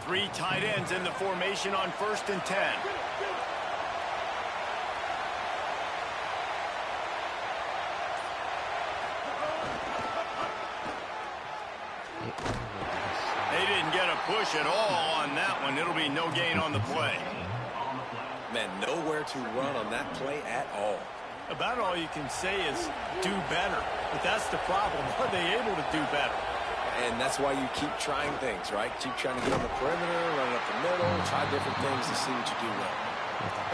Three tight ends in the formation on 1st and 10. They didn't get a push at all on that one. It'll be no gain on the play. Man, nowhere to run on that play at all. About all you can say is do better. But that's the problem. Are they able to do better? And that's why you keep trying things, right? Keep trying to get on the perimeter, run up the middle, try different things to see what you do well.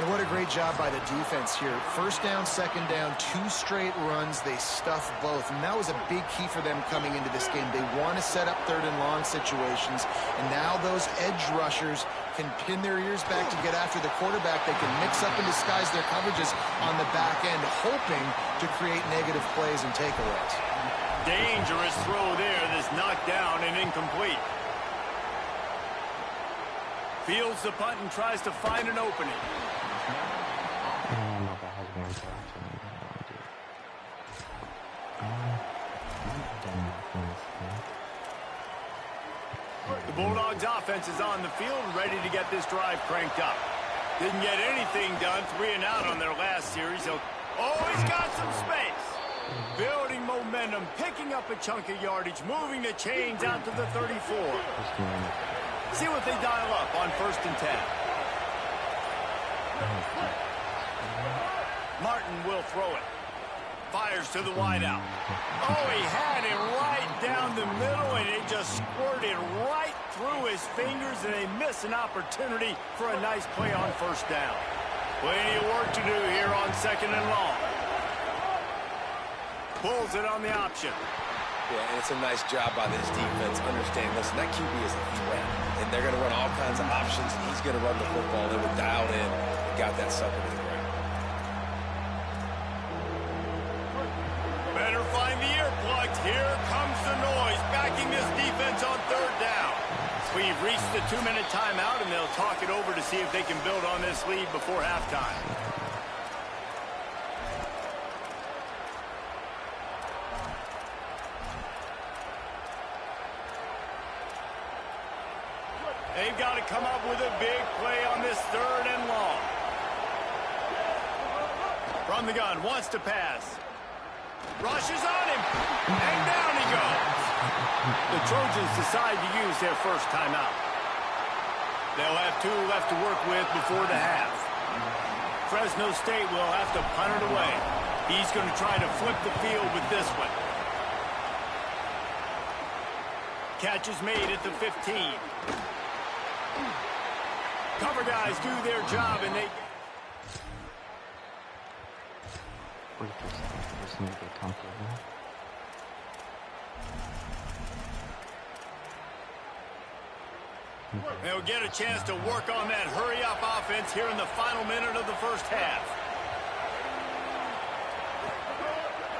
And what a great job by the defense here. 1st down, 2nd down, 2 straight runs. They stuffed both. And that was a big key for them coming into this game. They want to set up 3rd and long situations. And now those edge rushers can pin their ears back to get after the quarterback. They can mix up and disguise their coverages on the back end, hoping to create negative plays and takeaways. Dangerous throw there that's knocked down and incomplete. Fields the punt and tries to find an opening. The Bulldogs offense is on the field, ready to get this drive cranked up. Didn't get anything done, 3 and out on their last series. He's got some space. Building momentum, picking up a chunk of yardage, moving the chains out to the 34. See what they dial up on 1st and 10. Martin will throw it. Fires to the wideout. He had it right down the middle, and it just squirted right through his fingers, and they miss an opportunity for a nice play on 1st down. Plenty of work to do here on 2nd and long. Pulls it on the option. Yeah, and it's a nice job by this defense. Understand, listen, that QB is a threat, and they're going to run all kinds of options, and he's going to run the football. They were dialed in and got that sucker to the ground. Better find the earplugs. Here comes the noise, backing this defense on 3rd down. We've reached the 2-minute timeout, and they'll talk it over to see if they can build on this lead before halftime. They've got to come up with a big play on this 3rd and long. From the gun, wants to pass. Rushes on him, and down he goes. The Trojans decide to use their 1st timeout. They'll have 2 left to work with before the half. Fresno State will have to punt it away. He's going to try to flip the field with this one. Catch is made at the 15. Cover guys do their job, and they... They'll get a chance to work on that hurry-up offense here in the final minute of the 1st half.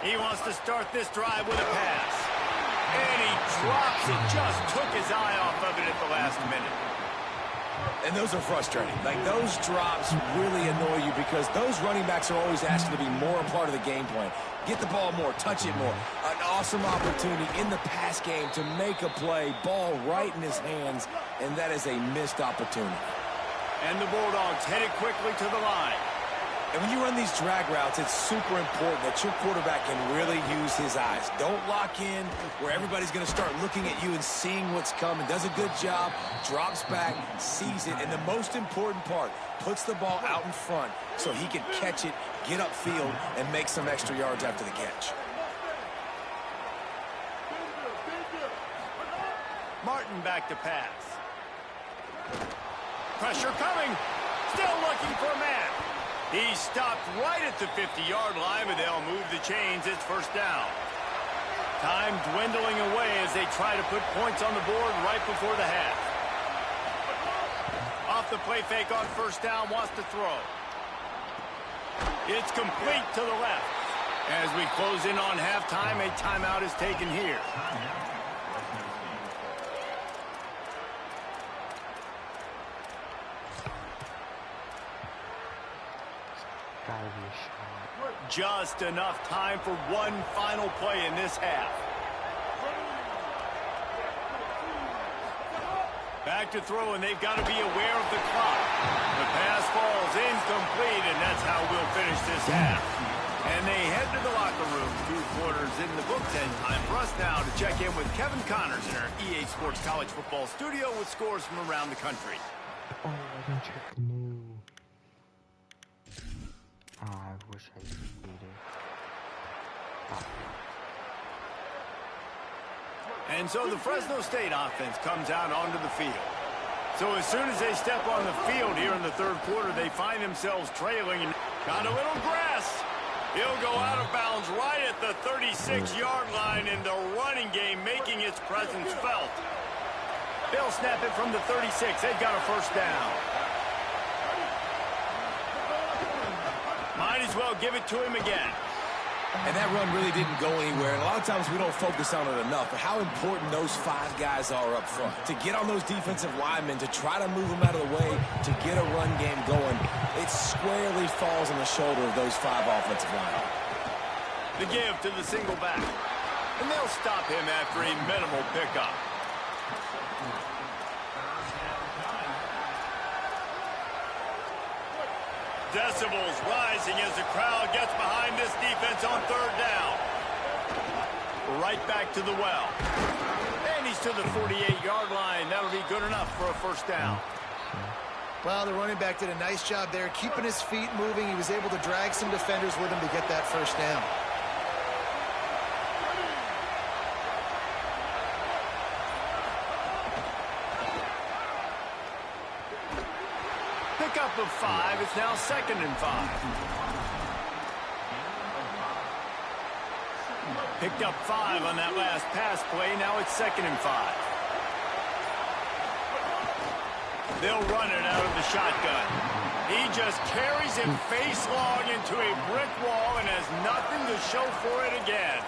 He wants to start this drive with a pass. And he drops it, just took his eye off of it at the last minute. And those are frustrating. Like, those drops really annoy you because those running backs are always asking to be more a part of the game plan. Get the ball more, touch it more. An awesome opportunity in the pass game to make a play, ball right in his hands, and that is a missed opportunity. And the Bulldogs headed quickly to the line. And when you run these drag routes, it's super important that your quarterback can really use his eyes. Don't lock in where everybody's going to start looking at you and seeing what's coming. Does a good job, drops back, sees it, and the most important part, puts the ball out in front so he can catch it, get upfield, and make some extra yards after the catch. Martin back to pass. Pressure coming. Still looking for a man. He stopped right at the 50-yard line, but they'll move the chains. It's 1st down. Time dwindling away as they try to put points on the board right before the half. Off the play fake on 1st down, wants to throw. It's complete to the left. As we close in on halftime, a timeout is taken here. Gotta be a shot. Just enough time for one final play in this half. Back to throw, and they've got to be aware of the clock. The pass falls incomplete, and that's how we'll finish this half. And they head to the locker room. 2 quarters in the books, and time for us now to check in with Kevin Connors in our EA Sports College Football Studio with scores from around the country. Oh, I didn't check the new. I wish I did it. And so the Fresno State offense comes out onto the field. So as soon as they step on the field here in the 3rd quarter, they find themselves trailing and got a little grass. He'll go out of bounds right at the 36-yard line, and the running game making its presence felt. They'll snap it from the 36. They've got a first down. Might as well give it to him again. And that run really didn't go anywhere. And a lot of times we don't focus on it enough. But how important those 5 guys are up front. To get on those defensive linemen, to try to move them out of the way, to get a run game going, it squarely falls on the shoulder of those 5 offensive linemen. The give to the single back. And they'll stop him after a minimal pickup. Decibels rising as the crowd gets behind this defense on 3rd down. Right back to the well. And he's to the 48-yard line. That'll be good enough for a first down. Well, the running back did a nice job there, keeping his feet moving. He was able to drag some defenders with him to get that first down. Pickup of 5. It's now 2nd and 5. Picked up 5 on that last pass play. Now it's 2nd and 5. They'll run it out of the shotgun. He just carries him face long into a brick wall and has nothing to show for it again.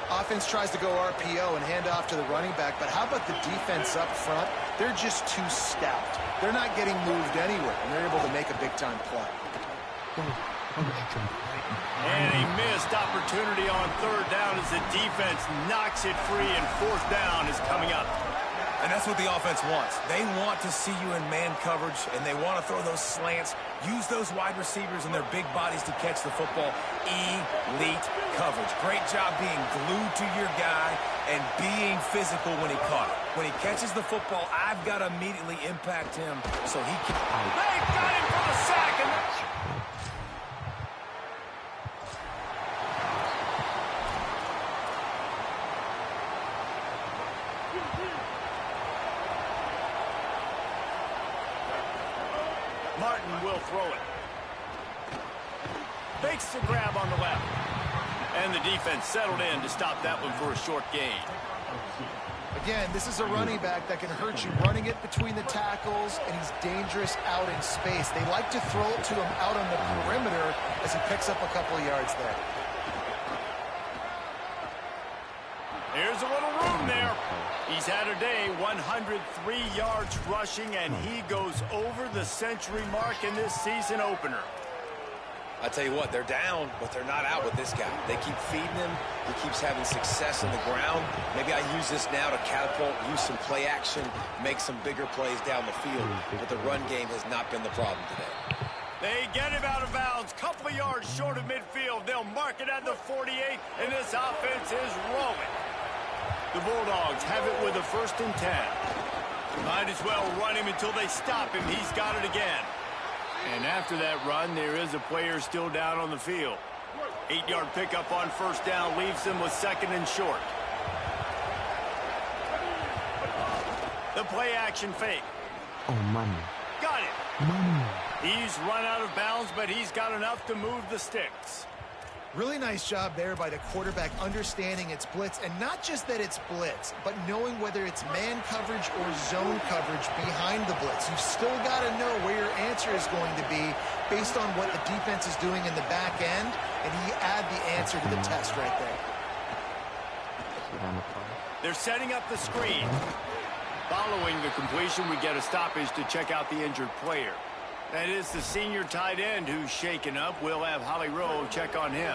Offense tries to go RPO and hand off to the running back, but how about the defense up front? They're just too stout. They're not getting moved anywhere, and they're able to make a big-time play. And a missed opportunity on 3rd down as the defense knocks it free, and 4th down is coming up. And that's what the offense wants. They want to see you in man coverage, and they want to throw those slants, use those wide receivers and their big bodies to catch the football. Elite coverage. Great job being glued to your guy and being physical when he caught it. When he catches the football, I've got to immediately impact him so he can... They got him for the sack, and Martin will throw it. Fakes the grab on the left. And the defense settled in to stop that one for a short gain. Again, this is a running back that can hurt you, running it between the tackles, and he's dangerous out in space. They like to throw it to him out on the perimeter as he picks up a couple of yards there. Here's a little room there. He's had a day, 103 yards rushing, and he goes over the century mark in this season opener. I tell you what, they're down, but they're not out with this guy. They keep feeding him. He keeps having success on the ground. Maybe I use this now to catapult, use some play action, make some bigger plays down the field. But the run game has not been the problem today. They get him out of bounds, couple of yards short of midfield. They'll mark it at the 48, and this offense is rolling. The Bulldogs have it with a 1st and 10. Might as well run him until they stop him. He's got it again. And after that run, there is a player still down on the field. 8-yard pickup on 1st down leaves them with 2nd and short. The play action fake. Oh, money. Got it. Money. He's run out of bounds, but he's got enough to move the sticks. Really nice job there by the quarterback understanding it's blitz, and not just that it's blitz, but knowing whether it's man coverage or zone coverage behind the blitz. You've still got to know where your answer is going to be based on what the defense is doing in the back end, and you add the answer to the test right there. They're setting up the screen. Following the completion, we get a stoppage to check out the injured player. That is the senior tight end who's shaken up. We'll have Holly Rowe check on him.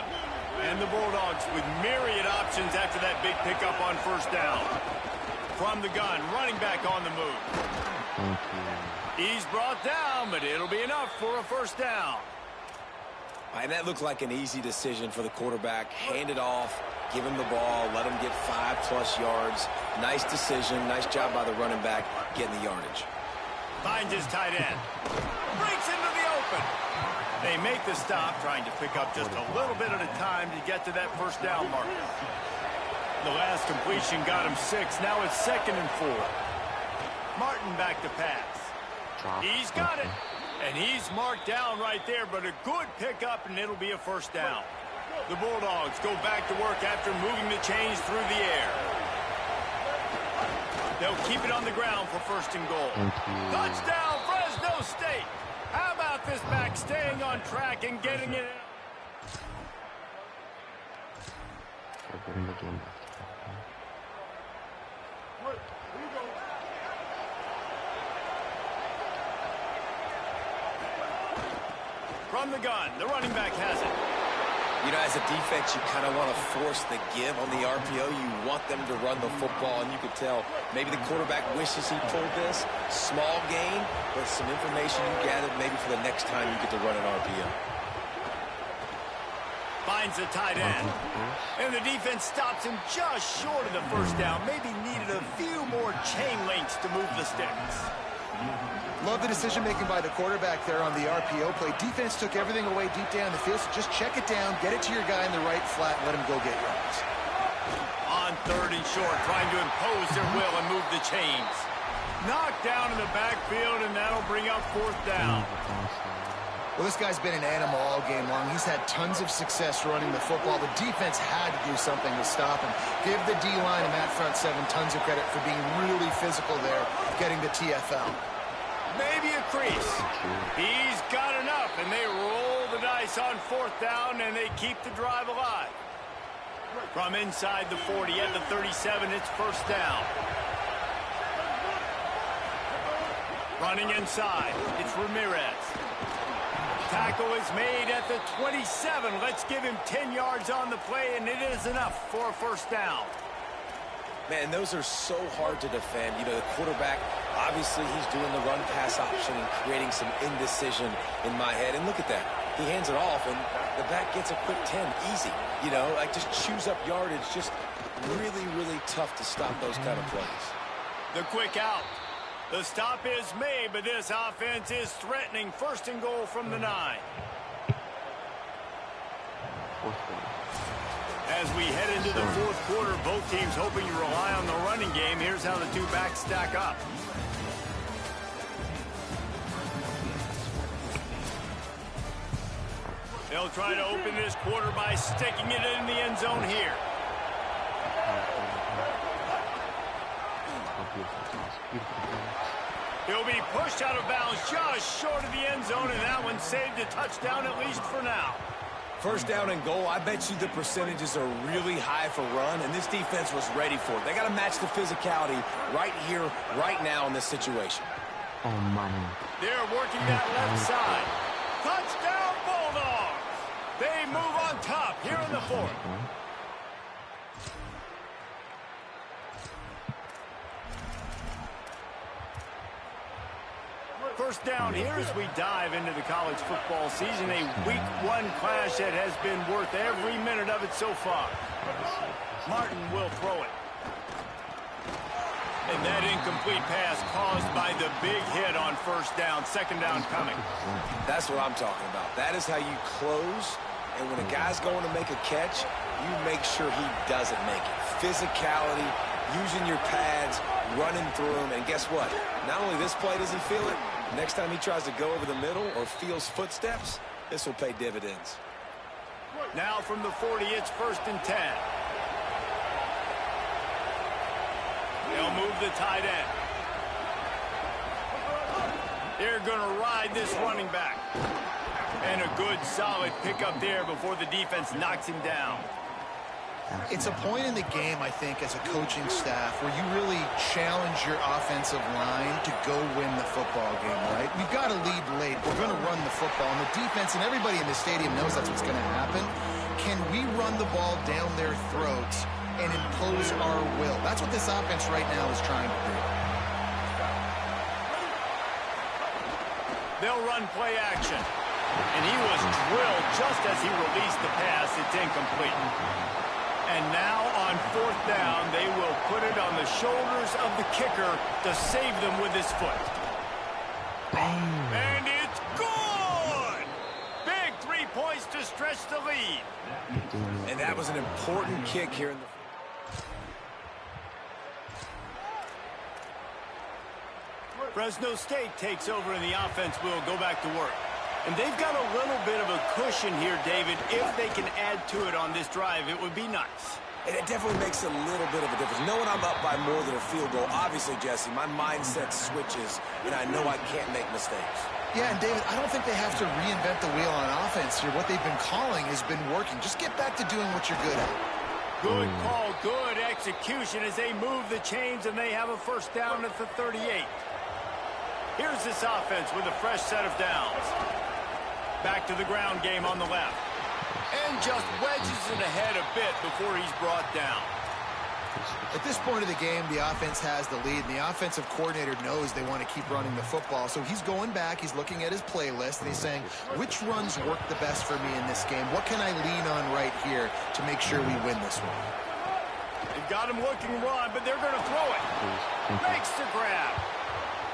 And the Bulldogs with myriad options after that big pickup on first down. From the gun, running back on the move. Thank you. He's brought down, but it'll be enough for a first down. And that looked like an easy decision for the quarterback. Hand it off, give him the ball, let him get 5+ yards. Nice decision. Nice job by the running back getting the yardage. Finds his tight end. Breaks into the open. They make the stop, trying to pick up just a little bit at a time to get to that first down marker. The last completion got him 6. Now it's 2nd and 4. Martin back to pass. He's got it. And he's marked down right there, but a good pickup, and it'll be a first down. The Bulldogs go back to work after moving the chains through the air. They'll keep it on the ground for 1st and goal. Touchdown, Fresno State. How about this back staying on track and getting it in? From the gun, the running back has it. You know, as a defense, you kind of want to force the give on the RPO. You want them to run the football, and you could tell maybe the quarterback wishes he pulled this. Small gain, but some information you gathered maybe for the next time you get to run an RPO. Finds the tight end. And the defense stops him just short of the first down. Maybe needed a few more chain links to move the sticks. Love the decision-making by the quarterback there on the RPO play. Defense took everything away deep down the field, so just check it down, get it to your guy in the right flat, and let him go get yards. On 3rd and short, trying to impose their will and move the chains. Knocked down in the backfield, and that'll bring up 4th down. Well, this guy's been an animal all game long. He's had tons of success running the football. The defense had to do something to stop him. Give the D-line and that front 7 tons of credit for being really physical there, getting the TFL. Maybe a crease. He's got enough, and they roll the dice on 4th down, and they keep the drive alive. From inside the 40 at the 37, it's 1st down. Running inside, it's Ramirez. Tackle is made at the 27. Let's give him 10 yards on the play, and it is enough for a 1st down. Man, those are so hard to defend. You know, the quarterback, obviously he's doing the run-pass option and creating some indecision in my head. And look at that. He hands it off, and the back gets a quick 10. Easy. You know, like just chews up yardage. Just really, really tough to stop those kind of plays. The quick out. The stop is made, but this offense is threatening 1st and goal from the 9. As we head into the 4th quarter, both teams hoping to rely on the running game. Here's how the two backs stack up. They'll try to open this quarter by sticking it in the end zone here. He'll be pushed out of bounds just short of the end zone, and that one saved a touchdown at least for now. 1st down and goal, I bet you the percentages are really high for run, and this defense was ready for it. They got to match the physicality right here, right now in this situation. Oh, money. They're working that left side. Touchdown, Bulldogs! They move on top here in the 4th. First down here as we dive into the college football season. A week 1 clash that has been worth every minute of it so far. Martin will throw it. And that incomplete pass caused by the big hit on 1st down. 2nd down coming. That's what I'm talking about. That is how you close. And when a guy's going to make a catch, you make sure he doesn't make it. Physicality, using your pads, running through him. And guess what? Not only this play does he feel it, next time he tries to go over the middle or feels footsteps, this will pay dividends. Now from the 40, it's 1st and 10. They'll move the tight end. They're going to ride this running back. And a good, solid pickup there before the defense knocks him down. It's a point in the game, I think, as a coaching staff where you really challenge your offensive line to go win the football game, right? We've got to lead late. We're going to run the football. And the defense and everybody in the stadium knows that's what's going to happen. Can we run the ball down their throats and impose our will? That's what this offense right now is trying to do. They'll run play action. And he was drilled just as he released the pass. It's incomplete. And now on 4th down, they will put it on the shoulders of the kicker to save them with his foot. Bang. And it's good! Big 3 points to stretch the lead. And that was an important kick here in the... Fresno State takes over and the offense will go back to work. And they've got a little bit of a cushion here, David. If they can add to it on this drive, it would be nice. And it definitely makes a little bit of a difference. Knowing I'm up by more than a field goal, obviously, Jesse, my mindset switches, and I know I can't make mistakes. Yeah, and David, I don't think they have to reinvent the wheel on offense here. What they've been calling has been working. Just get back to doing what you're good at. Good call, good execution as they move the chains, and they have a 1st down at the 38. Here's this offense with a fresh set of downs. Back to the ground game on the left. And just wedges it ahead a bit before he's brought down. At this point of the game, the offense has the lead, and the offensive coordinator knows they want to keep running the football. So he's going back, he's looking at his playlist, and he's saying, which runs work the best for me in this game? What can I lean on right here to make sure we win this one? They've got him looking run, but they're going to throw it. Makes the grab.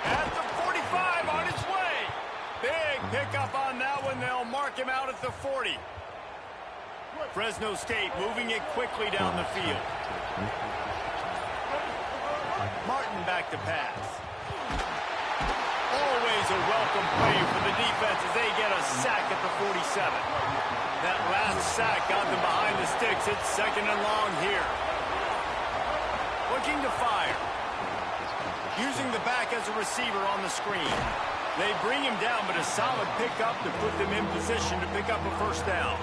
At the 45 on its way. Big pickup on that one. They'll mark him out at the 40. Fresno State moving it quickly down the field. Martin back to pass. Always a welcome play for the defense as they get a sack at the 47. That last sack got them behind the sticks. It's 2nd and long here. Looking to fire. Using the back as a receiver on the screen. They bring him down, but a solid pickup to put them in position to pick up a 1st down.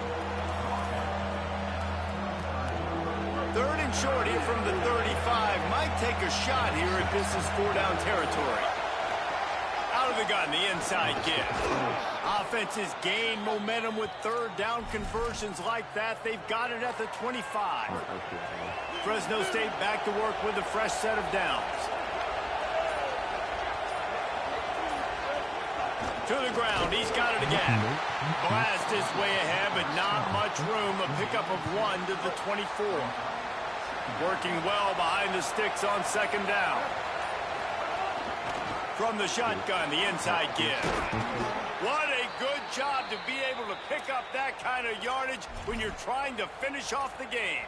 3rd and short here from the 35. Might take a shot here if this is 4-down territory. Out of the gun, the inside give. Offenses gain momentum with 3rd down conversions like that. They've got it at the 25. Fresno State back to work with a fresh set of downs. To the ground, he's got it again. Blast his way ahead, but not much room. A pickup of 1 to the 24. Working well behind the sticks on 2nd down. From the shotgun, the inside give. What a good job to be able to pick up that kind of yardage when you're trying to finish off the game.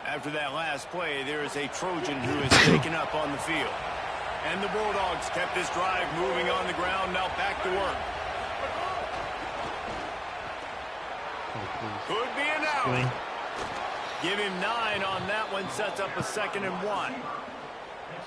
After that last play, there is a Trojan who is taken up on the field. And the Bulldogs kept this drive moving on the ground, now back to work. Could be an alley. Give him 9 on that one, sets up a 2nd and 1.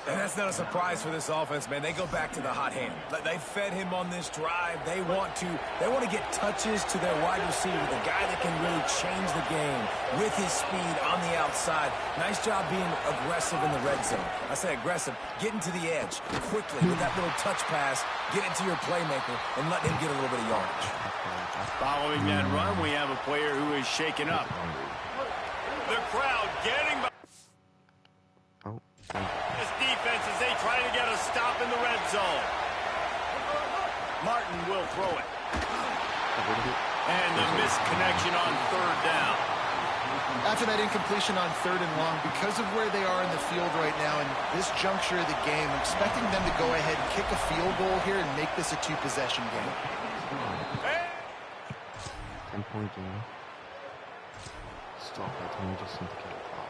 And that's not a surprise for this offense, man. They go back to the hot hand. They fed him on this drive. They want to get touches to their wide receiver, the guy that can really change the game with his speed on the outside. Nice job being aggressive in the red zone. I say aggressive, getting to the edge quickly with that little touch pass, get it to your playmaker, and let him get a little bit of yardage. Following that run, we have a player who is shaken up. The crowd getting by. This defense as they try to get a stop in the red zone. Martin will throw it. And the misconnection on 3rd down. After that incompletion on 3rd and long, because of where they are in the field right now and this juncture of the game, I'm expecting them to go ahead and kick a field goal here and make this a 2-possession game. 10-point game. Stop it, and just need to get it up.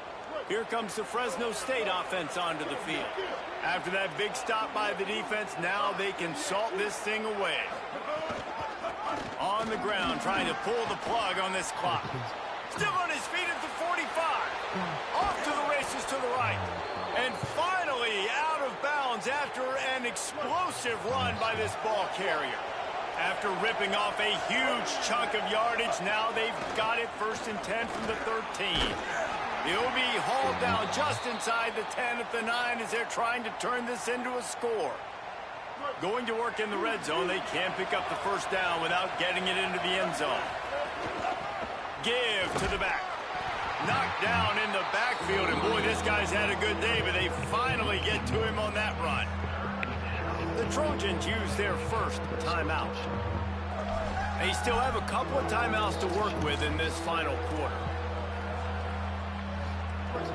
Here comes the Fresno State offense onto the field. After that big stop by the defense, now they can salt this thing away. On the ground, trying to pull the plug on this clock. Still on his feet at the 45. Off to the races to the right. And finally out of bounds after an explosive run by this ball carrier. After ripping off a huge chunk of yardage, now they've got it 1st and 10 from the 13. He'll be hauled down just inside the 10 at the 9 as they're trying to turn this into a score. Going to work in the red zone, they can't pick up the first down without getting it into the end zone. Give to the back. Knocked down in the backfield, and boy, this guy's had a good day, but they finally get to him on that run. The Trojans use their first timeout. They still have a couple of timeouts to work with in this final quarter.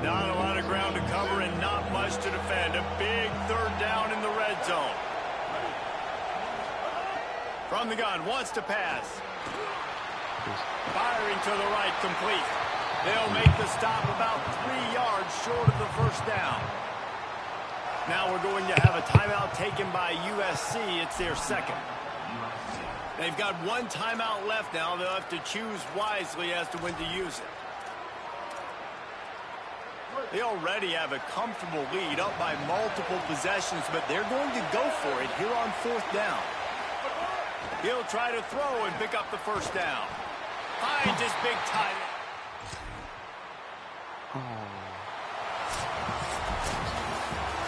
Not a lot of ground to cover and not much to defend. A big third down in the red zone. From the gun, wants to pass. Firing to the right, complete. They'll make the stop about 3 yards short of the first down. Now we're going to have a timeout taken by USC. It's their second. They've got one timeout left now. They'll have to choose wisely as to when to use it. They already have a comfortable lead, up by multiple possessions, but they're going to go for it here on fourth down. He'll try to throw and pick up the first down. Finds his big tight end.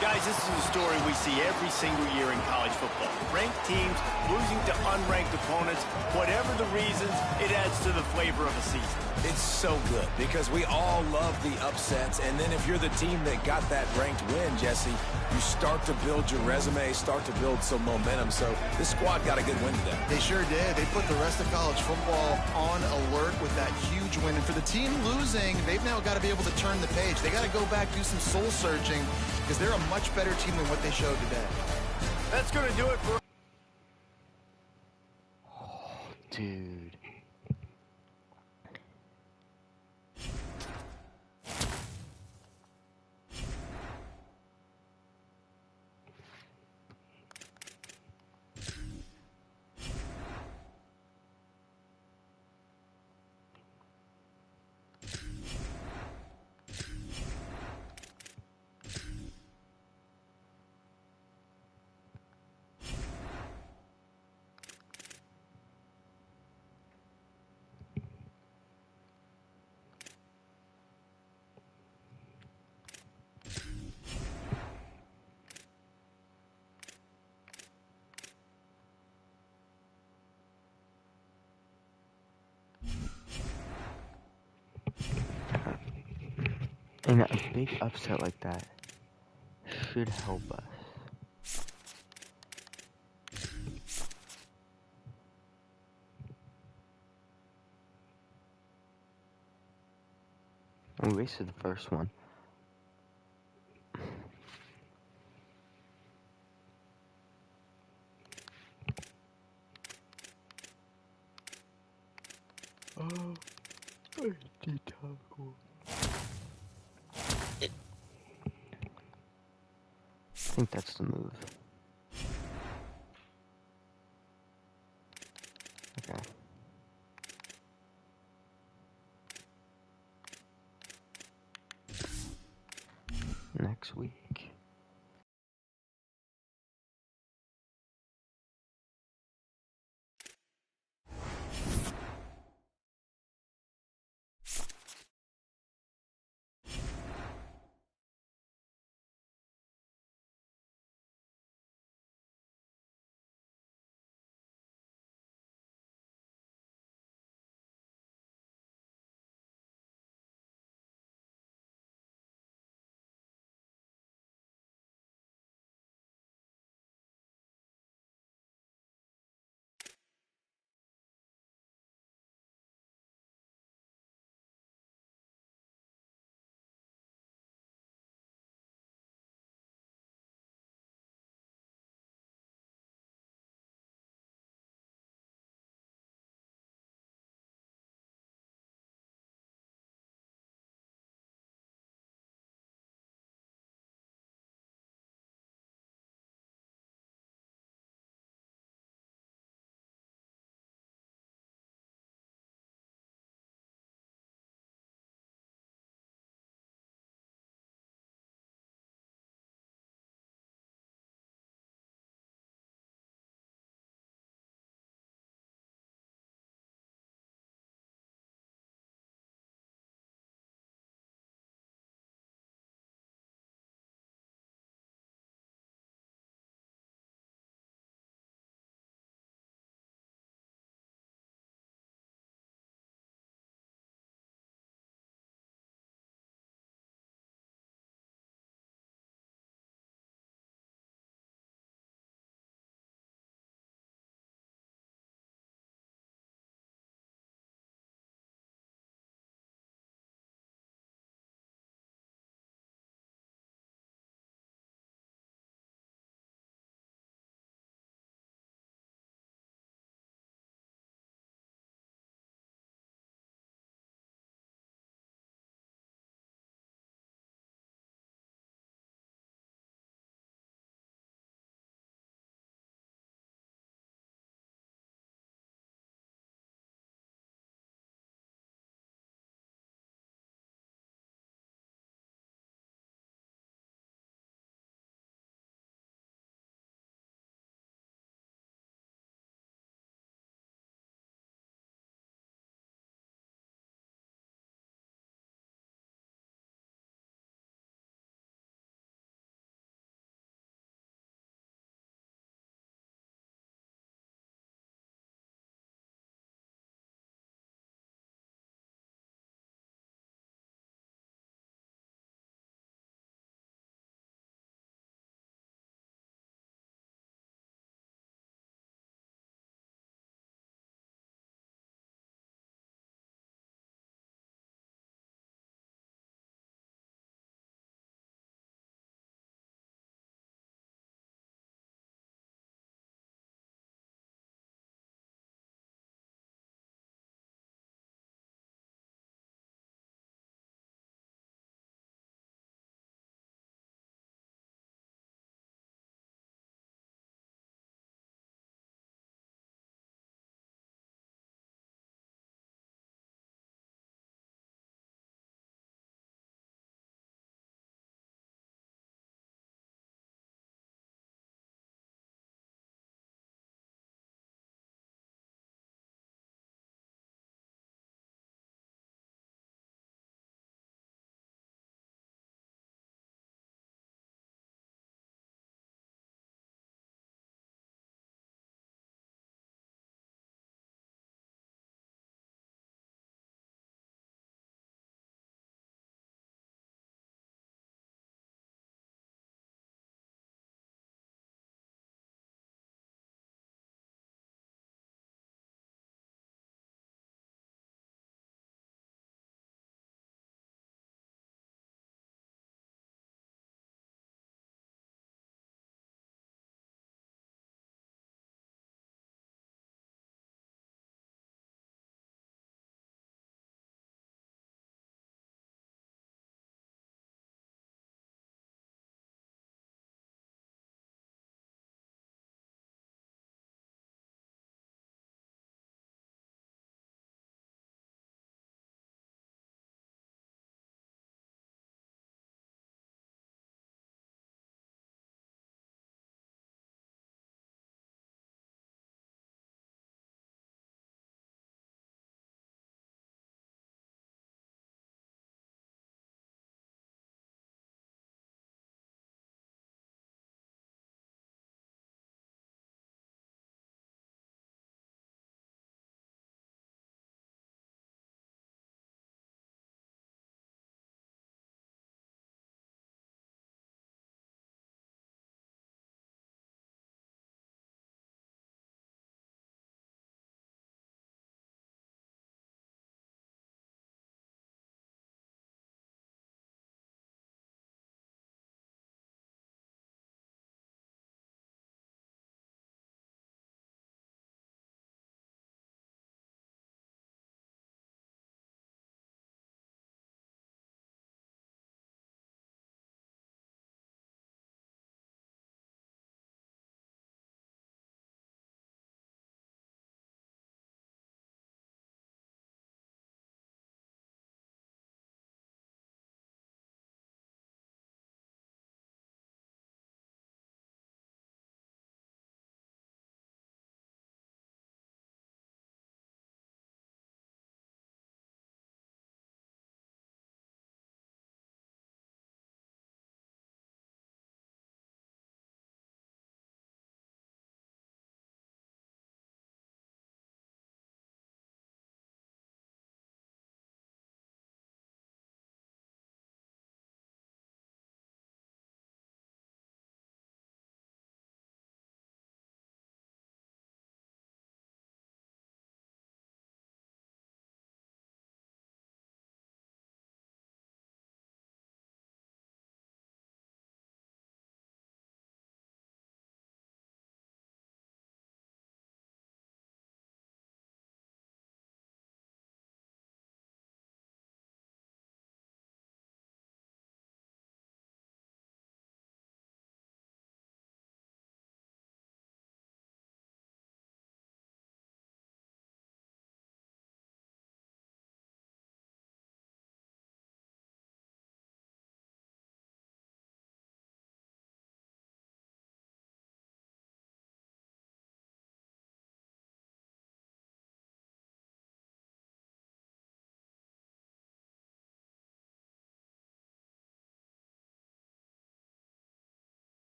Guys, this is a story we see every single year in college football. Ranked teams losing to unranked opponents. Whatever the reasons, it adds to the flavor of a season. It's so good because we all love the upsets, and then if you're the team that got that ranked win, Jesse, you start to build your resume, start to build some momentum. So this squad got a good win today. They sure did. They put the rest of college football on alert with that huge win. And for the team losing, they've now got to be able to turn the page. They got to go back, do some soul searching, because they're a much better team than what they showed today. That's going to do it for... Dude. And a big upset like that should help us. We wasted the first one. Oh, I think that's the move. Okay. Next week.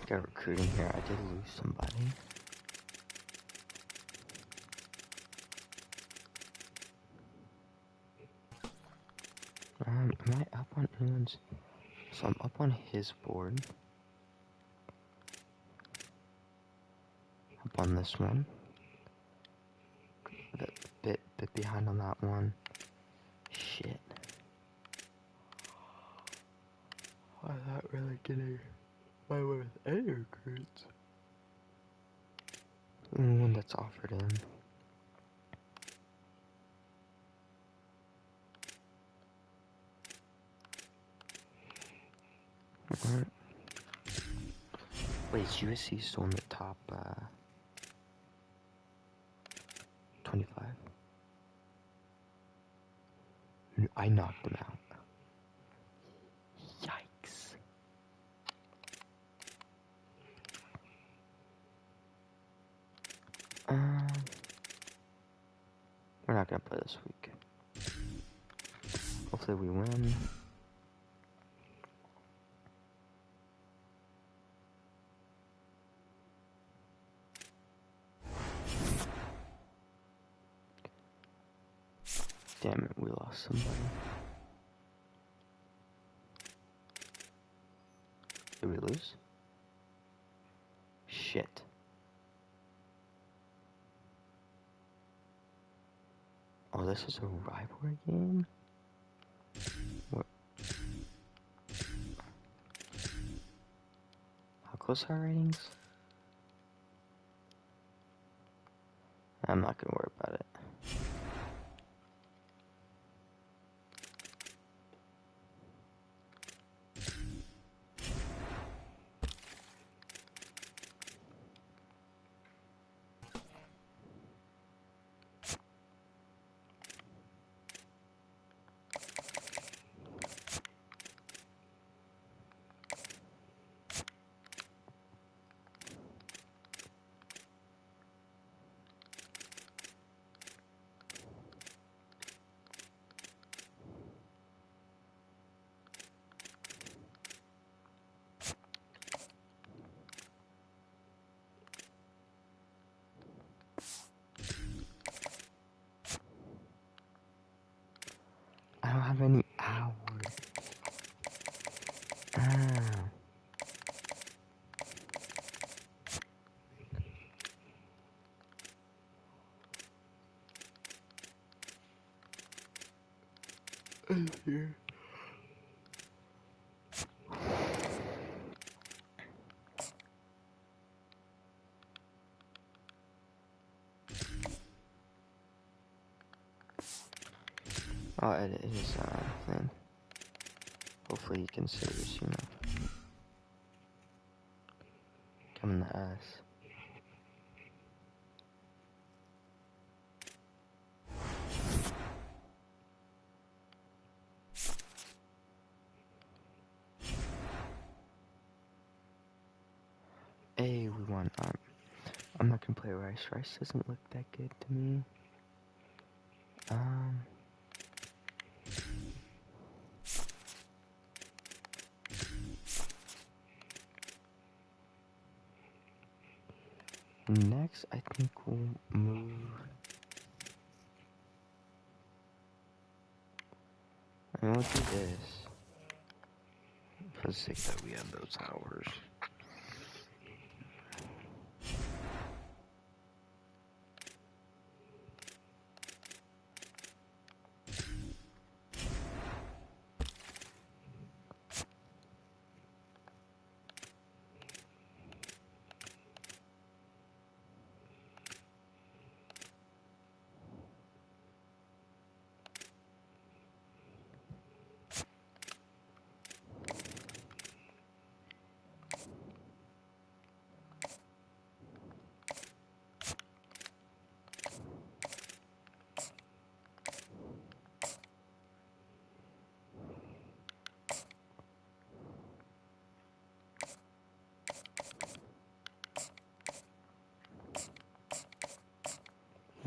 Got recruiting here. I did lose somebody. Am I up on anyone's? So I'm up on his board. Up on this one. A bit behind on that one. Shit. I'm not really getting my way with any recruits. One that's offered in. Alright. Wait, is USC still in the top 25? I knocked them out. Yikes. We're not gonna play this week. Hopefully we win. Damn it, we lost somebody. Did we lose? Shit. Oh, this is a rivalry game? What? How close are our ratings? I'm not gonna worry about it. I don't have any hours. Here. Oh, it is thing. Hopefully you can save us, you know. Come in the ass. Hey, we won. I'm not gonna play Rice. Rice doesn't look that good to me. Next, I think we'll move. And we'll do this. For the sake that we have those hours.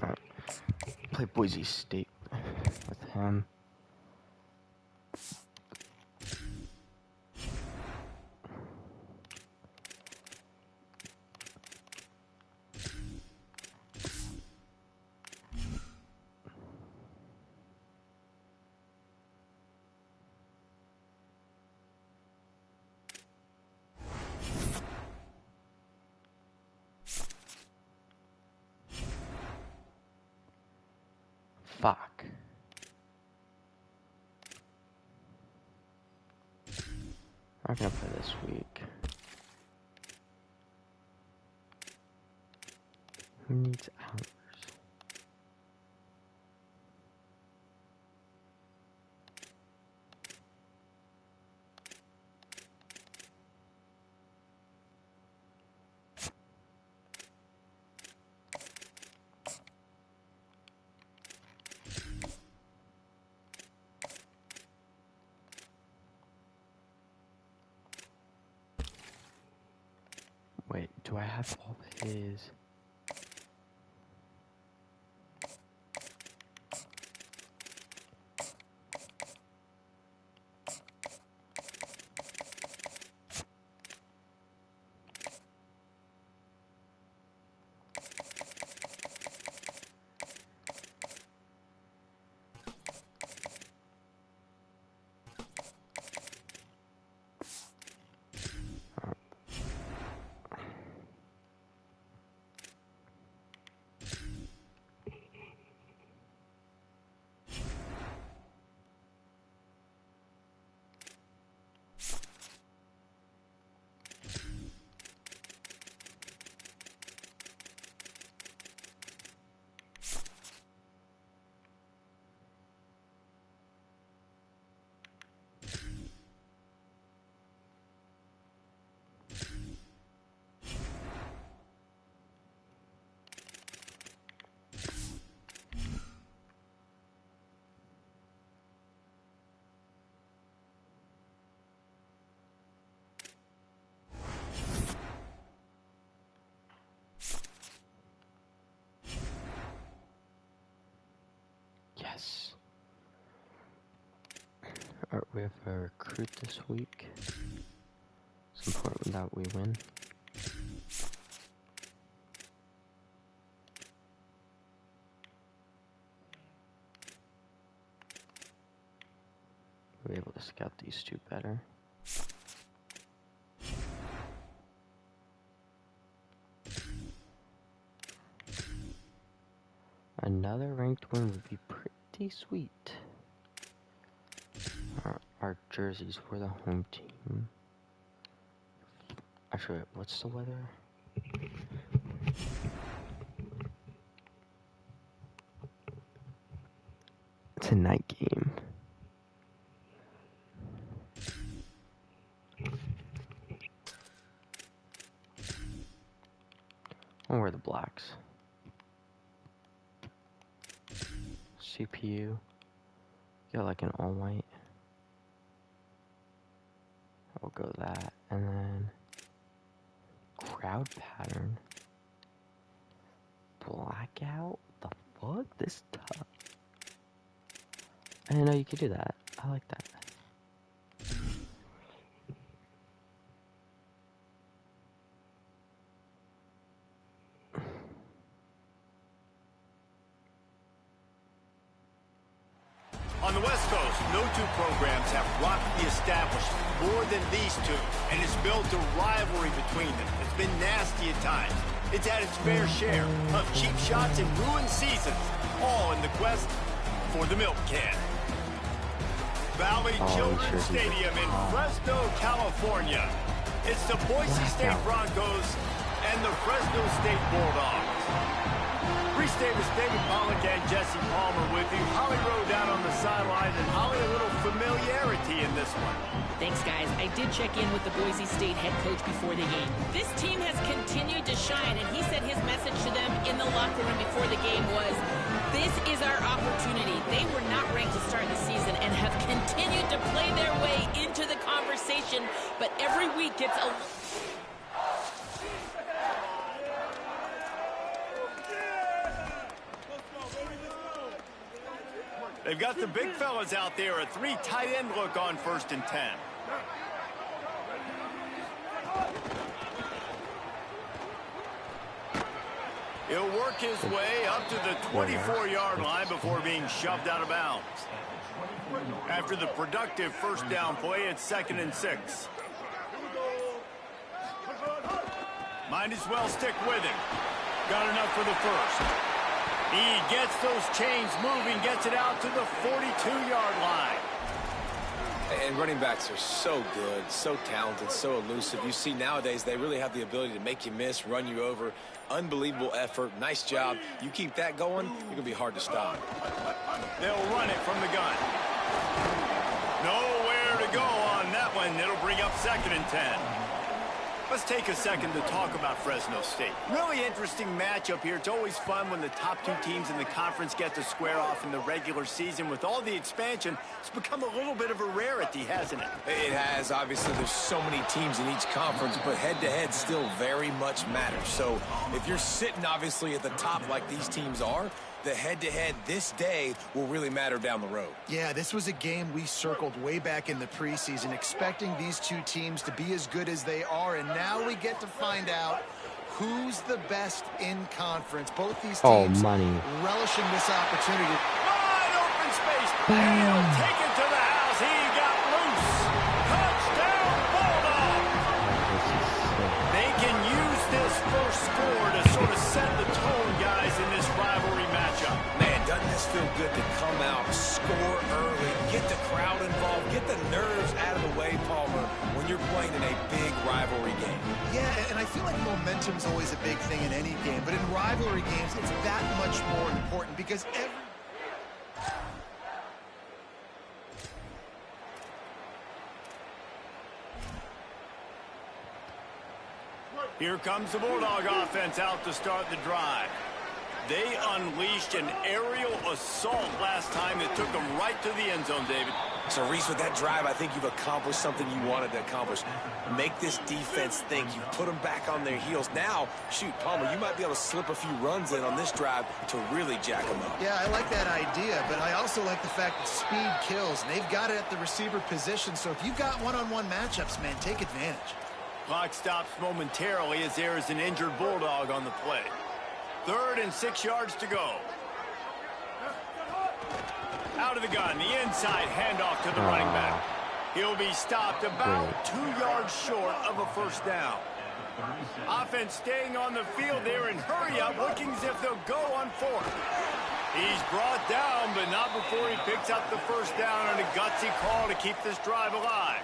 Alright. Play Boise State with him. Fuck. I'm not gonna play this week. Who needs hours? Wait, do I have all his? Yes. Alright, we have a recruit this week. It's important that we win. We're able to scout these two better. Another ranked win would be pretty sweet. Our jerseys for the home team. Actually, what's the weather? It's a night game. I'll wear the blacks. CPU. Got like an all white. I'll go that. And then crowd pattern. Blackout? The fuck? This tough. I didn't know you could do that. I like that. On the West Coast, no two programs have rocked the establishment more than these two, and it's built a rivalry between them. It's been nasty at times. It's had its fair share of cheap shots and ruined seasons, all in the quest for the milk can. Valley Children's Stadium in Fresno, California. It's the Boise State Broncos and the Fresno State Bulldogs. Pre-state with David Pollock and Jesse Palmer with you. Holly Rowe down on the sideline, and Holly, a little familiarity in this one. Thanks, guys. I did check in with the Boise State head coach before the game. This team has continued to shine, and he said his message to them in the locker room before the game was, this is our opportunity. They were not ranked to start the season and have continued to play their way into the conversation, but every week it's a... They've got the big fellas out there, a 3 tight end look on 1st and 10. He'll work his way up to the 24-yard line before being shoved out of bounds. After the productive first down play, it's 2nd and 6. Might as well stick with him. Got enough for the first. He gets those chains moving, gets it out to the 42-yard line. And running backs are so good, so talented, so elusive. You see nowadays they really have the ability to make you miss, run you over. Unbelievable effort. Nice job. You keep that going, you're going to be hard to stop. They'll run it from the gun. Nowhere to go on that one. It'll bring up 2nd and 10. Let's take a second to talk about Fresno State. Really interesting matchup here. It's always fun when the top 2 teams in the conference get to square off in the regular season. With all the expansion, it's become a little bit of a rarity, hasn't it? It has. Obviously, there's so many teams in each conference, but head-to-head still very much matters. So if you're sitting, obviously, at the top like these teams are, the head-to-head this day will really matter down the road. Yeah, this was a game we circled way back in the preseason, expecting these 2 teams to be as good as they are, and now we get to find out who's the best in conference. Both these teams relishing this opportunity. Wide open space. And he'll take it to the house. He got loose. Touchdown, Bulldogs. They can use this first score to sort of set the tone, guys, in this rivalry matchup. Man, doesn't this feel good to come out, score early, get the crowd involved, get the nerves out of the way, Palmer, when you're playing in a big rivalry game. Yeah, and I feel like momentum's always a big thing in any game, but in rivalry games, it's that much more important because Here comes the Bulldog offense out to start the drive. They unleashed an aerial assault last time that took them right to the end zone, David. So, Reese, with that drive, I think you've accomplished something you wanted to accomplish. Make this defense think. You put them back on their heels. Now, shoot, Palmer, you might be able to slip a few runs in on this drive to really jack them up. Yeah, I like that idea, but I also like the fact that speed kills, and they've got it at the receiver position. So if you've got one-on-one matchups, man, take advantage. Clock stops momentarily as there is an injured Bulldog on the play. 3rd and 6 yards to go. Out of the gun, the inside handoff to the running back. He'll be stopped about 2 yards short of a first down. Offense staying on the field there and hurry up, looking as if they'll go on 4th. He's brought down, but not before he picks up the first down on a gutsy call to keep this drive alive.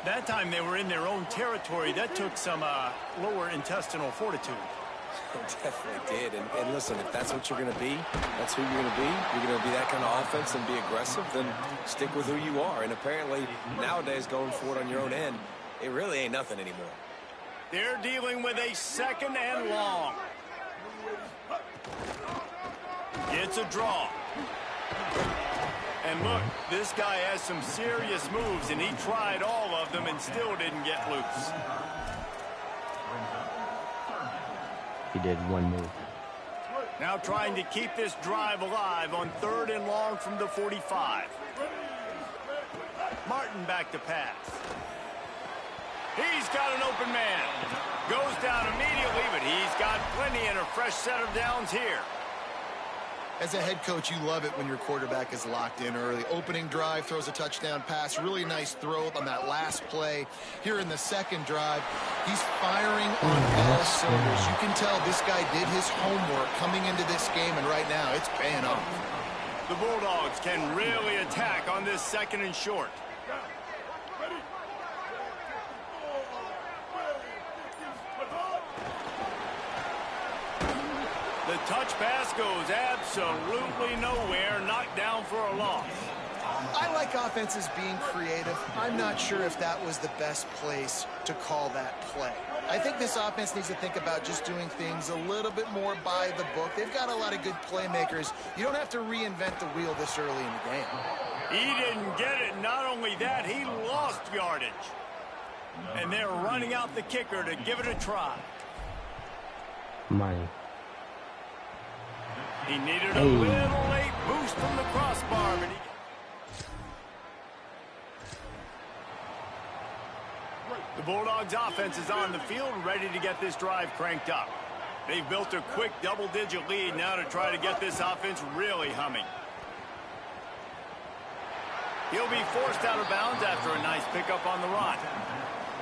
That time they were in their own territory. That took some lower intestinal fortitude. It definitely did. And listen, if that's what you're going to be, that's who you're going to be. You're going to be that kind of offense and be aggressive, then stick with who you are. And apparently, nowadays, going for it on your own end, it really ain't nothing anymore. They're dealing with a 2nd and long. It's a draw. And look, this guy has some serious moves, and he tried all of them and still didn't get loose. He did one move. Now trying to keep this drive alive on 3rd and long from the 45. Martin back to pass. He's got an open man. Goes down immediately, but he's got plenty and a fresh set of downs here. As a head coach, you love it when your quarterback is locked in early. Opening drive, throws a touchdown pass. Really nice throw on that last play. Here in the 2nd drive, he's firing on all cylinders. You can tell this guy did his homework coming into this game, and right now it's paying off. The Bulldogs can really attack on this 2nd and short. The touch pass goes absolutely nowhere, knocked down for a loss. I like offenses being creative. I'm not sure if that was the best place to call that play. I think this offense needs to think about just doing things a little bit more by the book. They've got a lot of good playmakers. You don't have to reinvent the wheel this early in the game. He didn't get it. Not only that, he lost yardage. And they're running out the kicker to give it a try. Money. He needed a little late boost from the crossbar, but the Bulldogs offense is on the field, ready to get this drive cranked up. They've built a quick double-digit lead now to try to get this offense really humming. He'll be forced out of bounds after a nice pickup on the run.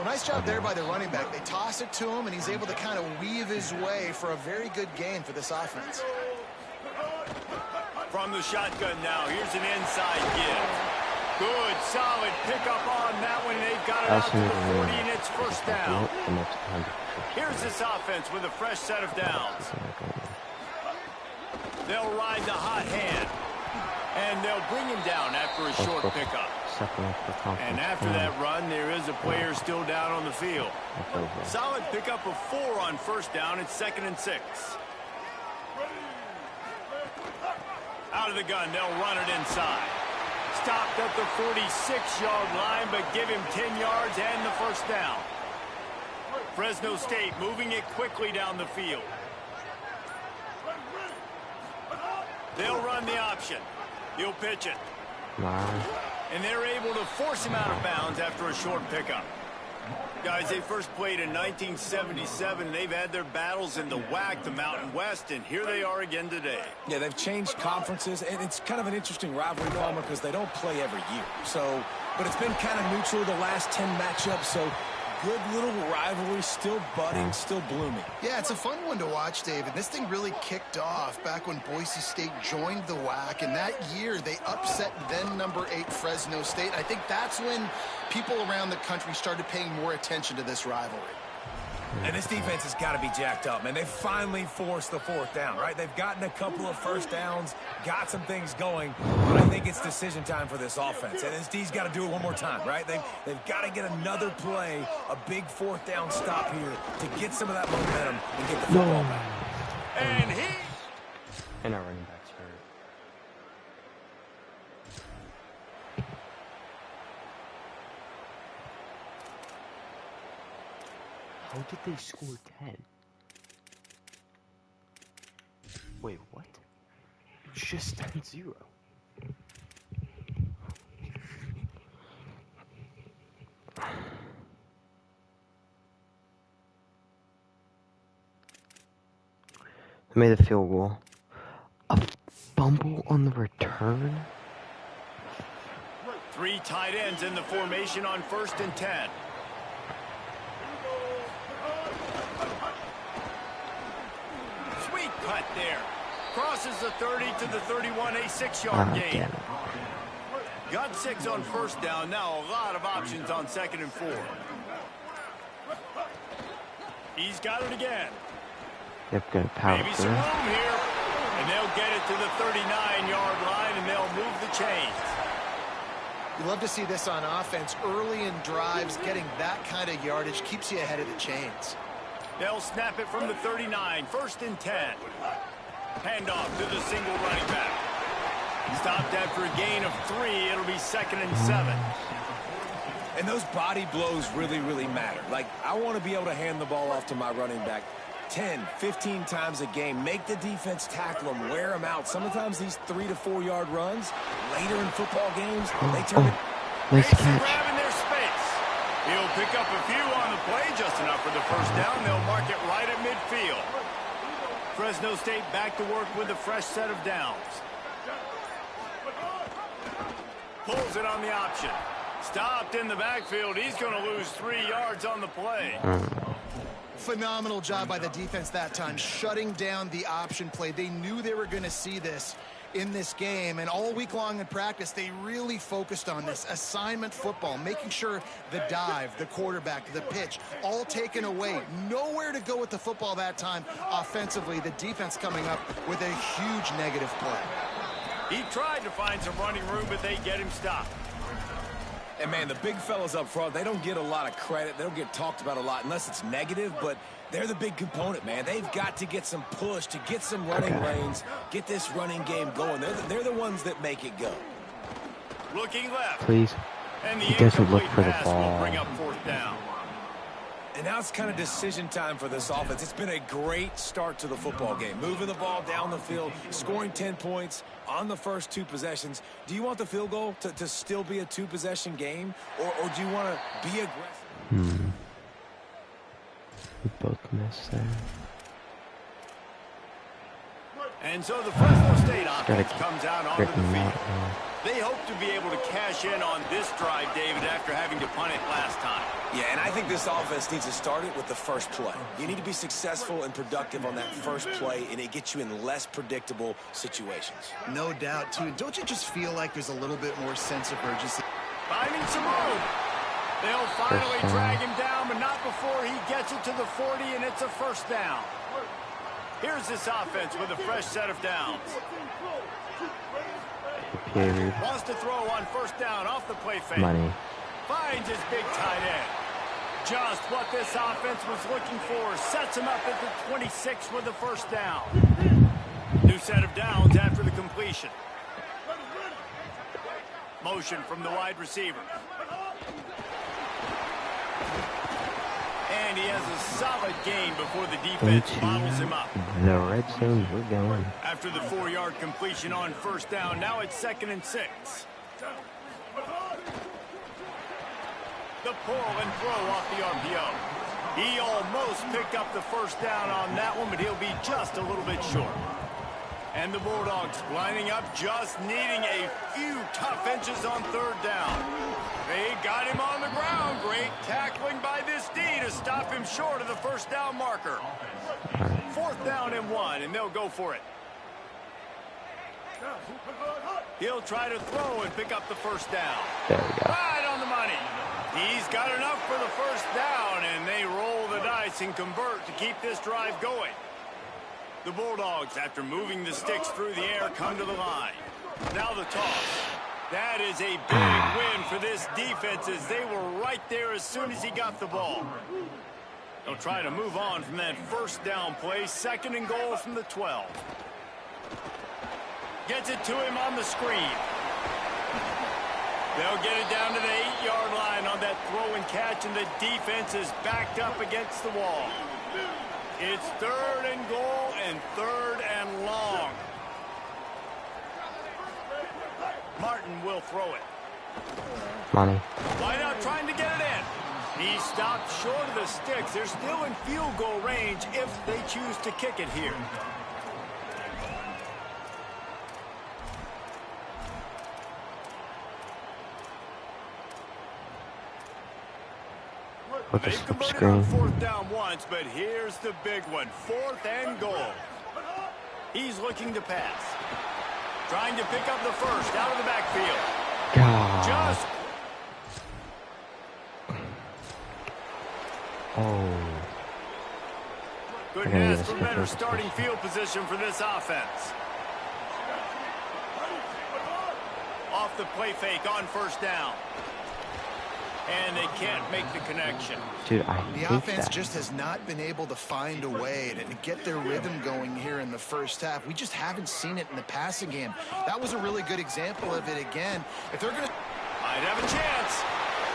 Well, nice job there by the running back. They toss it to him, and he's able to kind of weave his way for a very good gain for this offense. From the shotgun now, here's an inside give. Good, solid pickup on that one. They've got it out to the 40, and it's first down. Here's this offense with a fresh set of downs. They'll ride the hot hand, and they'll bring him down after a short pickup. And after that run, there is a player still down on the field. Solid pickup of 4 on first down. It's 2nd and 6. Out of the gun, they'll run it inside. Stopped at the 46-yard line, but give him 10 yards and the first down. Fresno State moving it quickly down the field. They'll run the option. He'll pitch it. And they're able to force him out of bounds after a short pickup. Guys, they first played in 1977. They've had their battles in the WAC, the Mountain West, and here they are again today. Yeah, they've changed conferences, and it's kind of an interesting rivalry, Palmer, because they don't play every year. So, but it's been kind of neutral the last 10 matchups, so good little rivalry, still budding, still blooming. Yeah, it's a fun one to watch, David. This thing really kicked off back when Boise State joined the WAC, and that year they upset then number 8 Fresno State. I think that's when people around the country started paying more attention to this rivalry. And this defense has got to be jacked up, man. They finally forced the 4th down, right? They've gotten a couple of first downs, got some things going, but I think it's decision time for this offense. And this D's got to do it one more time, right? They've got to get another play, a big 4th down stop here to get some of that momentum and get the football back. And our running back's hurt. How did they score 10? Wait, what? Just 10-0. They made the field goal. A fumble on the return? 3 tight ends in the formation on 1st and 10. Sweet cut there. Crosses the 30 to the 31, a 6-yard gain. Got 6 on first down. Now a lot of options on 2nd and 4. He's got it again. Yep, good power. Maybe some room here. And they'll get it to the 39-yard line, and they'll move the chains. You love to see this on offense. Early in drives, getting that kind of yardage keeps you ahead of the chains. They'll snap it from the 39, 1st and 10. Handoff to the single running back. Stopped after a gain of 3. It'll be 2nd and 7. And those body blows really, really matter. Like, I want to be able to hand the ball off to my running back 10, 15 times a game. Make the defense tackle them, wear them out. Sometimes these 3 to 4 yard runs, later in football games, they turn it. Nice catch. Grabbing their space. He'll pick up a few on the play, just enough for the first down. They'll mark it right at midfield. Fresno State back to work with a fresh set of downs. Pulls it on the option. Stopped in the backfield. He's going to lose 3 yards on the play. Phenomenal job by the defense that time, shutting down the option play. They knew they were going to see this in this game, and all week long in practice, they really focused on this assignment football, making sure the dive, the quarterback, the pitch, all taken away. Nowhere to go with the football that time offensively. The defense coming up with a huge negative play. He tried to find some running room, but they get him stopped. And, man, the big fellas up front, they don't get a lot of credit. They don't get talked about a lot unless it's negative, but they're the big component, man. They've got to get some push, to get some running lanes, get this running game going. They're the ones that make it go. Looking left. Please. And the He doesn't look incomplete for the pass will ball. bring up 4th down. And now it's kind of decision time for this offense. It's been a great start to the football game. Moving the ball down the field, scoring 10 points on the first 2 possessions. Do you want the field goal to still be a 2-possession game, or do you want to be aggressive? We both missed there. And so the Fresno State offense comes out onto the Gripping him field. out. They hope to be able to cash in on this drive, David, after having to punt it last time. Yeah, and I think this offense needs to start it with the first play. You need to be successful and productive on that first play, and it gets you in less predictable situations. No doubt, too. Don't you just feel like there's a little bit more sense of urgency? Finding some room. They'll finally drag him down, but not before he gets it to the 40, and it's a first down. Here's this offense with a fresh set of downs. Wants to throw on first down off the play fake. Finds his big tight end. Just what this offense was looking for. Sets him up at the 26 with the first down. New set of downs after the completion. Motion from the wide receiver. And he has a solid gain before the defense bottles him up. The red zone, we're going. After the 4-yard completion on first down, now it's 2nd and 6. The pull and throw off the RPO. He almost picked up the first down on that one, but he'll be just a little bit short. And the Bulldogs lining up, just needing a few tough inches on third down. They got him on the ground. Great tackling by this D to stop him short of the first down marker. 4th down and 1, and they'll go for it. He'll try to throw and pick up the first down. There we go. Right on the money. He's got enough for the first down, and they roll the dice and convert to keep this drive going. The Bulldogs, after moving the sticks through the air, come to the line. Now the toss. That is a big win for this defense, as they were right there as soon as he got the ball. They'll try to move on from that first down play. 2nd and goal from the 12. Gets it to him on the screen. They'll get it down to the 8-yard line on that throw and catch, and the defense is backed up against the wall. It's 3rd and goal and 3rd and long. Martin will throw it. Wide out trying to get it in. He stopped short of the sticks. They're still in field goal range if they choose to kick it here. They've converted on 4th down once, but here's the big one. 4th and goal. He's looking to pass. Trying to pick up the first out of the backfield. Just. Couldn't ask for better starting field position for this offense. Off the play fake on first down. And they can't make the connection. Dude, the offense just has not been able to find a way to get their rhythm going here in the first half. We just haven't seen it in the passing game. That was a really good example of it again. If they're going to... Might have a chance.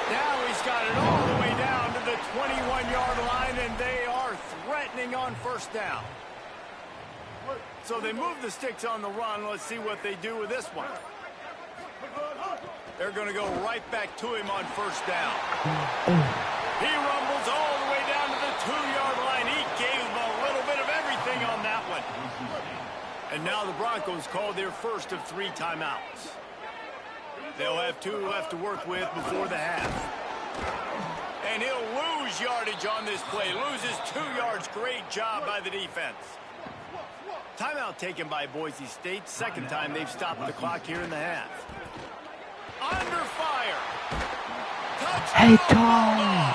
Now he's got it all the way down to the 21-yard line, and they are threatening on first down. So they move the sticks on the run. Let's see what they do with this one. They're going to go right back to him on first down. He rumbles all the way down to the 2-yard line. He gave him a little bit of everything on that one. And now the Broncos call their first of 3 timeouts. They'll have 2 left to work with before the half. And he'll lose yardage on this play. Loses 2 yards. Great job by the defense. Timeout taken by Boise State. 2nd time they've stopped the clock here in the half. Under fire. Touchdown. Hey, Tom.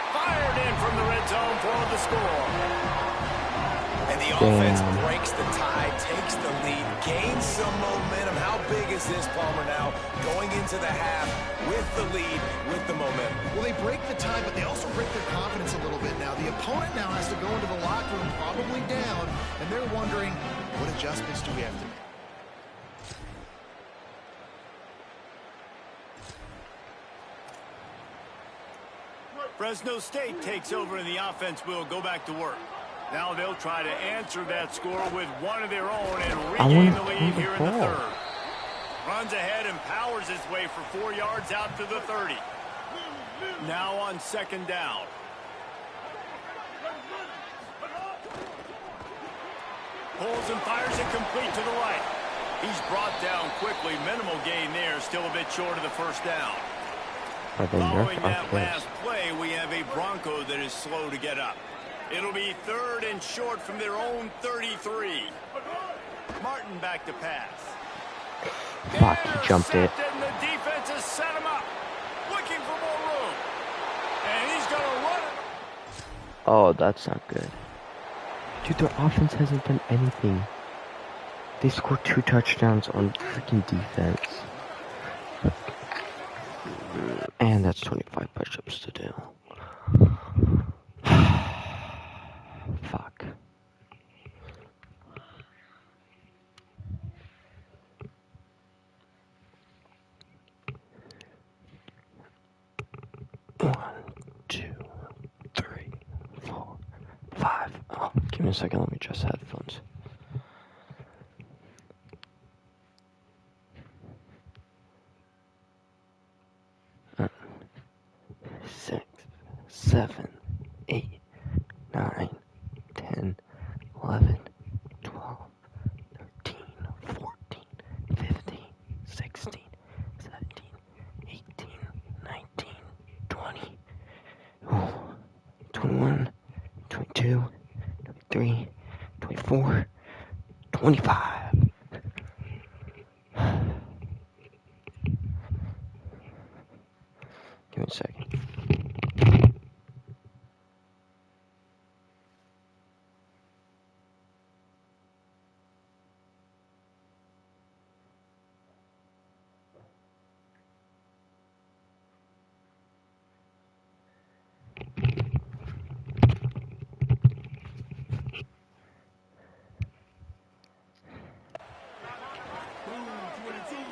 Fired in from the red zone for the score. And the offense breaks the tie, takes the lead, gains some momentum. How big is this, Palmer, now? Going into the half with the lead, with the momentum. Well, they break the tie, but they also break their confidence a little bit now. The opponent now has to go into the locker room probably down, and they're wondering, what adjustments do we have to make? Fresno State takes over, and the offense will go back to work. Now they'll try to answer that score with one of their own and regain the lead here in the 3rd. Runs ahead and powers his way for 4 yards out to the 30. Now on 2nd down. Pulls and fires it complete to the right. He's brought down quickly. Minimal gain there. Still a bit short of the first down. Following that last play, we have a Bronco that is slow to get up. It'll be 3rd and short from their own 33. Martin back to pass. Fuck, he jumped it. And the defense has set him up. Looking for more room. And he's going to run it. Oh, that's not good. Dude, their offense hasn't done anything. They scored 2 touchdowns on freaking defense. And that's 25 push-ups to do. Fuck. One, 2, 3, 4, 5. Oh, give me a second. Let me adjust headphones. Six, 7, 8, 9, 10, 11, 12, 13, 14, 15, 16, 17, 18, 19, 20, 21, 22, 23, 24, 25. Give me a second.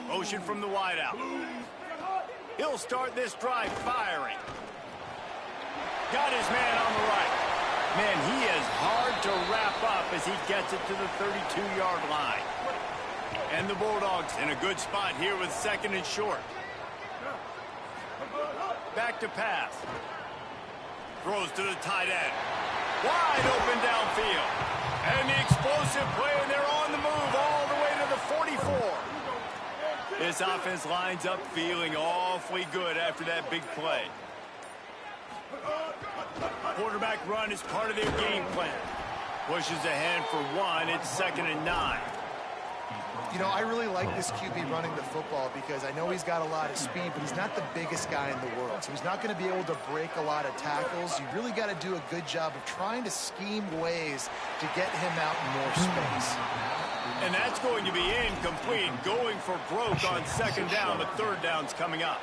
Motion from the wideout. He'll start this drive firing. Got his man on the right. Man, he is hard to wrap up as he gets it to the 32-yard line. And the Bulldogs in a good spot here with 2nd and short. Back to pass. Throws to the tight end. Wide open downfield. And the explosive play, and they're on the move all the way to the 44. This offense lines up feeling awfully good after that big play. Quarterback run is part of their game plan. Pushes ahead for 1. It's 2nd and 9. You know, I really like this QB running the football because I know he's got a lot of speed, but he's not the biggest guy in the world. So he's not going to be able to break a lot of tackles. You really got to do a good job of trying to scheme ways to get him out in more space. And that's going to be incomplete. Going for broke on 2nd down. The 3rd down's coming up.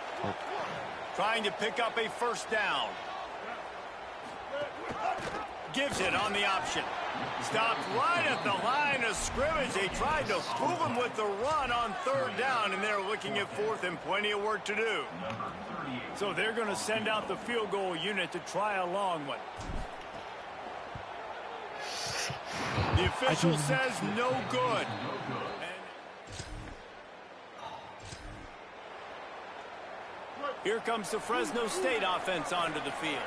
Trying to pick up a 1st down. Gives it on the option. Stopped right at the line of scrimmage. They tried to fool him with the run on 3rd down, and they're looking at 4th and plenty of work to do. So they're going to send out the field goal unit to try a long one. The official says no good. Here comes the Fresno State offense onto the field.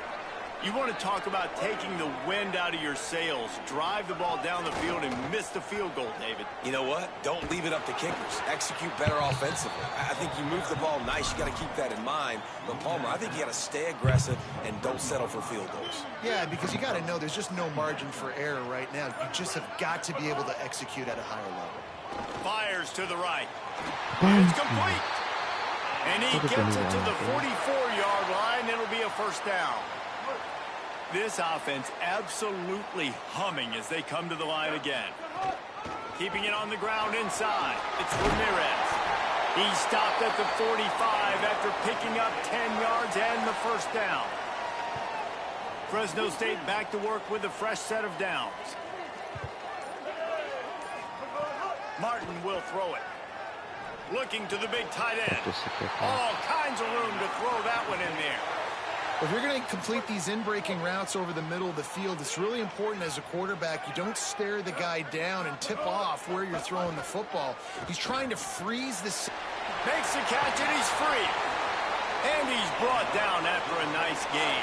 You want to talk about taking the wind out of your sails. Drive the ball down the field and miss the field goal, David. You know what? Don't leave it up to kickers. Execute better offensively. I think you move the ball nice. You got to keep that in mind. But, Palmer, I think you got to stay aggressive and don't settle for field goals. Yeah, because you got to know there's just no margin for error right now. You just have got to be able to execute at a higher level. Fires to the right. It's complete. And he gets it to the 44-yard line. It'll be a 1st down. This offense absolutely humming as they come to the line again. Keeping it on the ground inside. It's Ramirez. He stopped at the 45 after picking up 10 yards and the 1st down. Fresno State back to work with a fresh set of downs. Martin will throw it. Looking to the big tight end. All kinds of room to throw that one in there. If you're going to complete these in-breaking routes over the middle of the field, it's really important as a quarterback you don't stare the guy down and tip off where you're throwing the football. He's trying to freeze this. Makes the catch and he's free. And he's brought down after a nice gain.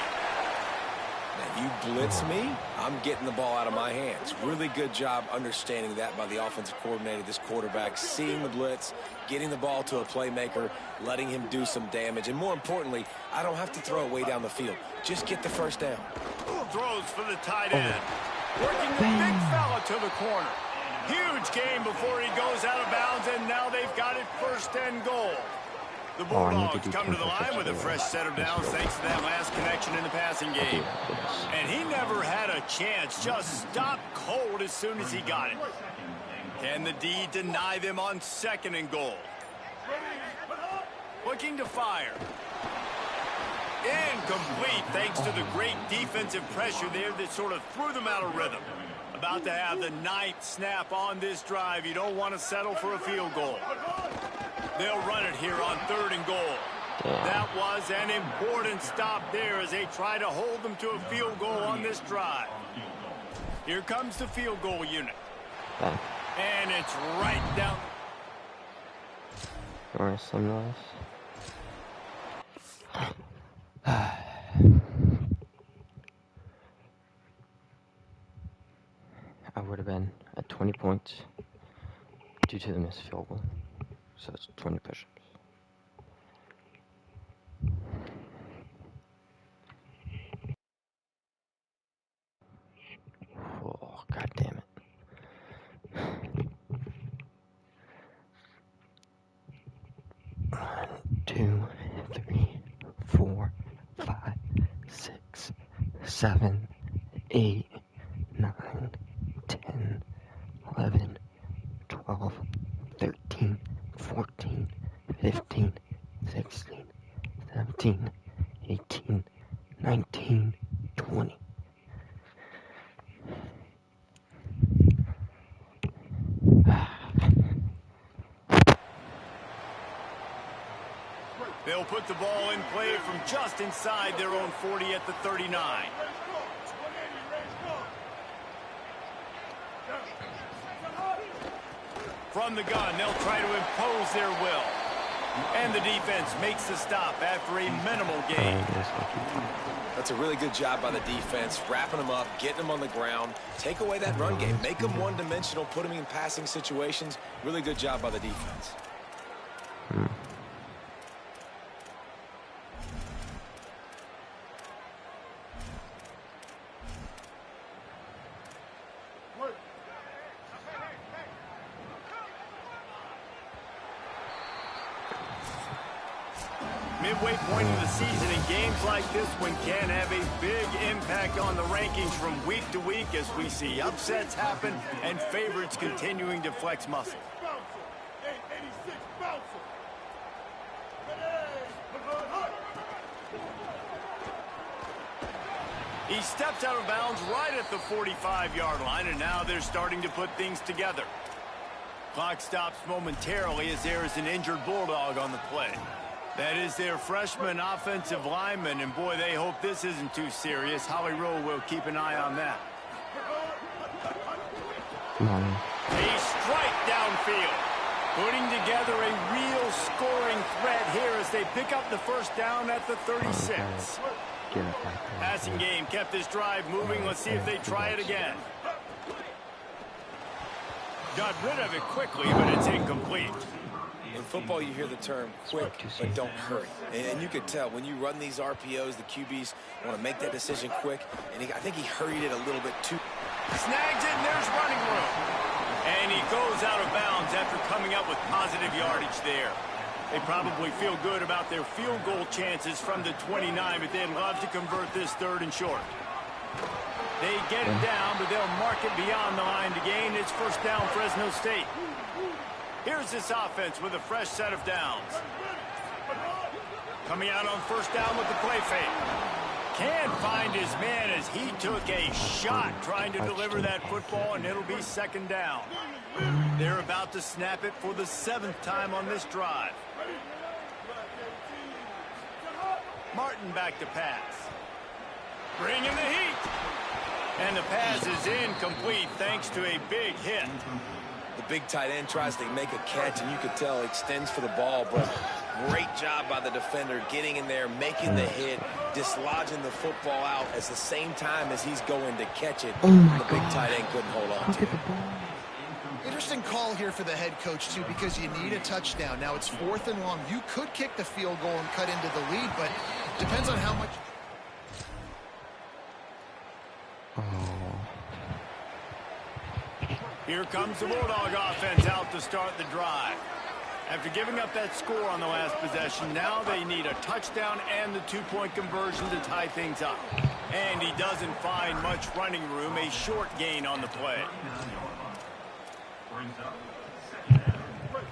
Now, you blitz me, I'm getting the ball out of my hands. Really good job understanding that by the offensive coordinator, this quarterback, seeing the blitz, getting the ball to a playmaker, letting him do some damage. And more importantly, I don't have to throw it way down the field. Just get the first down. Throws for the tight end. Working the big fella to the corner. Huge game before he goes out of bounds, and now they've got it first and goal. The Bulldogs come to the line with a fresh set of downs thanks to that last connection in the passing game. And he never had a chance, just stopped cold as soon as he got it. Can the D deny them on second and goal? Looking to fire. Incomplete thanks to the great defensive pressure there that sort of threw them out of rhythm. About to have the 9th snap on this drive. You don't want to settle for a field goal. They'll run it here on 3rd and goal. That was an important stop there as they try to hold them to a field goal on this drive. Here comes the field goal unit. And it's right down. Or some noise. I would have been at 20 points due to the missed field goal. So it's 20 push-ups. Oh, god damn it. 1, 2, 3, 4, 5, 6, 7, 8, 9, 10, 11, 12, 13, 14, 15, 16, 17, 18, 19, 20. They'll put the ball in play from just inside their own 40 at the 39. From the gun, they'll try to impose their will. And the defense makes the stop after a minimal gain. That's a really good job by the defense, wrapping them up, getting them on the ground. Take away that run game. Make them one-dimensional, put them in passing situations. Really good job by the defense. Midway point of the season, and games like this one can have a big impact on the rankings from week to week as we see upsets happen and favorites continuing to flex muscle. He steps out of bounds right at the 45-yard line, and now they're starting to put things together. Clock stops momentarily as there is an injured Bulldog on the play. That is their freshman offensive lineman, and boy, they hope this isn't too serious. Holly Rowe will keep an eye on that. A strike downfield, putting together a real scoring threat here as they pick up the first down at the 36. Passing game kept this drive moving. Let's see if they try it again. Got rid of it quickly, but it's incomplete. In football, you hear the term quick, but don't hurry. And you could tell when you run these RPOs, the QBs want to make that decision quick. And I think he hurried it a little bit too. Snags it, and there's running room. And he goes out of bounds after coming up with positive yardage there. They probably feel good about their field goal chances from the 29, but they'd love to convert this 3rd and short. They get it down, but they'll mark it beyond the line to gain. It's first down, Fresno State. Here's this offense with a fresh set of downs. Coming out on first down with the play fake. Can't find his man as he took a shot trying to deliver that football, and it'll be 2nd down. They're about to snap it for the 7th time on this drive. Martin back to pass. Bringing the heat. And the pass is incomplete thanks to a big hit. The big tight end tries to make a catch, and you could tell extends for the ball, but Great job by the defender getting in there, making the hit, dislodging the football out at the same time as he's going to catch it. Oh my the big God. tight end couldn't hold on Look to at it. the ball. Interesting call here for the head coach, too, because you need a touchdown. Now, it's 4th and long. You could kick the field goal and cut into the lead, but depends on how much. Oh. Here comes the Bulldog offense out to start the drive. After giving up that score on the last possession, now they need a touchdown and the 2-point conversion to tie things up. And he doesn't find much running room, a short gain on the play.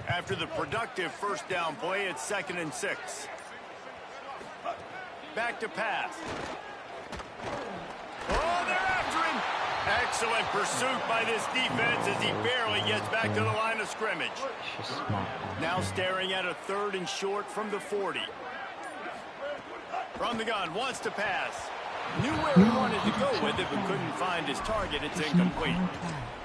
After the productive first down play, it's 2nd and 6. Back to pass. Oh, they're after him. Excellent pursuit by this defense as he barely gets back to the line of scrimmage. She's smart. Now staring at a 3rd and short from the 40. From the gun, wants to pass. Knew where he wanted to go with it, but couldn't find his target. It's incomplete.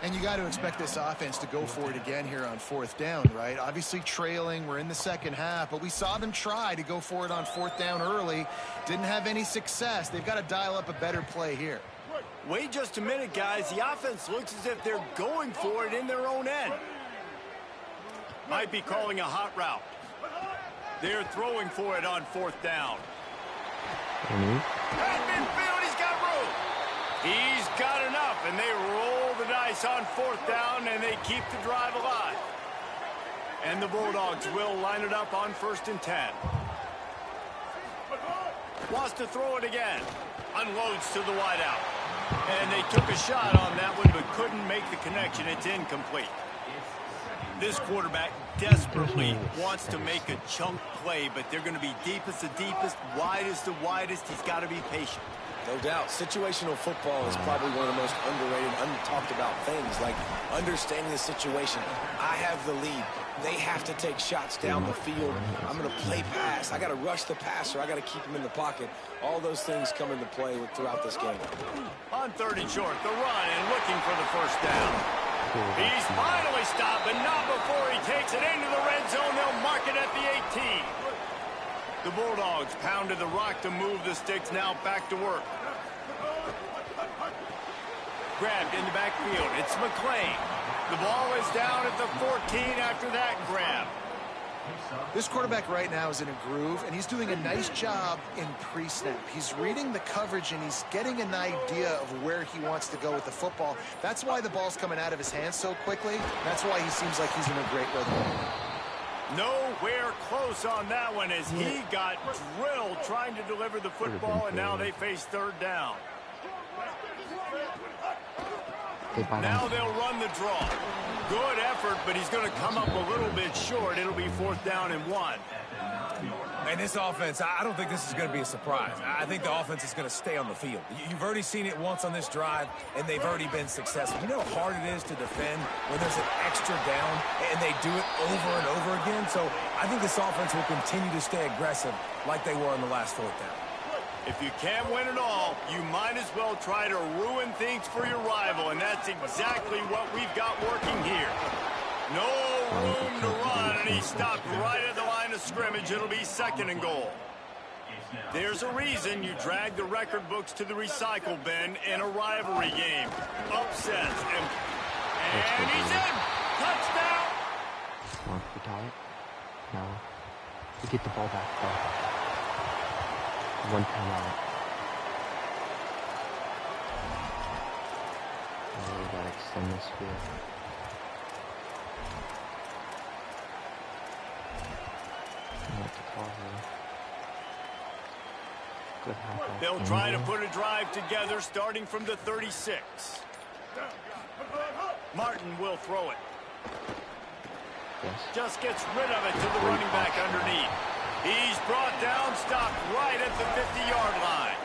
And you got to expect this offense to go for it again here on 4th down, right? Obviously trailing. We're in the second half, but we saw them try to go for it on 4th down early. Didn't have any success. They've got to dial up a better play here. Wait just a minute, guys. The offense looks as if they're going for it in their own end. Might be calling a hot route. They're throwing for it on 4th down. At midfield, he's got room. He's got enough, and they roll the dice on 4th down, and they keep the drive alive. And the Bulldogs will line it up on 1st and 10. Wants to throw it again. Unloads to the wideout. And they took a shot on that one, but couldn't make the connection. It's incomplete. This quarterback desperately wants to make a chunk play, but they're going to be deepest the deepest, widest the widest. He's got to be patient. No doubt. Situational football is probably one of the most underrated, untalked about things, like understanding the situation. I have the lead. They have to take shots down the field. I'm going to play pass. I got to rush the passer. I got to keep him in the pocket. All those things come into play throughout this game. On 3rd and short, the run and looking for the first down. He's finally stopped, but not before he takes it into the red zone. They'll mark it at the 18. The Bulldogs pounded the rock to move the sticks. Now back to work. Grabbed in the backfield. It's McClain. The ball is down at the 14 after that grab. This quarterback right now is in a groove, and he's doing a nice job in pre-snap. He's reading the coverage, and he's getting an idea of where he wants to go with the football. That's why the ball's coming out of his hands so quickly. That's why he seems like he's in a great rhythm. Nowhere close on that one as he got drilled trying to deliver the football, and now they face 3rd down. Now they'll run the draw. Good effort, but he's going to come up a little bit short. It'll be 4th down and 1. And this offense, I don't think this is going to be a surprise. I think the offense is going to stay on the field. You've already seen it once on this drive, and they've already been successful. You know how hard it is to defend when there's an extra down, and they do it over and over again? So I think this offense will continue to stay aggressive like they were on the last 4th down. If you can't win it all, you might as well try to ruin things for your rival, and that's exactly what we've got working here. No room to run, and he stopped right at the line of scrimmage. It'll be 2nd and goal. There's a reason you drag the record books to the recycle bin in a rivalry game. Upsets, and he's in! Touchdown! Come on, we got it. No. We get the ball back, though. One time out. Oh, we gotta extend this field. Good half. They'll try to put a drive together starting from the 36. Martin will throw it. Yes. Just gets rid of it to the running back underneath. He's brought down, stopped right at the 50-yard line.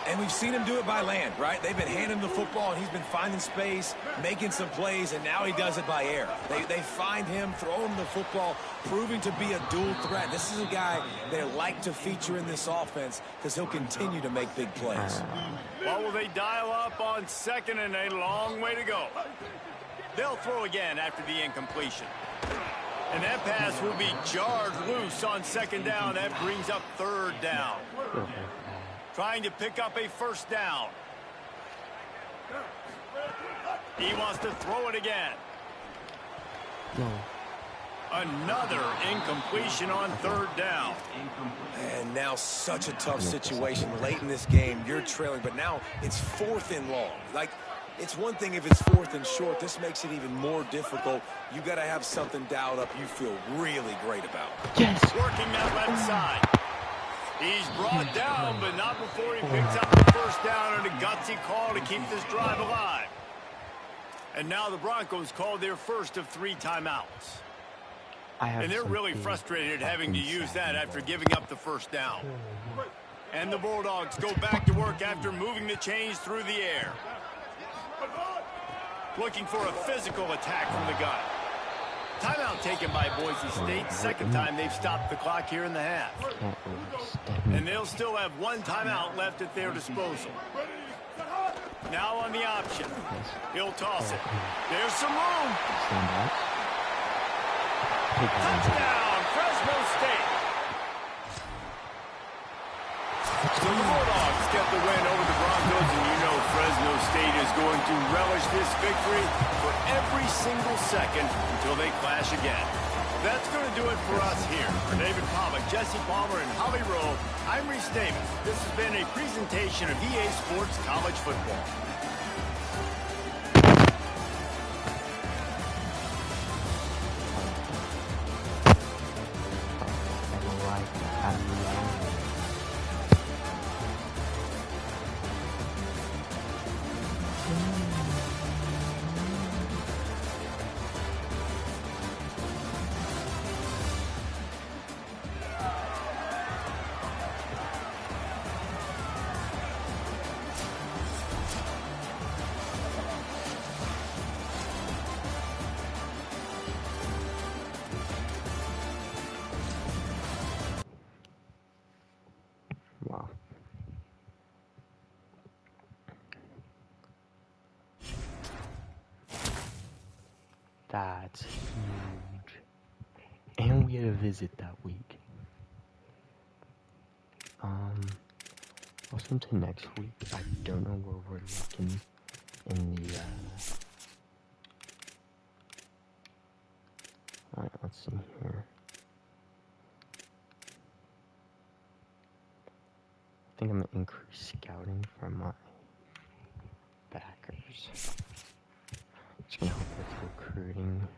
And we've seen him do it by land, right? They've been handing him the football, and he's been finding space, making some plays, and now he does it by air. They find him, throw him the football, proving to be a dual threat. This is a guy they like to feature in this offense because he'll continue to make big plays. Well, will they dial up on 2nd and a long way to go? They'll throw again after the incompletion. And that pass will be jarred loose on second down. That brings up third down. Trying to pick up a first down. He wants to throw it again. No. Another incompletion on third down. And now such a tough situation late in this game. You're trailing, but now it's 4th and long. Like, it's one thing if it's 4th and short. This makes it even more difficult. You got to have something dialed up you feel really great about. Yes. Working that left side. He's brought down, but not before he picks up the first down and a gutsy call to keep this drive alive. And now the Broncos call their first of 3 timeouts. And they're really frustrated having to use that after giving up the first down. And the Bulldogs go back to work after moving the chains through the air. Looking for a physical attack from the gun. Timeout taken by Boise State. Second time they've stopped the clock here in the half. And they'll still have 1 timeout left at their disposal. Now on the option. He'll toss it. There's some room. Touchdown, Fresno State. So the Bulldogs get the win over the Broncos, and you know Fresno State is going to relish this victory for every single second until they clash again. That's going to do it for us here. For David Pollack, Jesse Palmer, and Holly Rowe, I'm Reese Davis. This has been a presentation of EA Sports College Football. Wow. That's huge. And we had a visit that week. Also into next week, I don't know where we're looking in the, alright, let's see here. I think I'm gonna increase scouting for my backers. It's gonna help with recruiting.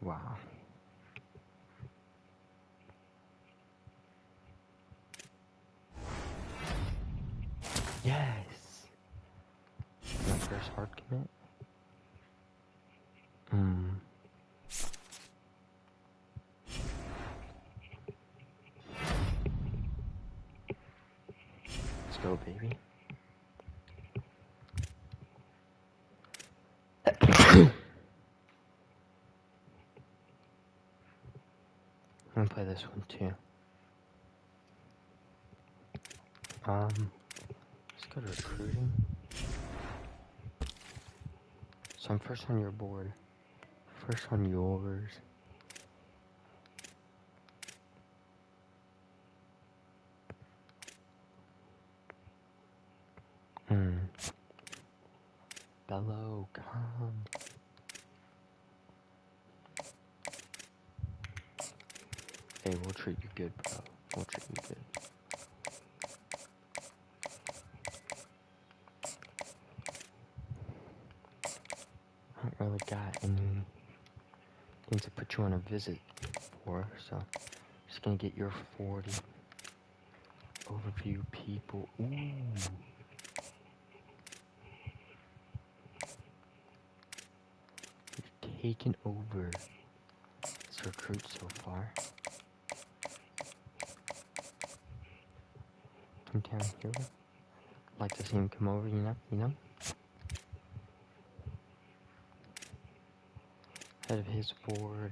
Wow. Yes! My first hard commit? Let's go, baby. I'm gonna play this one too. Let's go to recruiting. So I'm first on your board. First on yours. Bello, come. Hey, we'll treat you good, bro. We'll treat you good. I haven't really got anything to put you on a visit for, so I'm just gonna get your 40 overview people. Ooh. You've taken over this recruit so far. Come down here. Like to see him come over, you know? Head of his board.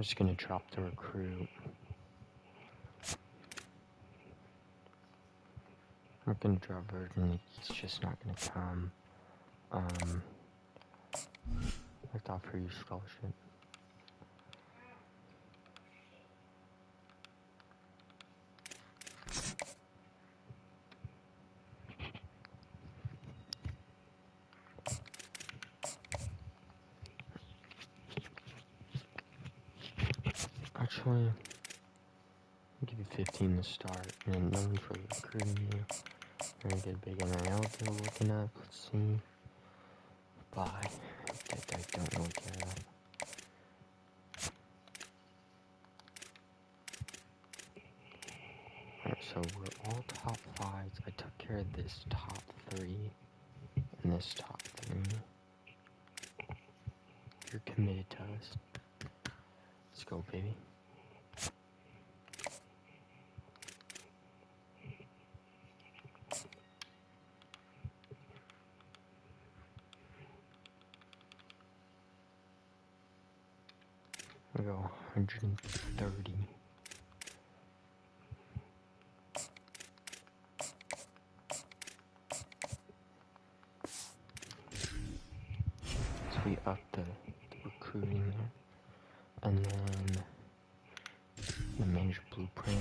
I'm just gonna drop the recruit. I'm gonna drop Virgin. He's just not gonna come. I thought for you scholarship. Actually, I'll give you 15 to start, and no one for recruiting you. We're gonna get a big NIL deal looking up. Let's see. Bye. I don't really care about. Alright, so we're all top fives. I took care of this top three and this top three. You're committed to us. Let's go, baby. We go 130. So we up the recruiting there. And then the manager blueprint.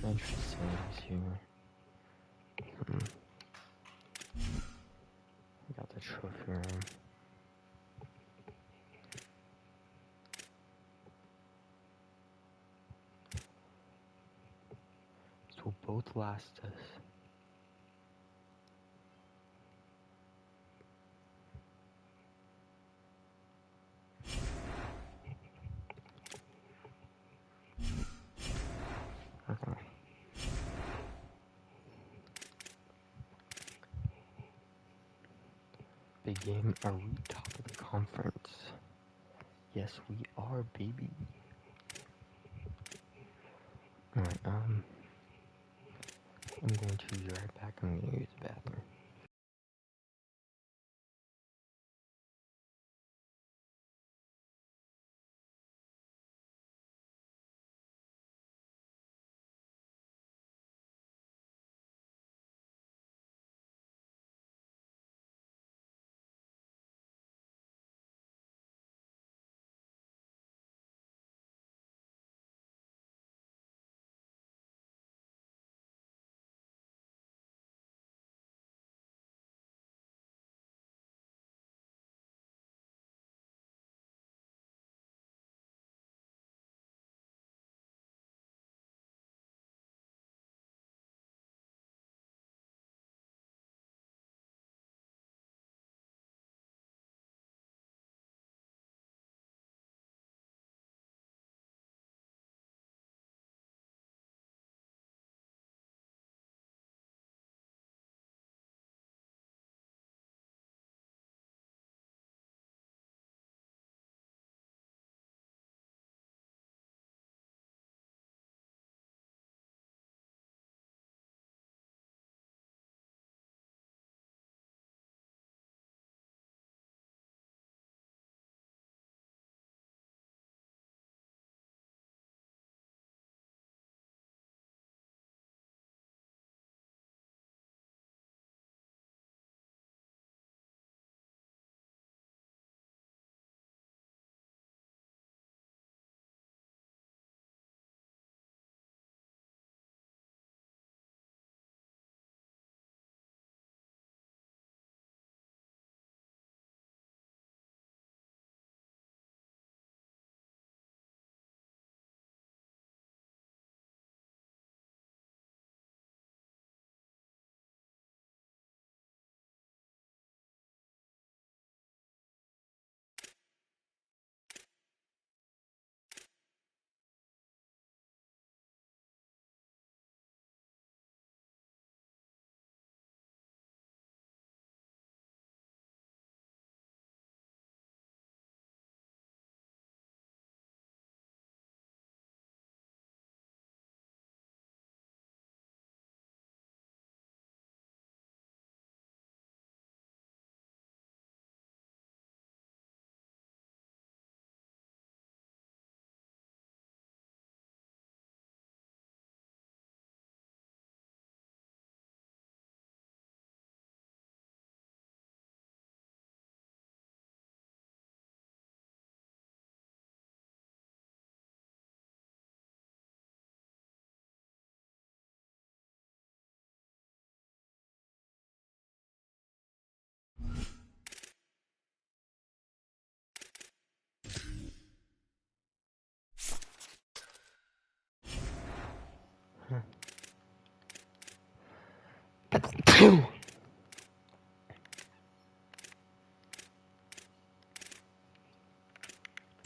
Manage facilities here. We got the trophy room. This will both last us. Okay. Big game. Are we top of the conference? Yes, we are, baby. Alright, I'm going to be right back. I'm going to use the bathroom.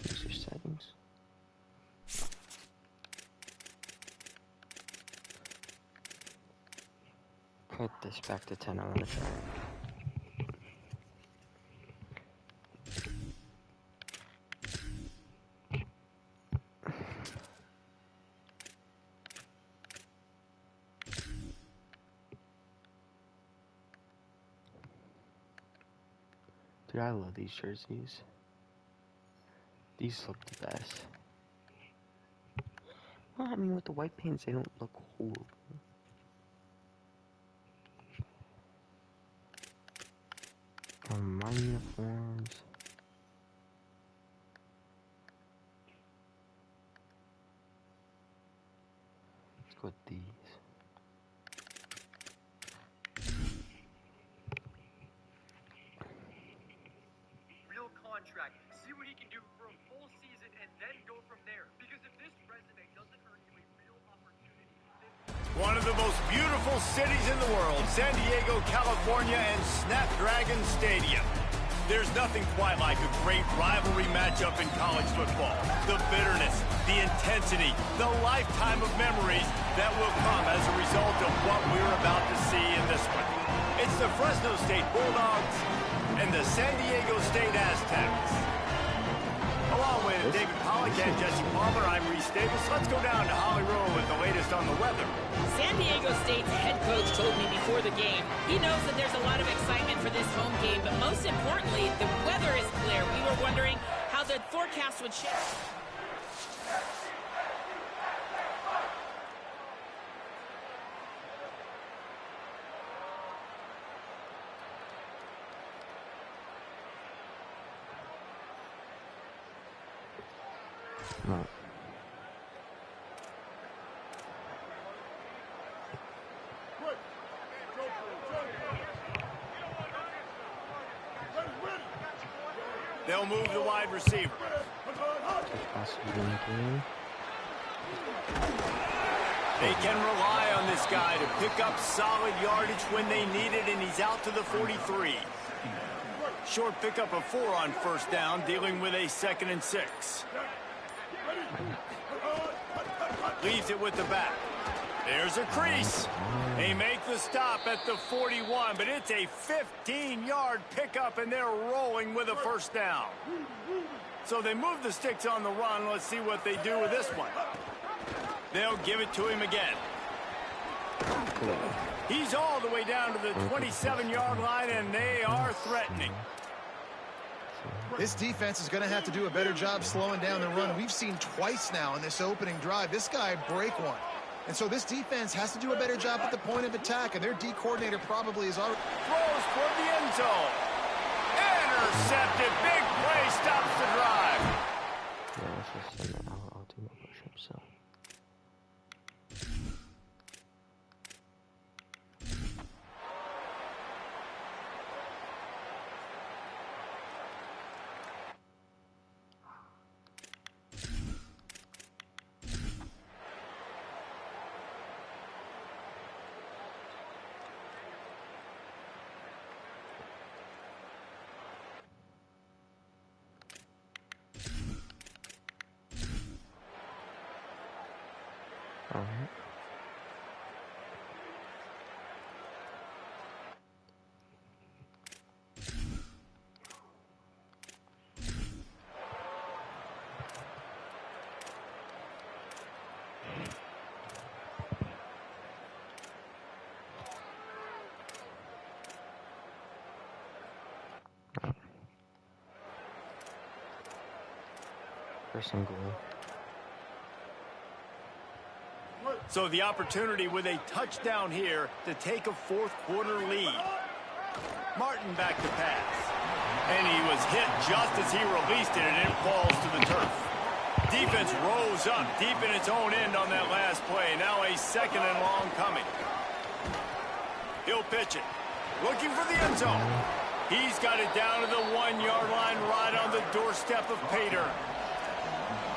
User settings. Put this back to 10. I'm gonna try it. Dude, I love these jerseys. These look the best. Well, I mean, with the white pants, they don't look horrible. My uniforms. Let's go with these. Real contract. See what he can do for a full season and then go from there. Because if this resume doesn't earn you a real opportunity, One of the most beautiful cities in the world, San Diego, California, and Snapdragon Stadium. There's nothing quite like a great rivalry matchup in college football. The bitterness, the intensity, the lifetime of memories that will come as a result of what we're about to see in this one. It's the Fresno State Bulldogs and the San Diego State Aztecs. Along with David Pollack and Jesse Palmer, I'm Reese Davis. Let's go down to Holly Rowe with the latest on the weather. San Diego State's head coach told me before the game, he knows that there's a lot of excitement for this home game, but most importantly, the weather is clear. We were wondering how the forecast would shift. No. They'll move the wide receiver. They can rely on this guy to pick up solid yardage when they need it, and he's out to the 43. Short pickup of 4 on first down, dealing with a 2nd and 6. Leaves it with the back. There's a crease. They make the stop at the 41, but it's a 15-yard pickup, and they're rolling with a first down. So they move the sticks on the run. Let's see what they do with this one. They'll give it to him again. He's all the way down to the 27-yard line, and they are threatening. This defense is going to have to do a better job slowing down the run. We've seen twice now in this opening drive this guy break one. And so this defense has to do a better job at the point of attack, and their D coordinator probably is already... Throws toward the end zone. Intercepted. Big play stops the drive. Yeah, let's just send it. I'll do my push-ups, so. All right. First and goal. So the opportunity with a touchdown here to take a fourth-quarter lead. Martin back to pass. And he was hit just as he released it, and it falls to the turf. Defense rose up deep in its own end on that last play. Now a 2nd and long coming. He'll pitch it. Looking for the end zone. He's got it down to the 1-yard line right on the doorstep of Pater.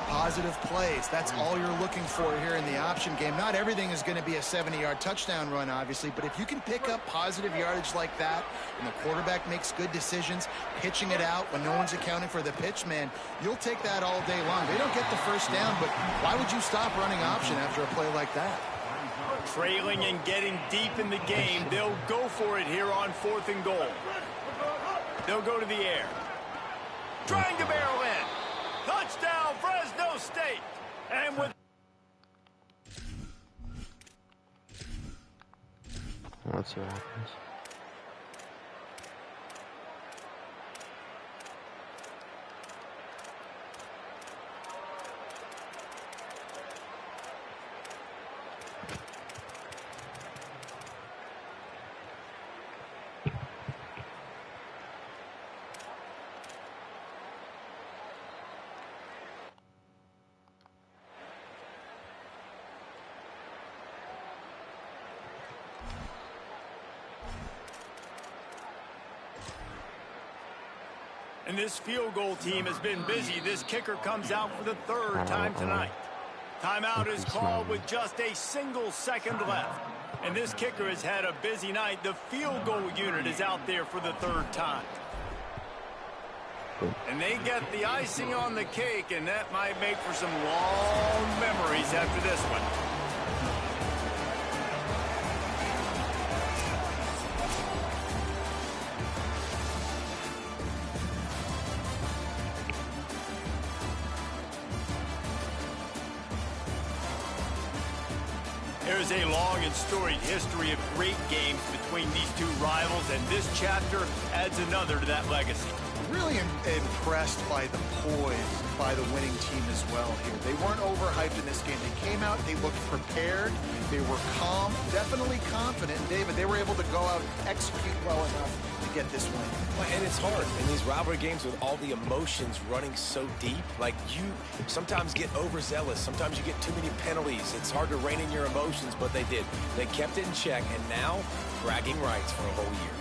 positive plays. That's all you're looking for here in the option game. Not everything is going to be a 70-yard touchdown run, obviously, but if you can pick up positive yardage like that and the quarterback makes good decisions, pitching it out when no one's accounting for the pitch, man, you'll take that all day long. They don't get the first down, but why would you stop running option after a play like that? Trailing and getting deep in the game, they'll go for it here on 4th and goal. They'll go to the air. Trying to barrel in. Touchdown, Fresno State. And with... Let's see what happens. And this field goal team has been busy. This kicker comes out for the 3rd time tonight. Timeout is called with just a single second left. And this kicker has had a busy night. The field goal unit is out there for the 3rd time. And they get the icing on the cake, and that might make for some long memories after this one. There's a long and storied history of great games between these two rivals, and this chapter adds another to that legacy. Really impressed by the poise by the winning team as well here. They weren't overhyped in this game. They came out, they looked prepared, they were calm, definitely confident. David, they were able to go out and execute well enough to get this win. And it's hard in these rivalry games with all the emotions running so deep. Like, you sometimes get overzealous. Sometimes you get too many penalties. It's hard to rein in your emotions, but they did. They kept it in check, and now bragging rights for a whole year.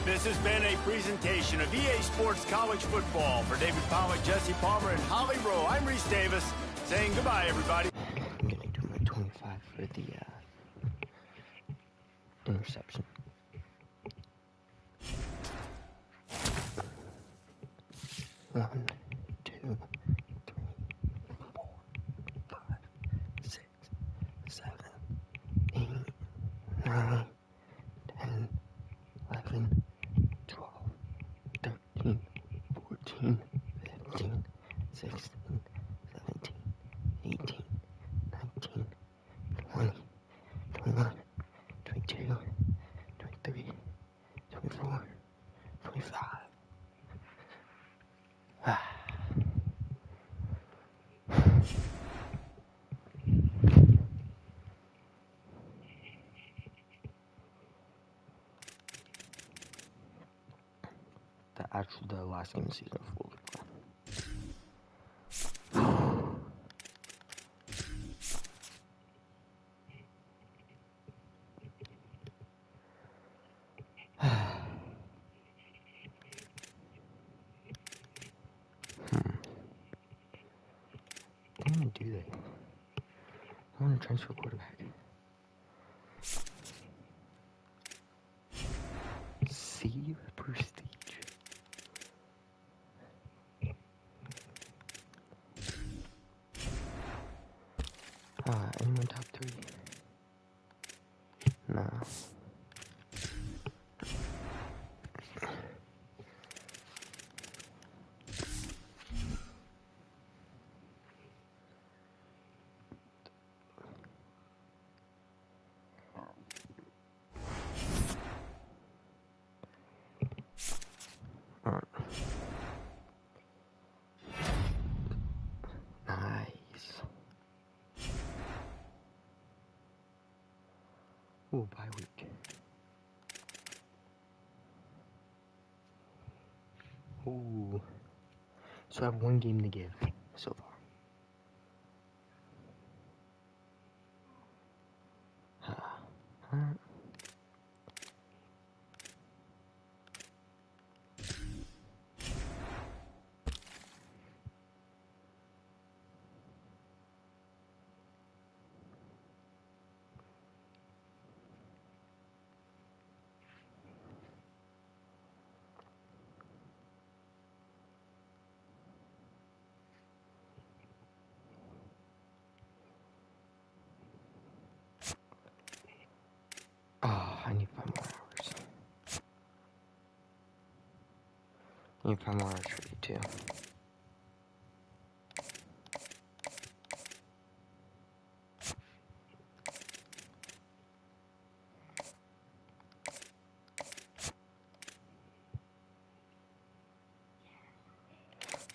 This has been a presentation of EA Sports College Football. For David Pollack, Jesse Palmer, and Holly Rowe, I'm Reese Davis, saying goodbye, everybody. I'm gonna do my 25 for the interception. One, two, three, 4, 5, 6, 7, 8, 9, 10, 11, 12, 13, 14, 15, 16, 17, 18, 19, 20, 21, 22, 23, 24, 25. The last game of the season fully. What do you want to do that? I want to transfer quarterback. See the prestige. Anyone top 3? No. Nice. Ooh, bye week. Ooh. So I have one game to give so far. Oh, I need 5 more hours. I need 5 more hours for you too.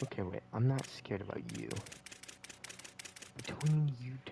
Okay, wait, I'm not scared about you. Between you two.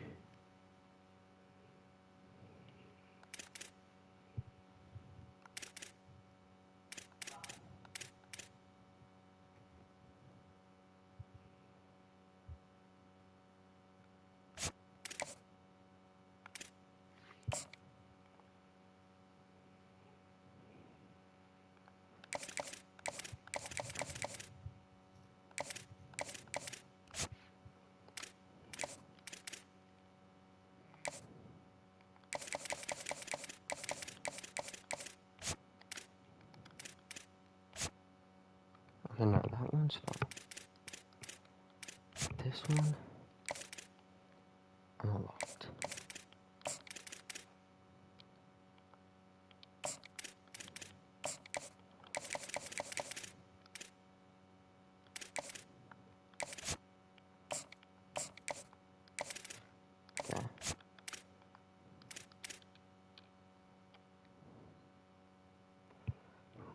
Okay, no, that one's fine. This one, I'm locked. Okay.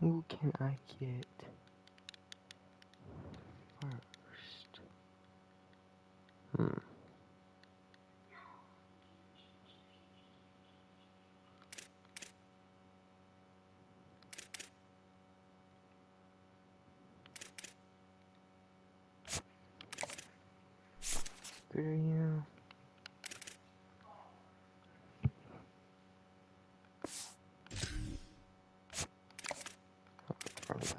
Who can I get first? Good are you? Run back.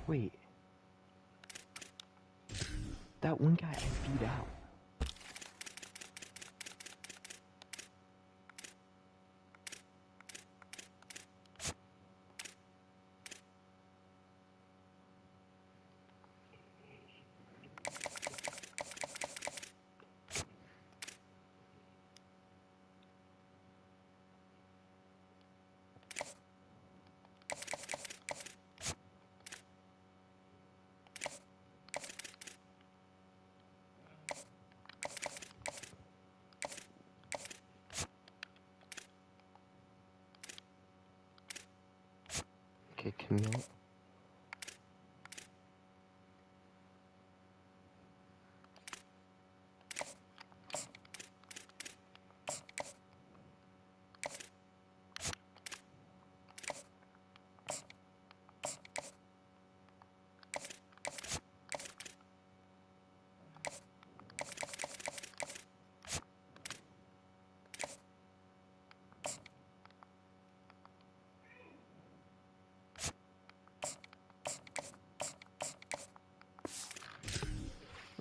Wait. That one guy I beat out. Okay, commit.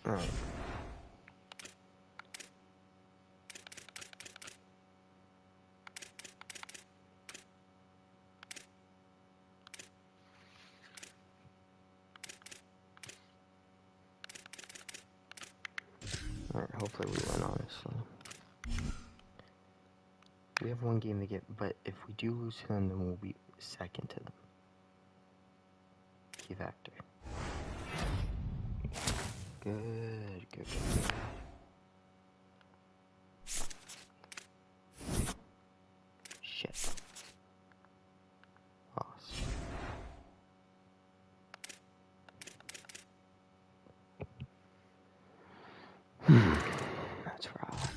Alright. Alright, hopefully we win, honestly. We have one game to get, but if we do lose to them, then we'll be second to them. Key factor. Good, good, good, good. Shit. Lost. That's rough.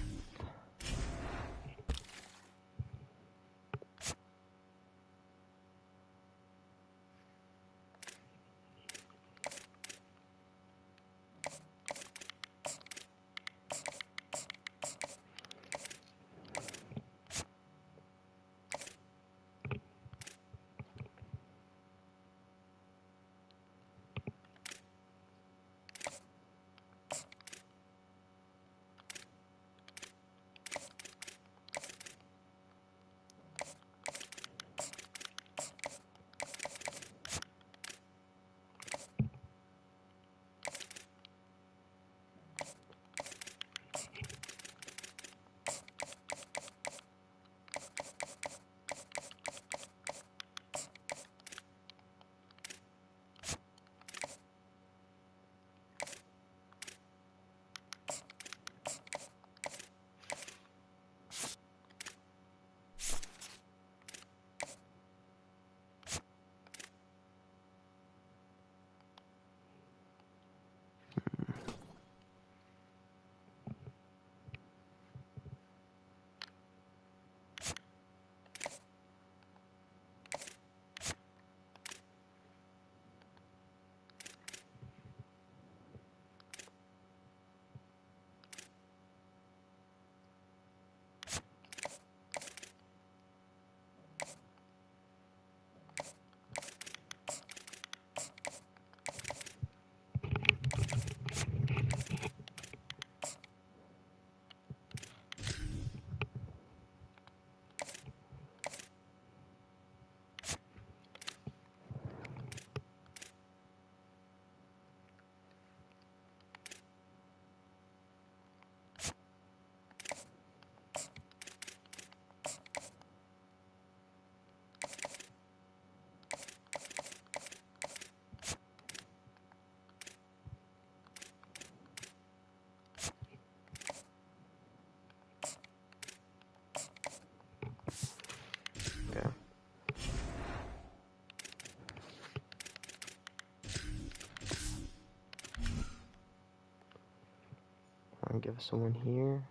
give us a win here.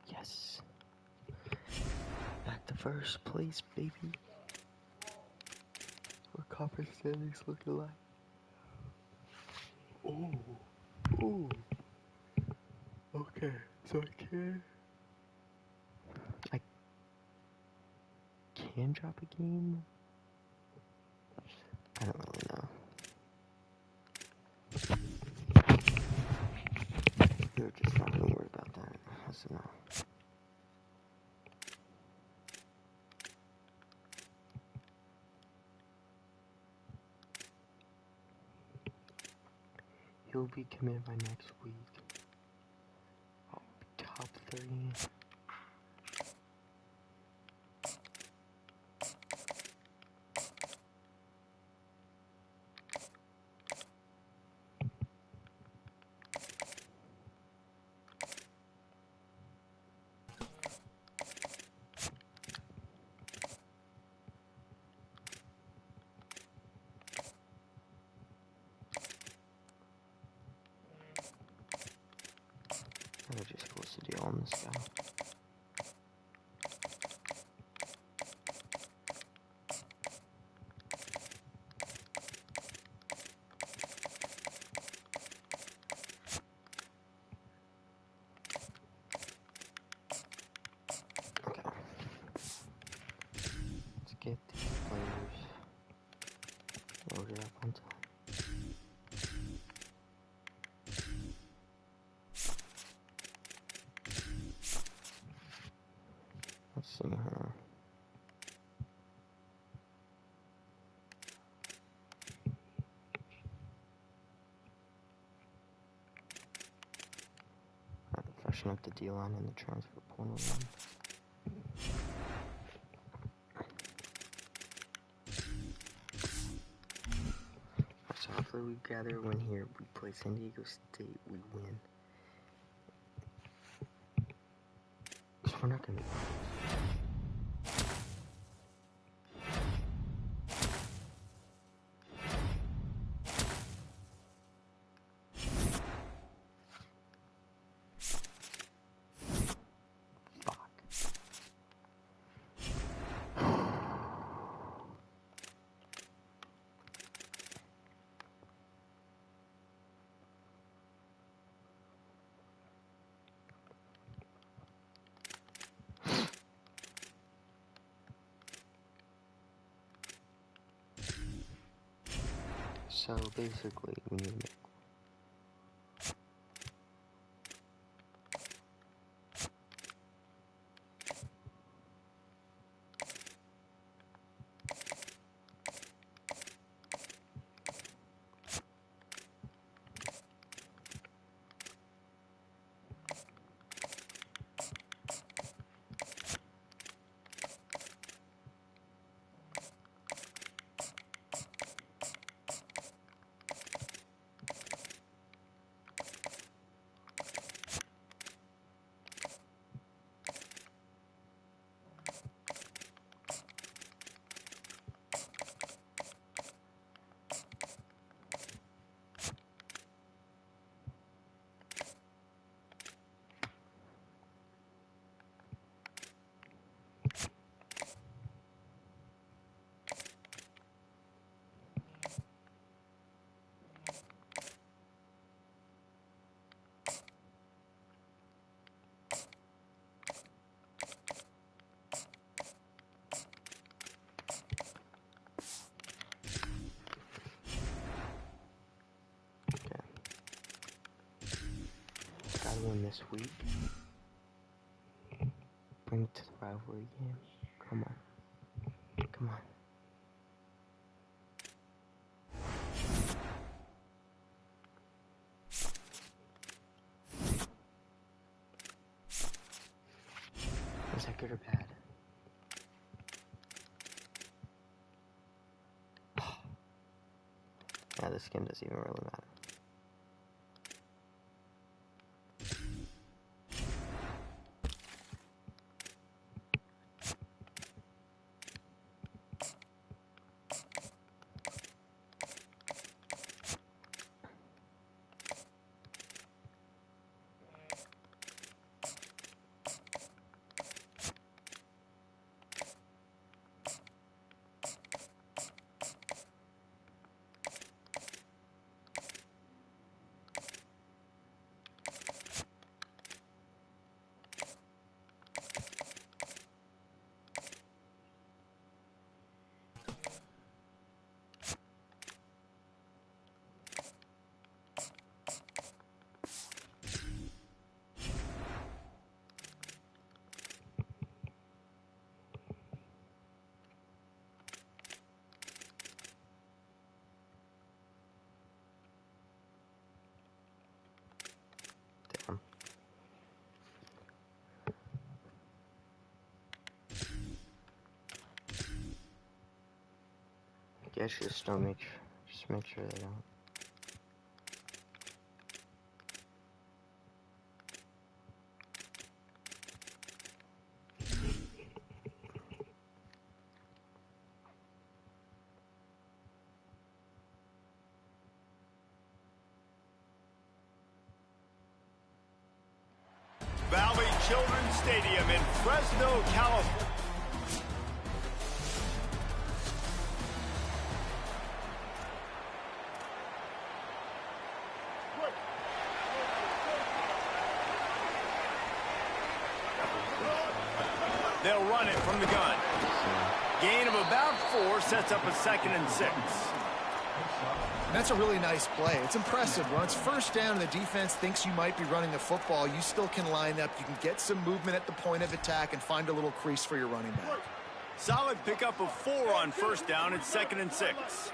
Yes. Back to first place, baby. What conference standings looking like? Oh. Ooh. Okay, so I can drop a game? I don't really know. You're just not gonna worry about that. That's enough. He'll be committed by next week. I'll be top 30. I'll just close the deal on this guy. Okay. Let's get these players loaded up on time. Let's see her. Freshen up the D line and the transfer portal line. So hopefully we gather a win here. We play San Diego State, we win. Because we're not going to be So basically, we need to make win this week. Bring it to the rivalry game. Come on. Come on. Is that good or bad? Yeah, this game doesn't even really matter. guess just make sure they don't. Valley Children's Stadium in Fresno, California. They'll run it from the gun. Gain of about 4 sets up a 2nd and 6. That's a really nice play. It's impressive. When it's first down and the defense thinks you might be running the football, you still can line up. You can get some movement at the point of attack and find a little crease for your running back. Solid pickup of 4 on first down and 2nd and 6.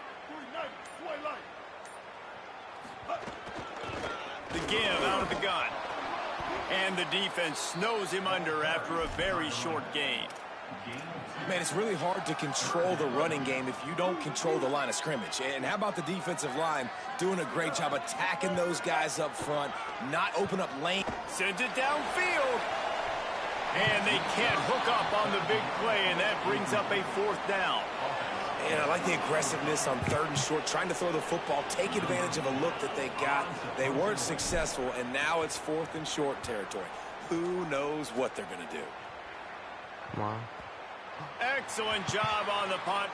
The give out of the gun. And the defense snows him under after a very short gain. Man, it's really hard to control the running game if you don't control the line of scrimmage. And how about the defensive line doing a great job attacking those guys up front, not open up lane. Sends it downfield. And they can't hook up on the big play, and that brings up a 4th down. And I like the aggressiveness on 3rd and short, trying to throw the football, take advantage of a look that they got. They weren't successful, and now it's 4th and short territory. Who knows what they're going to do? Come on. Excellent job on the punt.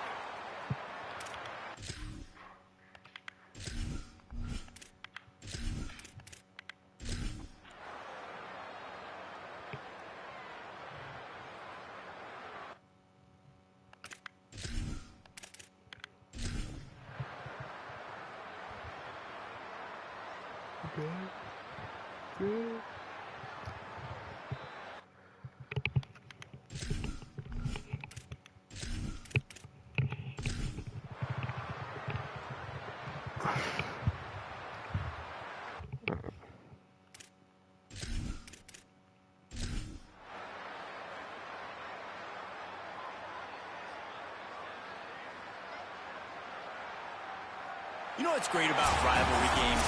You know what's great about rivalry games?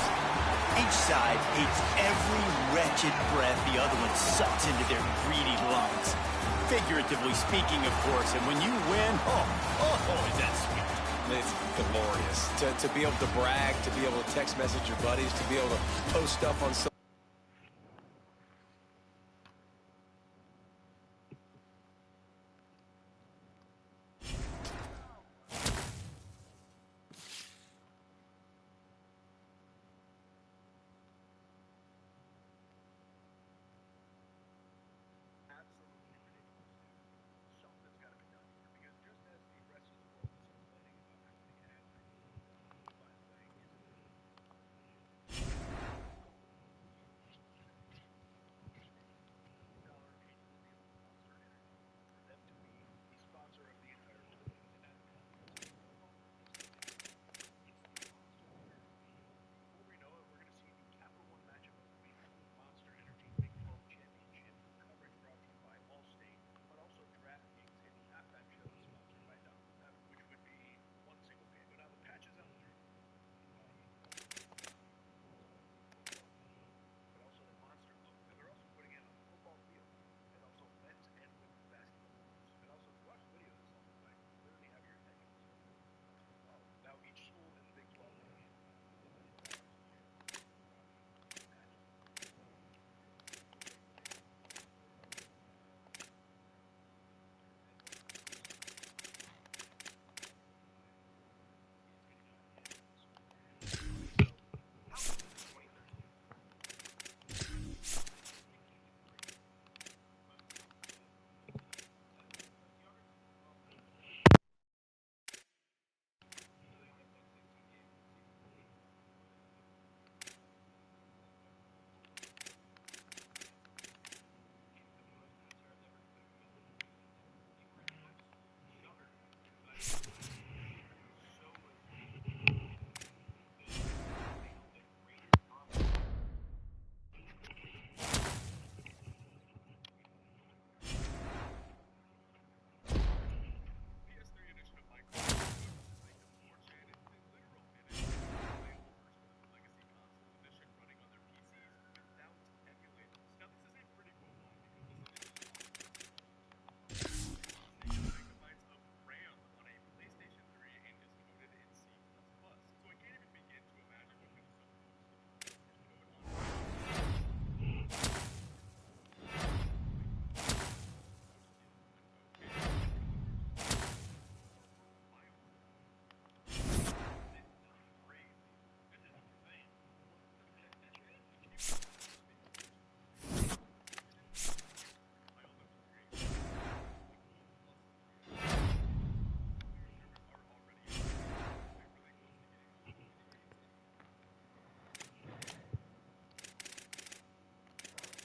Each side hates every wretched breath the other one sucks into their greedy lungs. Figuratively speaking, of course, and when you win, oh, is that sweet. It's glorious. To be able to brag, to be able to text message your buddies, to be able to post stuff on social.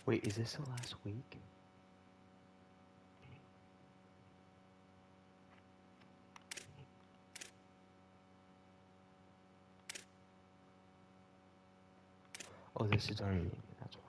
Wait, is this the last week? Oh, this is on, that's why.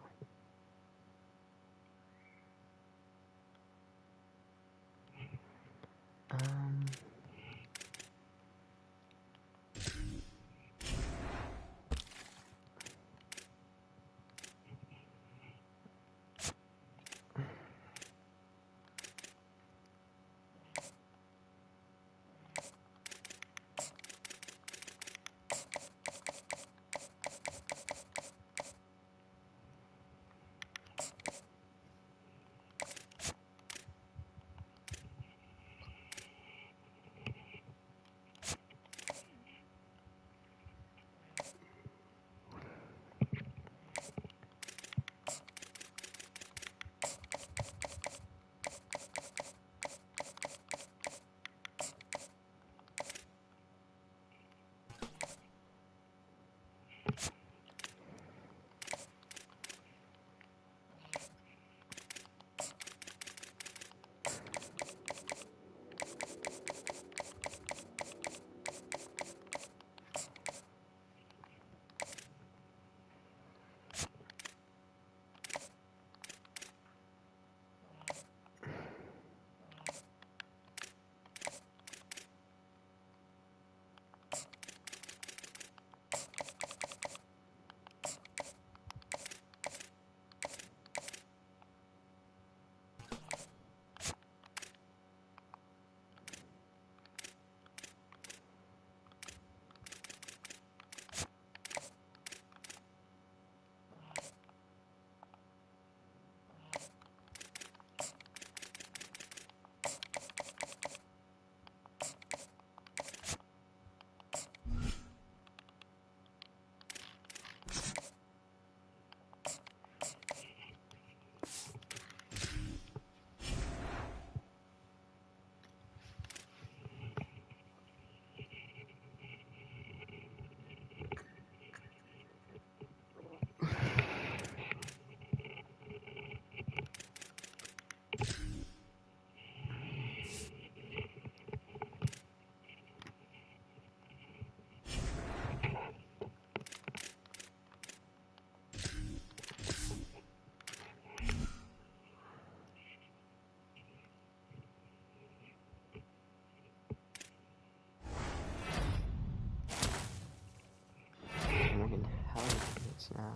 I'm looking hell at this now.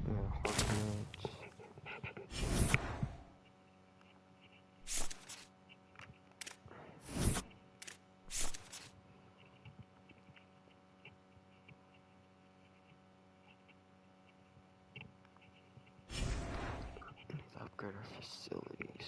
I'm gonna hard match. Let's upgrade our facilities.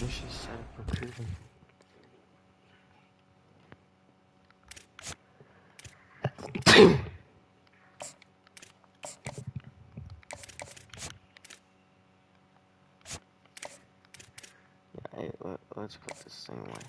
We should set up recruiting. Yeah, hey, let's put this thing away.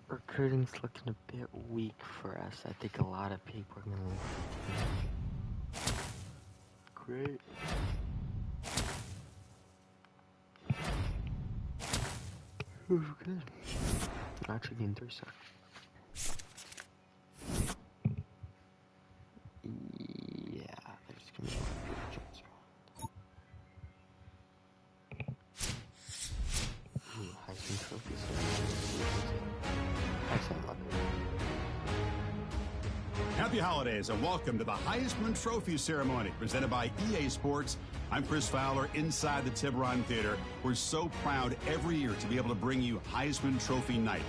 recruiting's looking a bit weak for us. I think a lot of people are gonna leave the team. Great. Good. Actually getting 3 stars. Yeah, there's gonna be a lot of people transfer. Ooh, Heisman trophies. Actually, I love it. Happy holidays and welcome to the Heisman Trophy ceremony presented by EA Sports. I'm Chris Fowler inside the Tiburon Theater. We're so proud every year to be able to bring you Heisman Trophy night.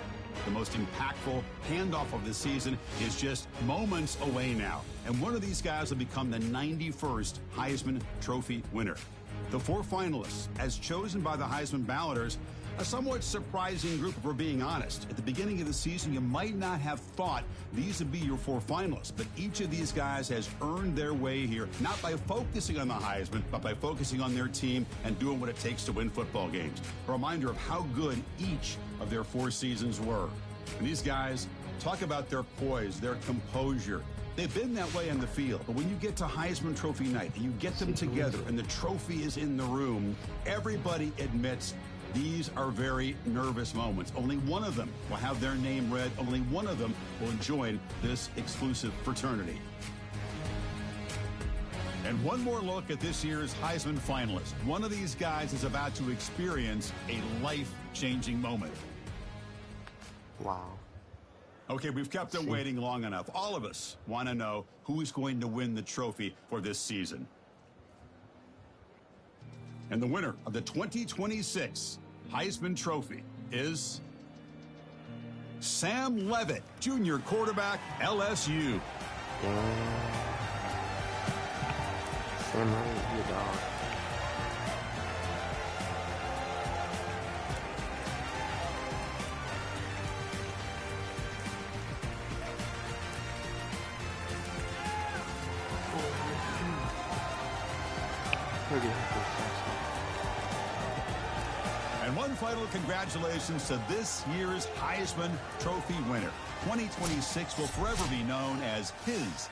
The most impactful handoff of the season is just moments away now. And one of these guys will become the 91st Heisman Trophy winner. The 4 finalists, as chosen by the Heisman balloters, a somewhat surprising group if we're being honest. At the beginning of the season, you might not have thought these would be your 4 finalists, but each of these guys has earned their way here, not by focusing on the Heisman, but by focusing on their team and doing what it takes to win football games. A reminder of how good each of their 4 seasons were. And these guys talk about their poise, their composure. They've been that way on the field, but when you get to Heisman Trophy night and you get them together and the trophy is in the room, everybody admits these are very nervous moments. Only one of them will have their name read. Only one of them will join this exclusive fraternity. And one more look at this year's Heisman finalists. One of these guys is about to experience a life-changing moment. Wow. Okay, we've kept them waiting long enough. All of us want to know who is going to win the trophy for this season. And the winner of the 2026 Heisman Trophy is Sam Levitt, junior quarterback, LSU. Sam Levitt, you dog. And one final congratulations to this year's Heisman Trophy winner. 2026 will forever be known as his.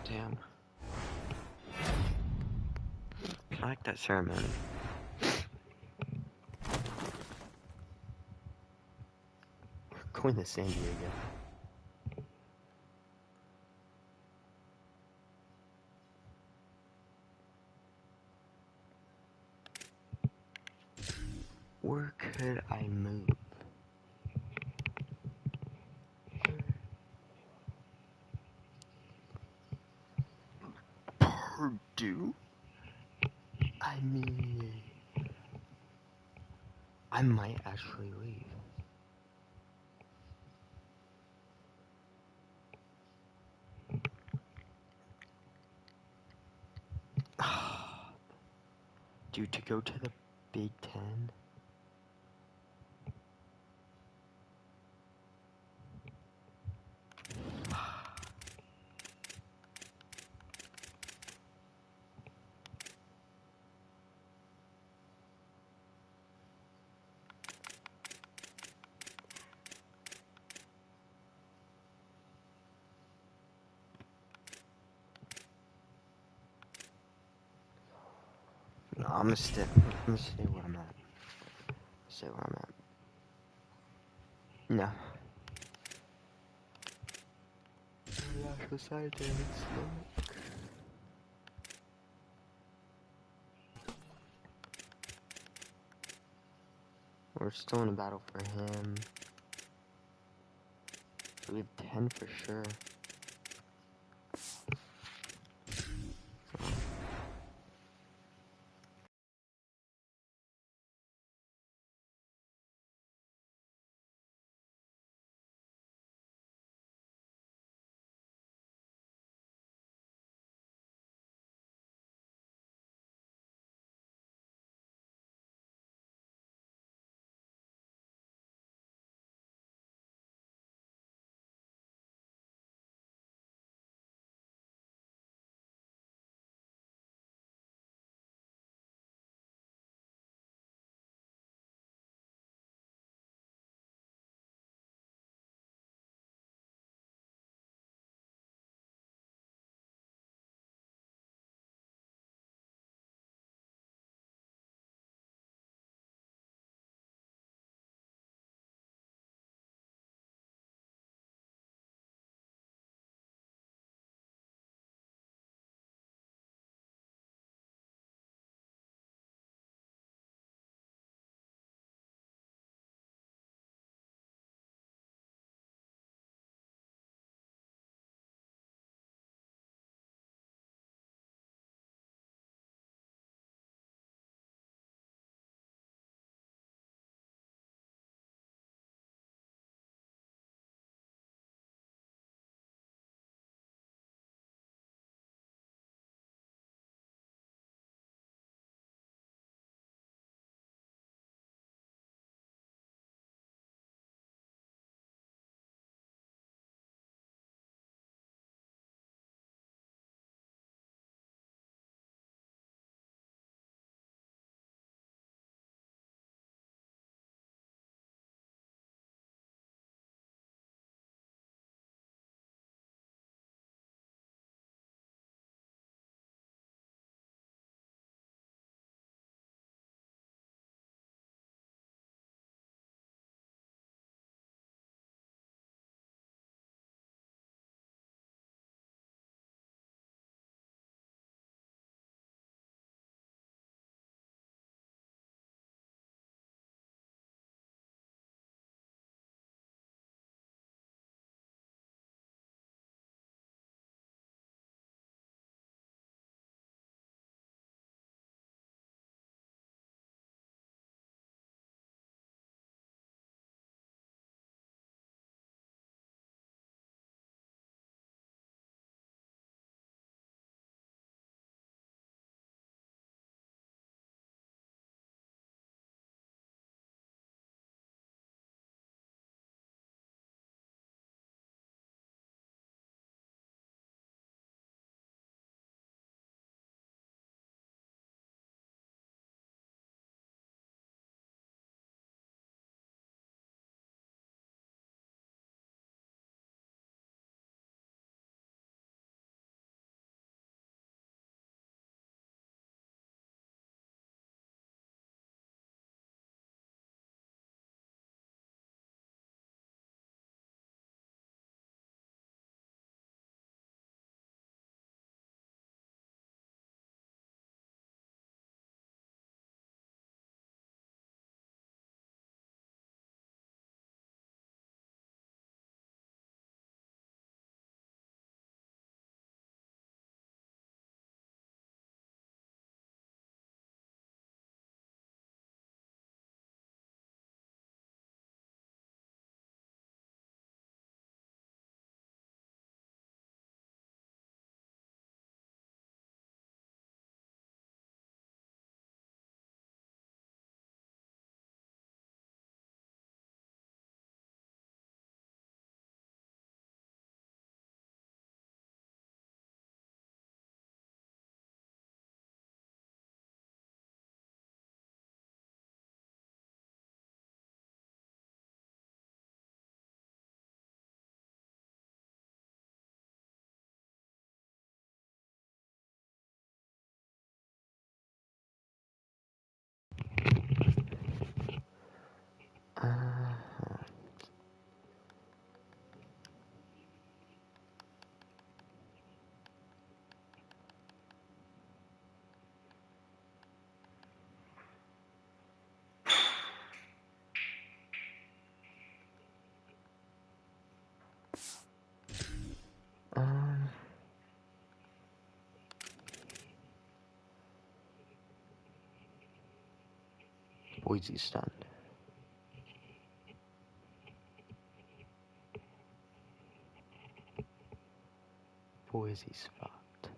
Damn. I like that ceremony. We're going to San Diego. Where could I move? Purdue? I mean, I might actually leave. Dude, to go to the Big Ten? No, I'm gonna stay where I'm at. Stay where I'm at. No. National side, damn it, smoke. We're still in a battle for him. We have 10 for sure. Boise's stunned. Boise's fucked.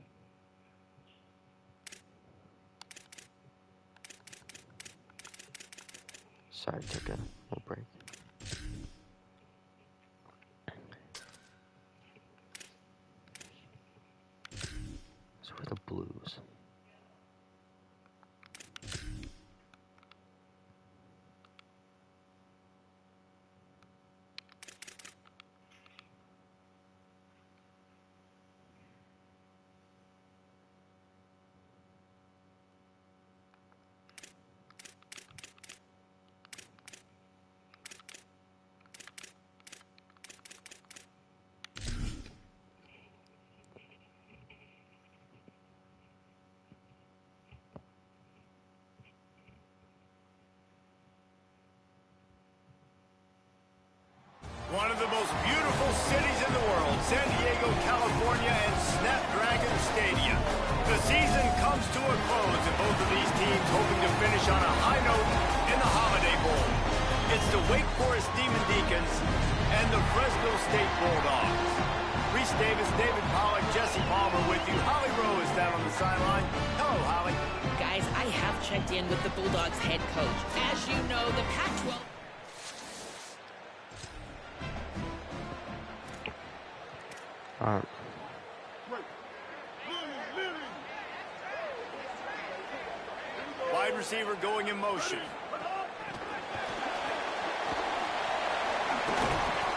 Sorry, took a little break. So we're the Blues. One of the most beautiful cities in the world, San Diego, California, and Snapdragon Stadium. The season comes to a close, and both of these teams hoping to finish on a high note in the Holiday Bowl. It's the Wake Forest Demon Deacons and the Fresno State Bulldogs. Reese Davis, David Pollack, Jesse Palmer with you. Holly Rowe is down on the sideline. Hello, Holly. Guys, I have checked in with the Bulldogs head coach. As you know, the Pac-12... Wide receiver going in motion.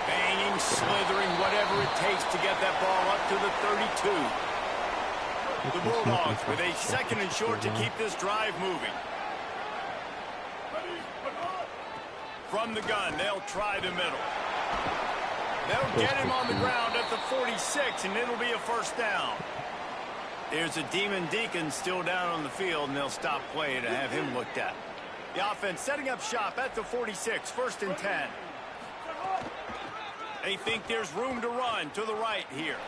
Banging, slithering, whatever it takes to get that ball up to the 32. The Bulldogs with a second and short to keep this drive moving. From the gun, they'll try the middle. They'll get him on the ground at the 46, and it'll be a first down. There's a Demon Deacon still down on the field, and they'll stop play to have him looked at. The offense setting up shop at the 46, first and 10. They think there's room to run to the right here.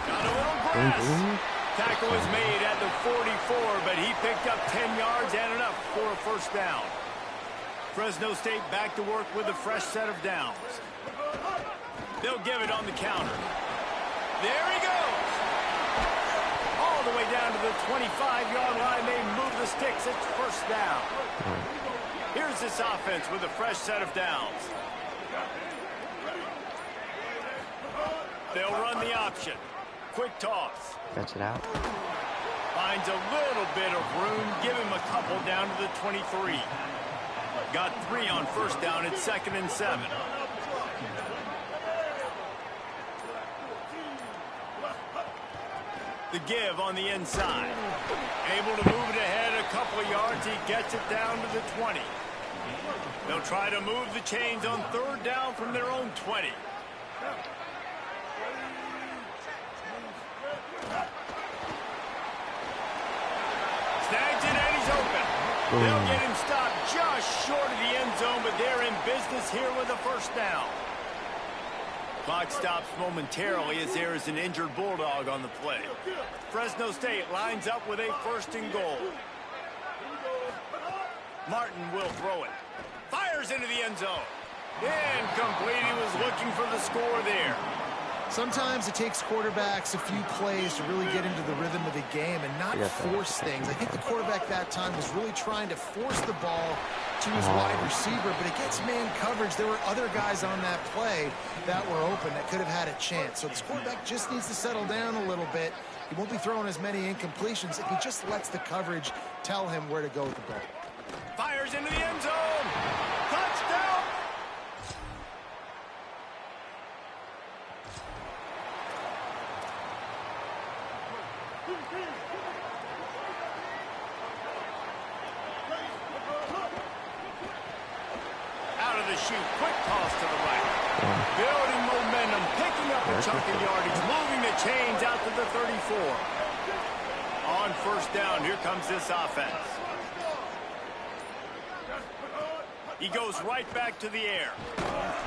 Got a little grass. Tackle is made at the 44, but he picked up 10 yards and enough for a first down. Fresno State back to work with a fresh set of downs. They'll give it on the counter. There he goes. All the way down to the 25-yard line. They move the sticks. It's first down. Here's this offense with a fresh set of downs. They'll run the option. Quick toss. That's it out. Finds a little bit of room. Give him a couple down to the 23. Got 3 on first down. It's 2nd and 7. The give on the inside. Able to move it ahead a couple of yards. He gets it down to the 20. They'll try to move the chains on third down from their own 20. Snags it and he's open. They'll get him stopped just short of the end zone, but they're in business here with a first down. Clock stops momentarily as there is an injured Bulldog on the play. Fresno State lines up with a first and goal. Martin will throw it. Fires into the end zone. Incomplete. He was looking for the score there. Sometimes it takes quarterbacks a few plays to really get into the rhythm of the game and not force things. I think the quarterback that time was really trying to force the ball to his wide receiver, but against man coverage, there were other guys on that play that were open that could have had a chance. So this quarterback just needs to settle down a little bit. He won't be throwing as many incompletions if he just lets the coverage tell him where to go with the ball. Fires into the end zone. Touchdown. shoot. Quick toss to the right. Building momentum, picking up a chunk of yardage, moving the chains out to the 34. On first down, here comes this offense. He goes right back to the air.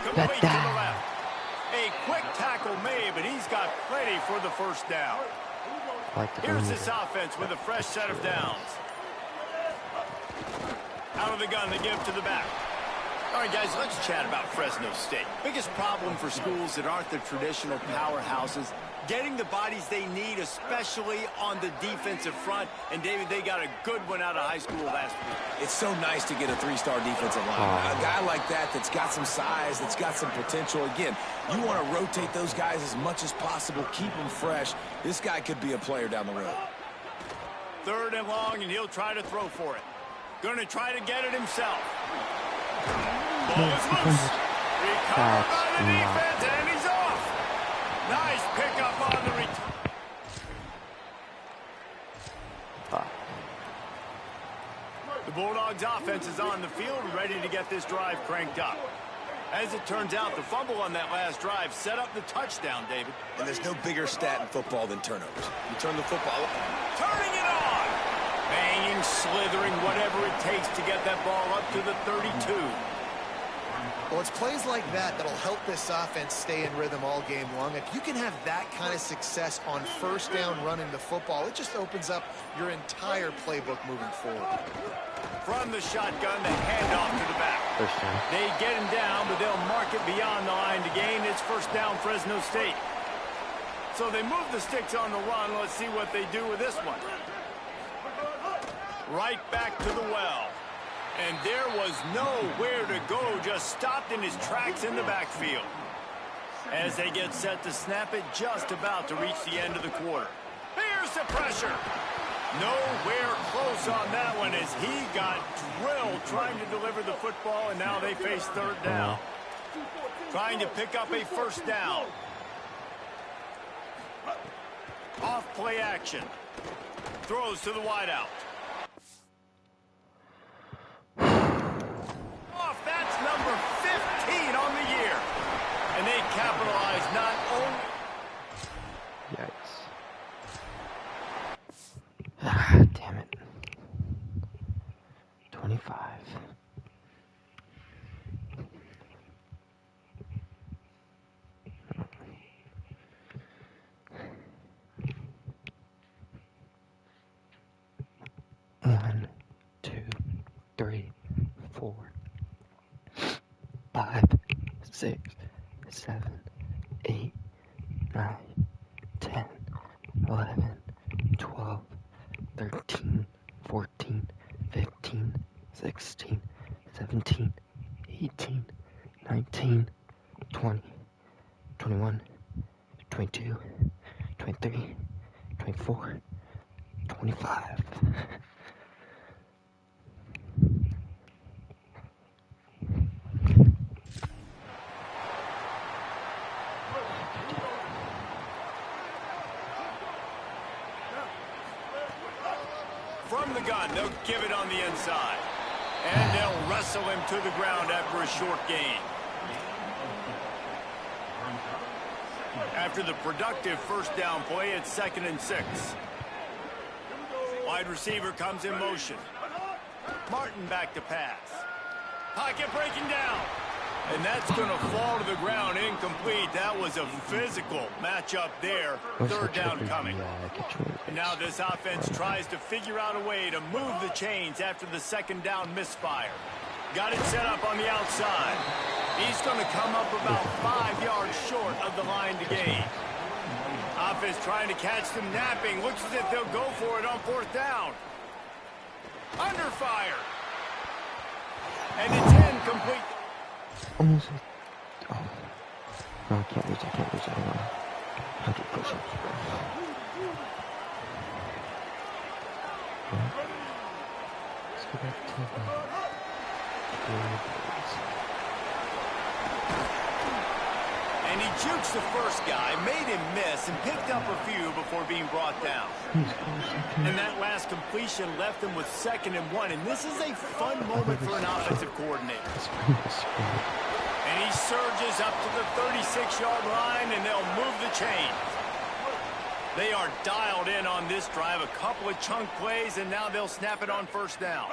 Complete to the left. A quick tackle made, but he's got plenty for the first down. Here's this offense with a fresh set of downs. Out of the gun, they give to the back. All right, guys, let's chat about Fresno State. Biggest problem for schools that aren't the traditional powerhouses, getting the bodies they need, especially on the defensive front. And, David, they got a good one out of high school last week. It's so nice to get a 3-star defensive line. A guy like that's got some size, that's got some potential. Again, you want to rotate those guys as much as possible, keep them fresh. This guy could be a player down the road. 3rd and long, and he'll try to throw for it. Going to try to get it himself. Ball is loose. Recovered by the defense, and he's off. Nice pickup on the return. The Bulldogs offense is on the field, ready to get this drive cranked up. As it turns out, the fumble on that last drive set up the touchdown, David. And there's no bigger stat in football than turnovers. You turn the football up. Turning it on. Banging, slithering, whatever it takes to get that ball up to the 32. Well, it's plays like that that'll help this offense stay in rhythm all game long. If you can have that kind of success on first down running the football, it just opens up your entire playbook moving forward. From the shotgun, the handoff to the back. They get him down, but they'll mark it beyond the line to gain. It's first down, Fresno State. So they move the sticks on the run. Let's see what they do with this one. Right back to the well. And there was nowhere to go, just stopped in his tracks in the backfield. As they get set to snap it, just about to reach the end of the quarter. Here's the pressure. Nowhere close on that one as he got drilled trying to deliver the football, and now they face 3rd down. Trying to pick up a first down. Off play action. Throws to the wideout. That's number 15 on the year. And they capitalize not only... Yikes. Ah, damn it. 25. One, 2, 3, 4. 5, 6, 7, 8, 9, 10, 11, 12, 13, 14, 15, 16, 17, 18, 19, 20, 21, 22, 23, 24, 25. From the gun, they'll give it on the inside. And they'll wrestle him to the ground after a short gain. After the productive first down play, it's 2nd and 6. Wide receiver comes in motion. Martin back to pass. Pocket breaking down. And that's going to fall to the ground incomplete. That was a physical matchup there. 3rd down coming. And now this offense tries to figure out a way to move the chains after the 2nd down misfire. Got it set up on the outside. He's going to come up about 5 yards short of the line to gain. Offense trying to catch them napping. Looks as if they'll go for it on 4th down. Under fire. And it's incomplete. Almost. Oh. No, I can't lose. I can't lose. I don't know. 100 push-ups, bro. Let's go back to the And he jukes the first guy, made him miss, and picked up a few before being brought down. And that last completion left him with 2nd and 1, and this is a fun moment for an offensive coordinator. And he surges up to the 36-yard line, and they'll move the chains. They are dialed in on this drive. A couple of chunk plays, and now they'll snap it on first down.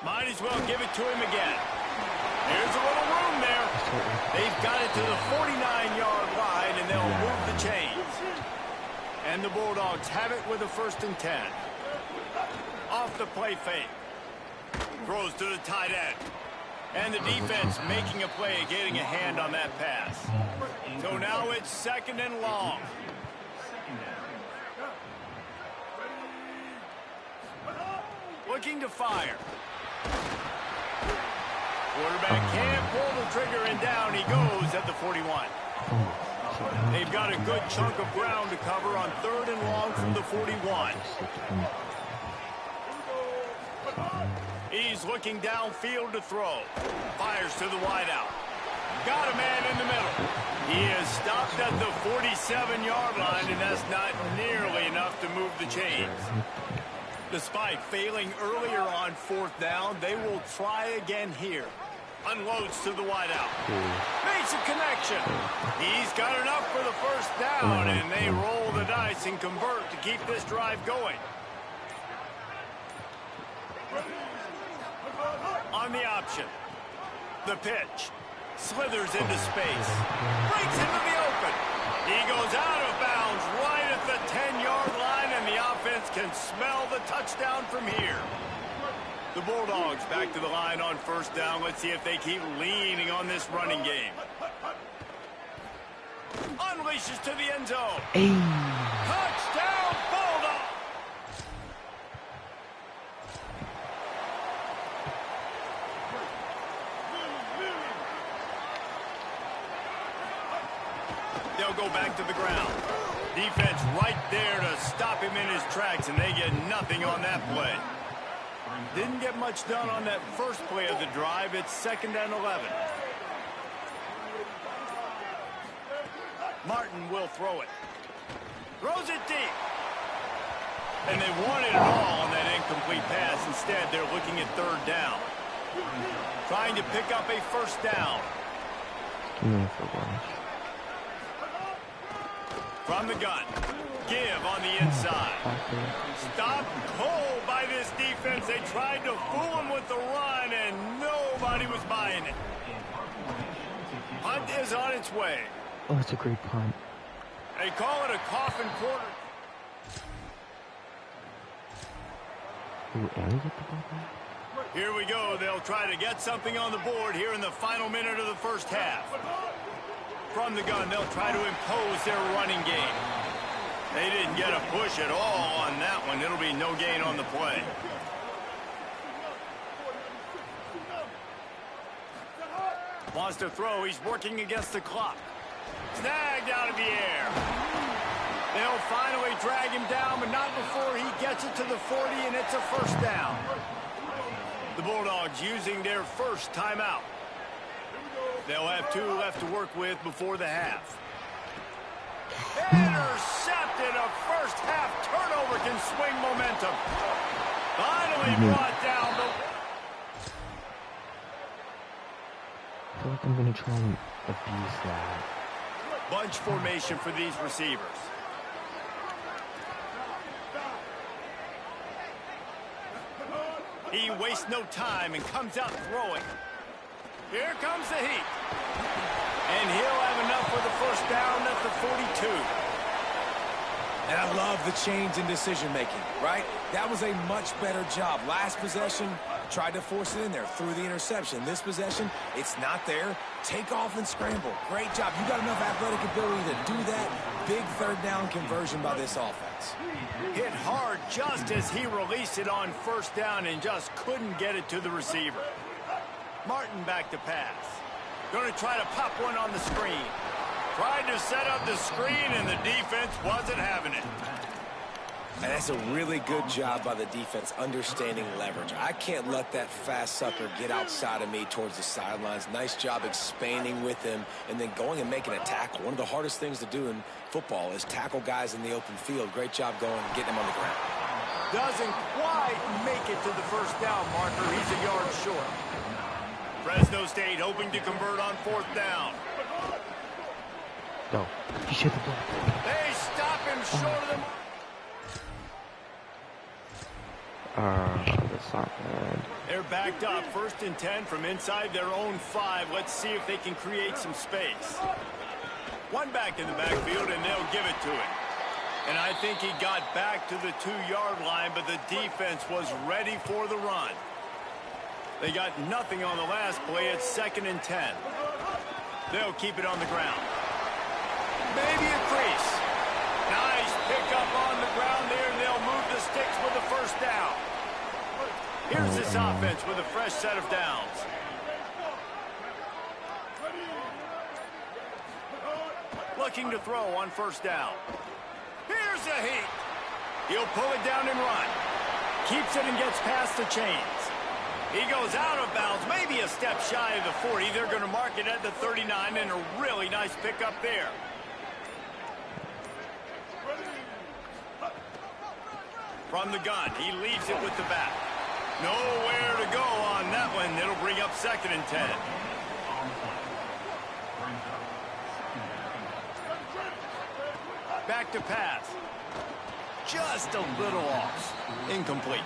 Might as well give it to him again. Here's a little room there. They've got it to the 49-yard line, and they'll move the chains. And the Bulldogs have it with a 1st and 10. Off the play fake. Throws to the tight end. And the defense making a play, getting a hand on that pass. So now it's 2nd and long. Looking to fire. Quarterback can't pull the trigger, and down he goes at the 41. They've got a good chunk of ground to cover on 3rd and long from the 41. He's looking downfield to throw. Fires to the wideout. Got a man in the middle. He is stopped at the 47-yard line, and that's not nearly enough to move the chains. Despite failing earlier on 4th down, they will try again here. Unloads to the wideout. Makes a connection. He's got enough for the 1st down, and they roll the dice and convert to keep this drive going. On the option. The pitch. Slithers into space. Breaks into the open. He goes out of bounds right at the 10-yard line, and the offense can smell the touchdown from here. The Bulldogs back to the line on 1st down. Let's see if they keep leaning on this running game. Unleashes to the end zone. Touchdown, Bulldogs! They'll go back to the ground. Defense right there to stop him in his tracks, and they get nothing on that play. Didn't get much done on that first play of the drive. It's 2nd and 11. Martin will throw it. Throws it deep. And they wanted it all on that incomplete pass. Instead, they're looking at 3rd down. Trying to pick up a 1st down. From the gun. Give on the inside. Stopped cold by this defense. They tried to fool him with the run, and nobody was buying it. Punt is on its way. Oh, it's a great punt. They call it a coffin quarter. Here we go. They'll try to get something on the board here in the final minute of the 1st half. From the gun, they'll try to impose their running game. They didn't get a push at all on that one. It'll be no gain on the play. Wants to throw. He's working against the clock. Snagged out of the air. They'll finally drag him down, but not before he gets it to the 40, and it's a 1st down. The Bulldogs using their 1st timeout. They'll have 2 left to work with before the half. Intercepted. A 1st half turnover can swing momentum. Finally brought down the... I feel like I'm going to try and abuse that. Bunch formation for these receivers. He wastes no time and comes out throwing. Here comes the heat. And he'll have enough for the 1st down at the 42. And I love the change in decision-making, right? That was a much better job. Last possession, tried to force it in there, threw the interception. This possession, it's not there. Take off and scramble. Great job. You got enough athletic ability to do that. Big 3rd down conversion by this offense. Hit hard just as he released it on 1st down and just couldn't get it to the receiver. Martin back to pass. Going to try to pop one on the screen. Tried to set up the screen, and the defense wasn't having it. And that's a really good job by the defense, understanding leverage. I can't let that fast sucker get outside of me towards the sidelines. Nice job expanding with him and then going and making a tackle. One of the hardest things to do in football is tackle guys in the open field. Great job going and getting him on the ground. Doesn't quite make it to the 1st down marker. He's a yard short. Fresno State hoping to convert on 4th down. Go. He should have blocked. They stop him short of the mark. That's not bad. They're backed up, 1st and 10 from inside their own 5. Let's see if they can create some space. One back in the backfield, and they'll give it to him. And I think he got back to the 2-yard line, but the defense was ready for the run. They got nothing on the last play. It's 2nd and 10. They'll keep it on the ground. Maybe a crease. Nice pickup on the ground there, and they'll move the sticks with the 1st down. Here's this offense with a fresh set of downs. Looking to throw on 1st down. Here's a heat. He'll pull it down and run. Keeps it and gets past the chains. He goes out of bounds, maybe a step shy of the 40. They're going to mark it at the 39, and a really nice pickup there. From the gun, he leaves it with the back. Nowhere to go on that one. It'll bring up 2nd and 10. Back to pass. Just a little off. Incomplete.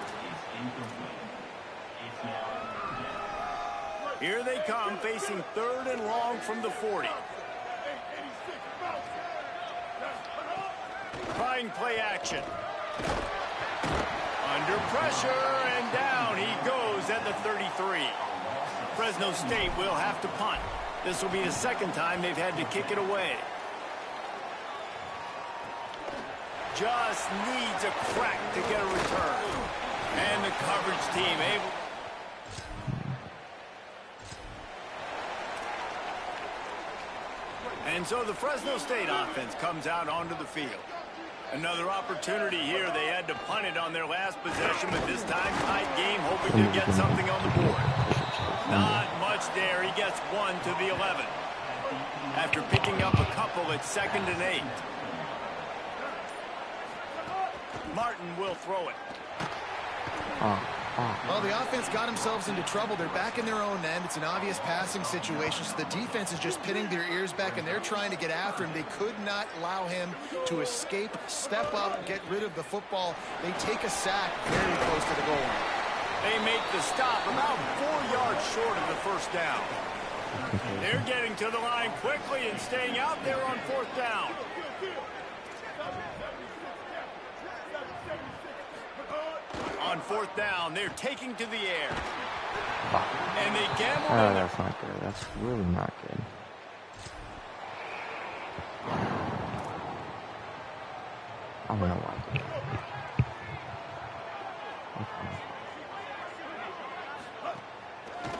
Here they come, facing 3rd and long from the 40. Trying play action. Under pressure, and down he goes at the 33. Fresno State will have to punt. This will be the 2nd time they've had to kick it away. Just needs a crack to get a return. And the coverage team able... And so the Fresno State offense comes out onto the field. Another opportunity here. They had to punt it on their last possession, but this time tight game, hoping to get something on the board. Not much there. He gets 1 to the 11. After picking up a couple, it's 2nd and 8. Martin will throw it. Well, the offense got themselves into trouble. They're back in their own end. It's an obvious passing situation, so the defense is just pinning their ears back, and they're trying to get after him. They could not allow him to escape, step up, get rid of the football. They take a sack very close to the goal line. They make the stop about 4 yards short of the 1st down. They're getting to the line quickly and staying out there on 4th down. On 4th down, they're taking to the air. And they gamble. Oh, that's not good. That's really not good. I'm gonna like it. Okay.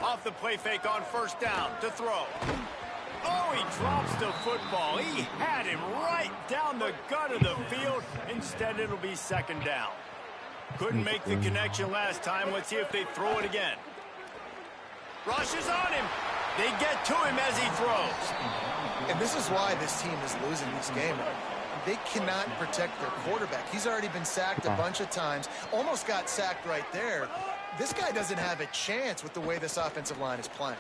Off the play fake on 1st down to throw. Oh, he drops the football. He had him right down the gut of the field. Instead, it'll be 2nd down. Couldn't make the connection last time. Let's see if they throw it again. Rushes on him. They get to him as he throws. And this is why this team is losing this game. They cannot protect their quarterback. He's already been sacked a bunch of times. Almost got sacked right there. This guy doesn't have a chance with the way this offensive line is playing.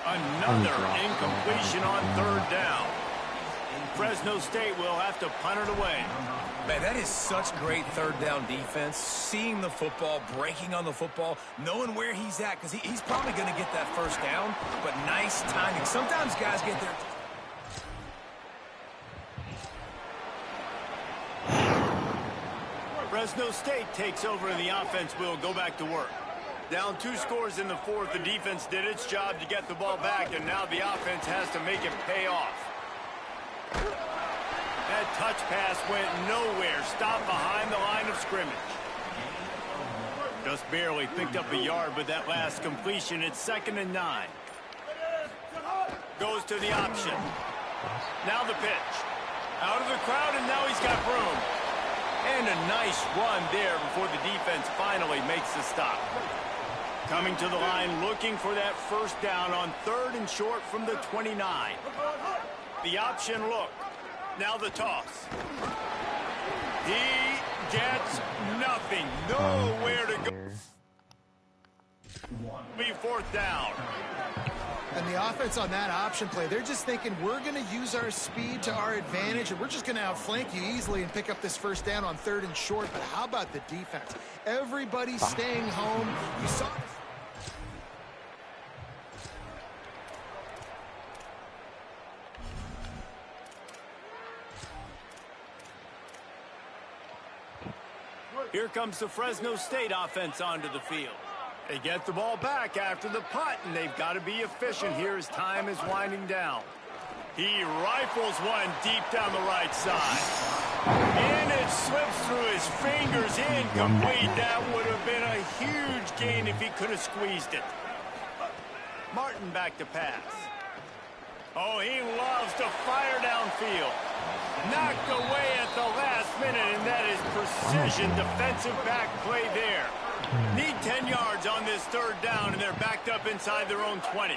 Another incompletion on 3rd down. Fresno State will have to punt it away. Man, that is such great 3rd down defense. Seeing the football, breaking on the football, knowing where he's at, because he's probably going to get that 1st down, but nice timing. Sometimes guys get there. Fresno State takes over and the offense will go back to work. Down 2 scores in the 4th. The defense did its job to get the ball back, and now the offense has to make it pay off. That touch pass went nowhere. Stopped behind the line of scrimmage. Just barely picked up a yard with that last completion. It's 2nd and 9. Goes to the option. Now the pitch. Out of the crowd, and now he's got room. And a nice run there before the defense finally makes the stop. Coming to the line, looking for that 1st down on 3rd and short from the 29. The option look. Now the toss. He gets nothing. Nowhere to go. Be fourth down. And the offense on that option play, they're just thinking we're going to use our speed to our advantage, and we're just going to outflank you easily and pick up this first down on 3rd and short. But how about the defense? Everybody staying home. You saw this. Here comes the Fresno State offense onto the field. They get the ball back after the punt, and they've got to be efficient here as time is winding down. He rifles one deep down the right side. And it slips through his fingers, incomplete. That would have been a huge gain if he could have squeezed it. Martin back to pass. Oh, he loves to fire downfield. Knocked away at the last minute, and that is precision defensive back play there. Need 10 yards on this 3rd down, and they're backed up inside their own 20.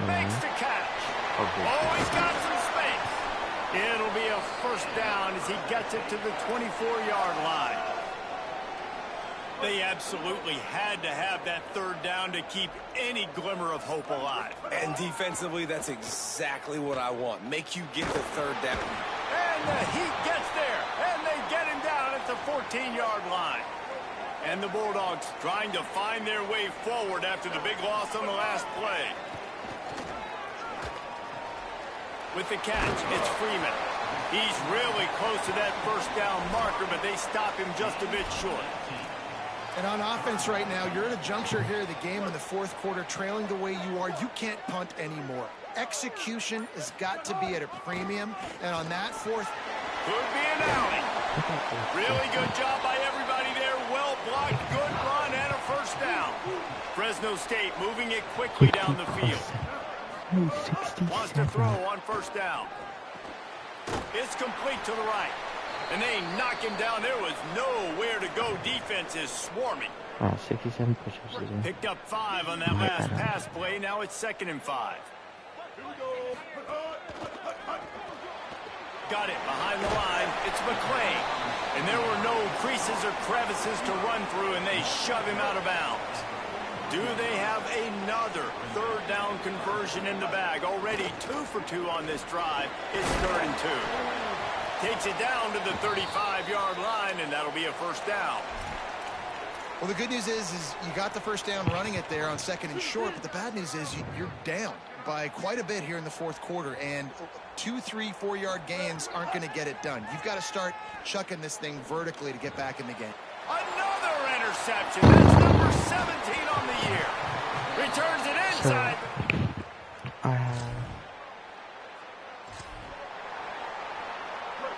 Makes the catch. Oh, he's got some space. It'll be a first down as he gets it to the 24-yard line. They absolutely had to have that 3rd down to keep any glimmer of hope alive. And defensively, that's exactly what I want. Make you get the 3rd down. And the Heat gets there, and they get him down at the 14-yard line. And the Bulldogs trying to find their way forward after the big loss on the last play. With the catch, it's Freeman. He's really close to that first down marker, but they stop him just a bit short. And on offense right now, you're at a juncture here of the game in the 4th quarter, trailing the way you are. You can't punt anymore. Execution has got to be at a premium, and on that 4th... Could be an alley. Really good job by everybody there. Well blocked, good run, and a first down. Fresno State moving it quickly down the field. Wants to throw on first down. It's complete to the right. And they knock him down. There was nowhere to go. Defense is swarming. 67 push-ups. Picked up 5 on that last pass play. Now it's 2nd and 5. Got it behind the line. It's McClain. And there were no creases or crevices to run through, and they shove him out of bounds. Do they have another 3rd down conversion in the bag? Already 2 for 2 on this drive. It's 3rd and 2. Takes it down to the 35-yard line, and that'll be a first down. Well, the good news is you got the first down running it there on 2nd and short, but the bad news is you're down by quite a bit here in the 4th quarter, and 2, 3, 4-yard gains aren't going to get it done. You've got to start chucking this thing vertically to get back in the game. Another interception. That's number 17 on the year. Returns it inside.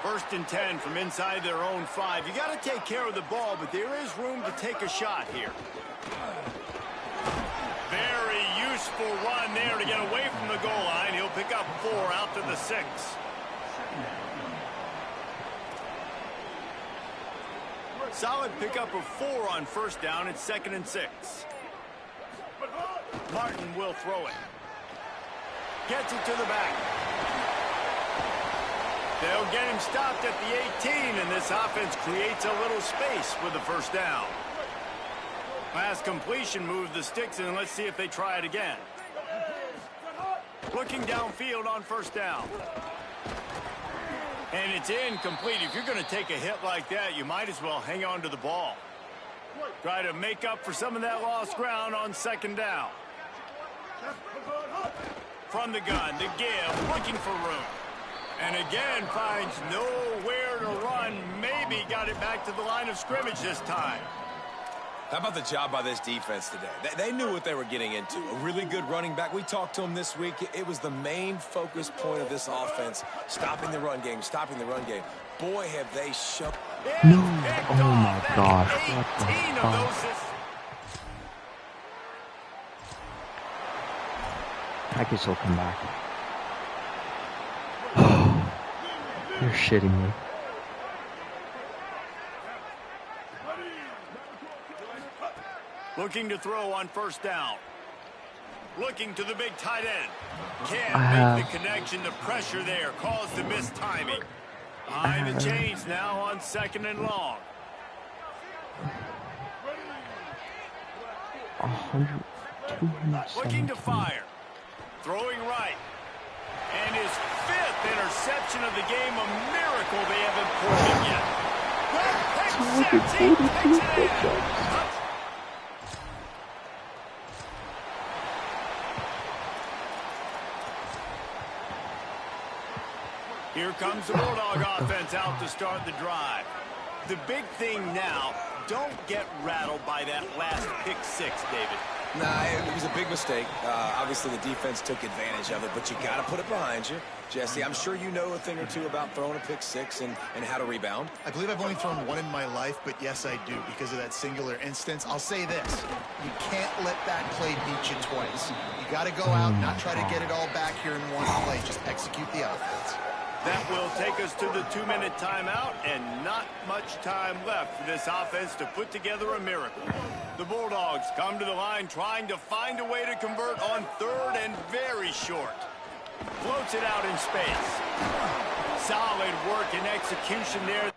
First and 10 from inside their own 5. You got to take care of the ball, but there is room to take a shot here. Very useful run there to get away from the goal line. He'll pick up 4 out to the 6. Solid pickup of 4 on first down. It's 2nd and 6. Martin will throw it. Gets it to the back. They'll get him stopped at the 18, and this offense creates a little space with the first down. Pass completion moved the sticks, and let's see if they try it again. Looking downfield on first down. And it's incomplete. If you're going to take a hit like that, you might as well hang on to the ball. Try to make up for some of that lost ground on 2nd down. From the gun, the give, looking for room. And again, finds nowhere to run. Maybe got it back to the line of scrimmage this time. How about the job by this defense today? They knew what they were getting into. A really good running back. We talked to him this week. It was the main focus point of this offense. Stopping the run game, stopping the run game. Boy, have they shown. No. Oh, my gosh. What the fuck? I guess he'll come back. You're shitting me. Looking to throw on first down. Looking to the big tight end. Can't make the connection. The pressure there caused the missed timing. Behind the chains now on 2nd and long. 100, Looking to 217. fire. Throwing right. And his 5th interception of the game. A miracle they haven't pulled him yet. Good pick six. He takes it in. Here comes the Bulldog offense out to start the drive. The big thing now, don't get rattled by that last pick six, David. Nah, it was a big mistake. Obviously, the defense took advantage of it, but you got to put it behind you. Jesse, I'm sure you know a thing or two about throwing a pick six and how to rebound. I believe I've only thrown one in my life, but yes, I do because of that singular instance. I'll say this. You can't let that play beat you twice. You got to go out, not try to get it all back here in one play. Just execute the offense. That will take us to the 2-minute timeout, and not much time left for this offense to put together a miracle. The Bulldogs come to the line trying to find a way to convert on 3rd and very short. Floats it out in space. Solid work and execution there.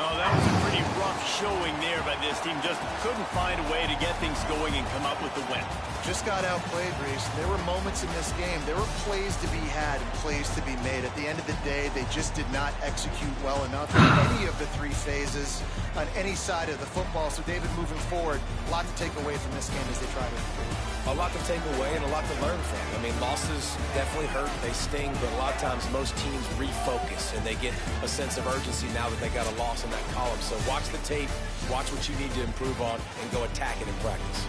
Oh, that was a pretty rough showing there by this team. Just couldn't find a way to get things going and come up with the win. Just got outplayed, Reese. There were moments in this game. There were plays to be had and plays to be made. At the end of the day, they just did not execute well enough in any of the 3 phases on any side of the football. So, David, moving forward, a lot to take away from this game as they try to improve. A lot to take away and a lot to learn from. I mean, losses definitely hurt, they sting, but a lot of times most teams refocus and they get a sense of urgency now that they got a loss in that column. So watch the tape, watch what you need to improve on, and go attack it in practice.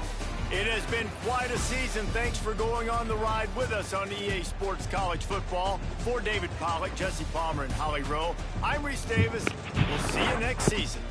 It has been quite a season. Thanks for going on the ride with us on EA Sports College Football. For David Pollack, Jesse Palmer, and Holly Rowe, I'm Reese Davis. We'll see you next season.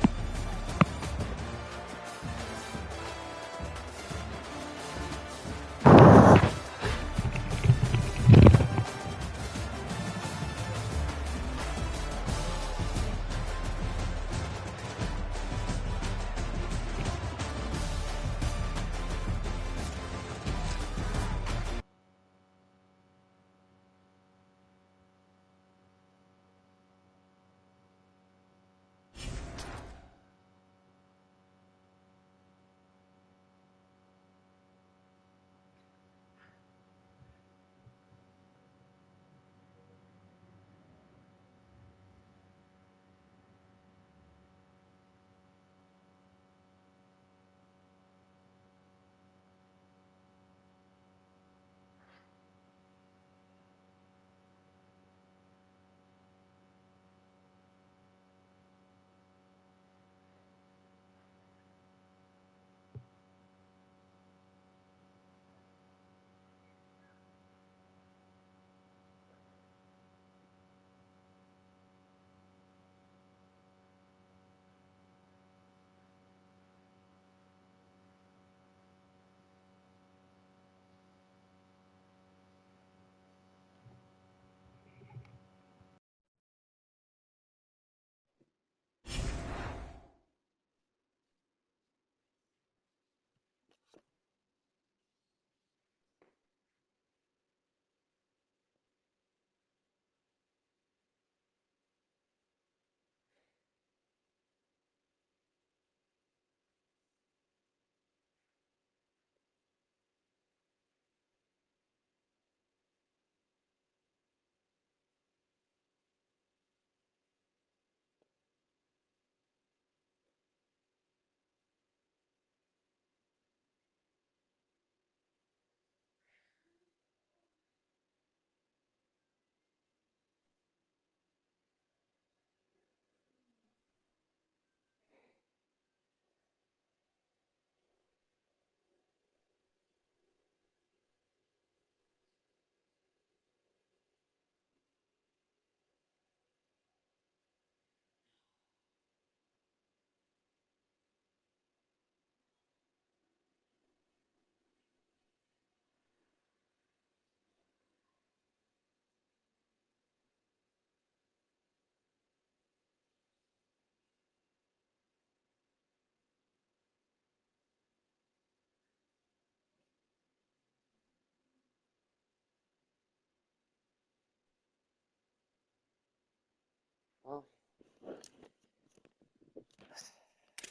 Well,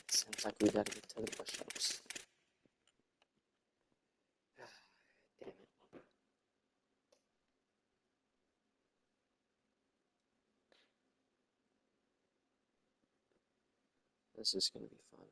seems like we gotta get to the push-ups. Damn it. This is gonna be fun.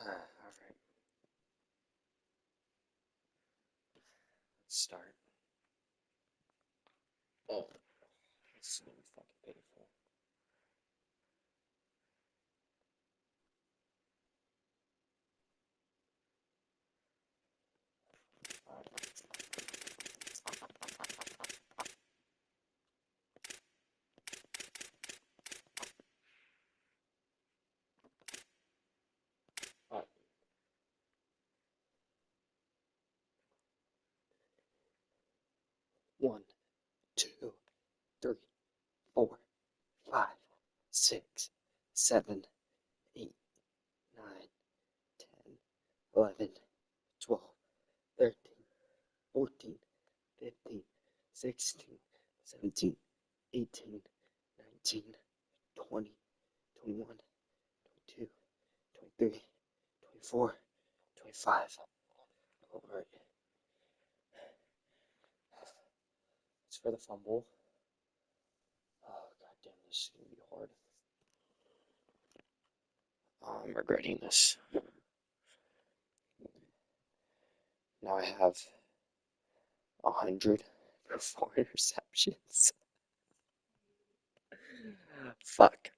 Alright. Let's start. Oh, this is gonna be fucking painful. Alright. 1, 2, 3, 4, 5, 6, 7, 8, 9, 10, 11, 12, 13, 14, 15, 16, 17, 18, 19, 20, 21, 22, 23, 24, 25. Alright. It's for the fumble. Oh, goddamn, this is gonna be hard. I'm regretting this. Now I have 100 for 4 interceptions. Fuck.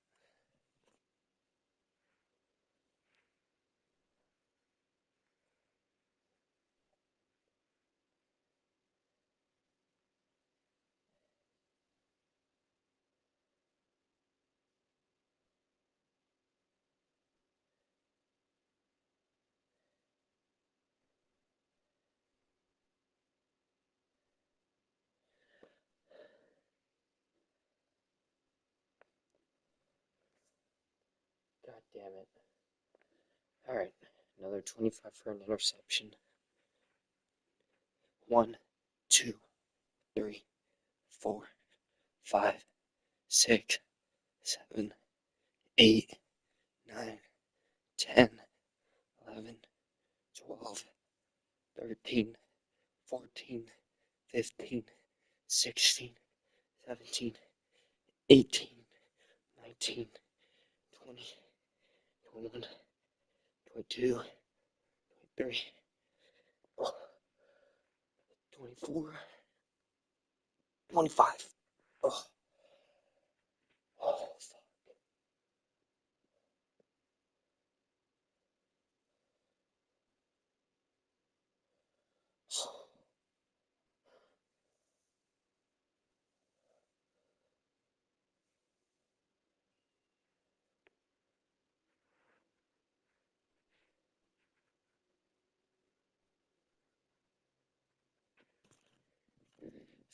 God damn it. Alright, another 25 for an interception. 1, 2, 3, 4, 5, 6, 7, 8, 9, 10, 11, 12, 13, 14, 15, 16, 17, 18, 19, 20, 21, 22, 23, 24, 25. Oh, oh, fuck.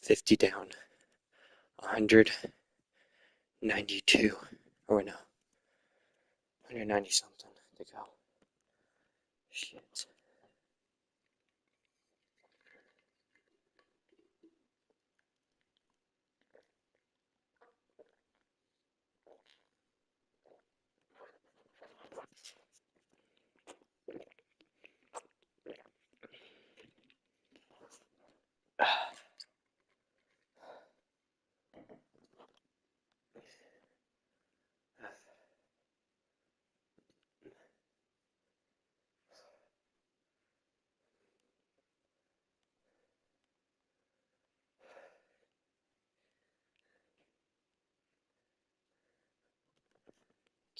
50 down. 192. Or no. 190 something to go. Shit.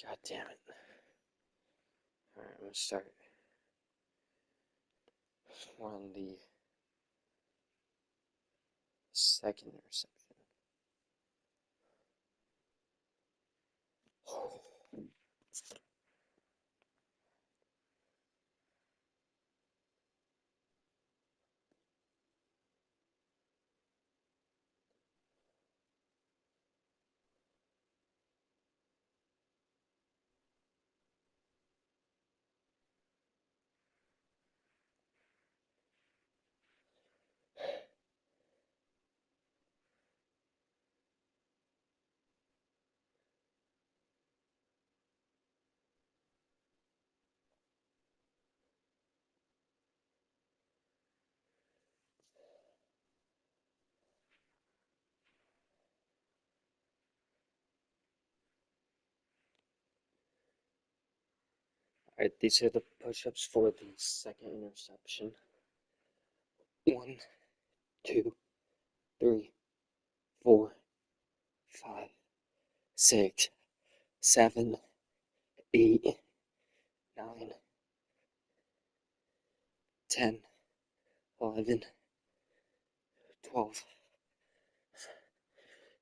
God damn it. Alright, I'm gonna start on the second interception. Alright, these are the push-ups for the second interception. 1, 2, 3, 4, 5, 6, 7, 8, 9, 10, 11, 12.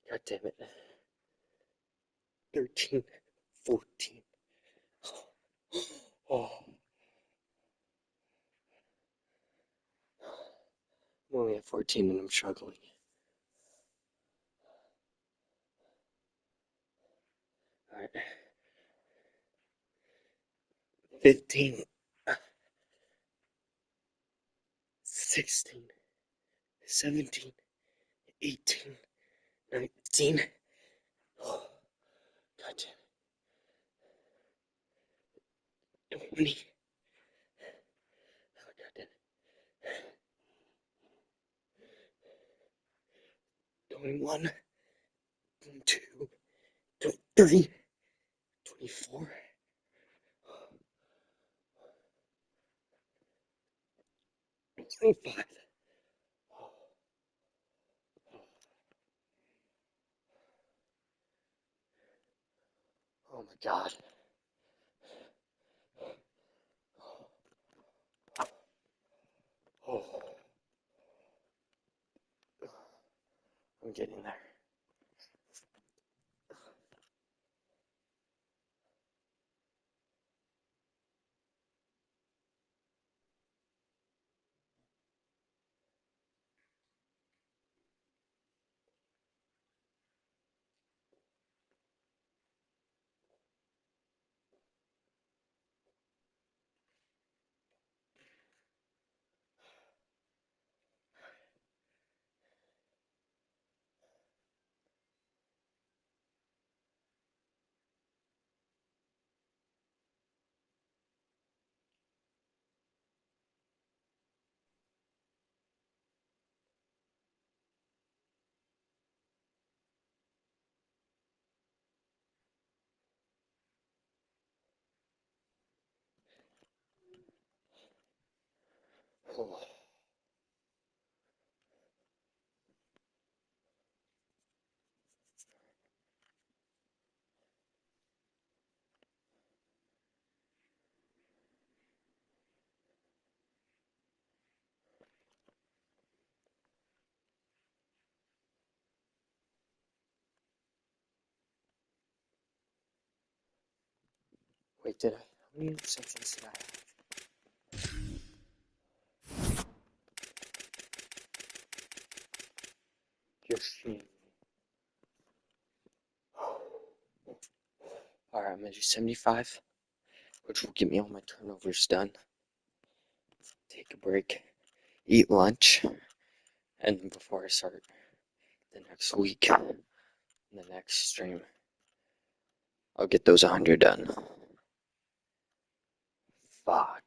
God damn it. 13, 14. Oh. I'm only at 14 and I'm struggling. Alright. 15. 16. 17. 18. 19. Oh. God damn it. 20. Oh, God damn it. 21. 22. 23. 24. 25. Oh my God. Oh. I'm getting there. Oh. Wait, how many interceptions did I have? You're shitting me. Alright, I'm gonna do 75, which will get me all my turnovers done. Take a break, eat lunch, and then before I start the next week, the next stream, I'll get those 100 done. Fuck.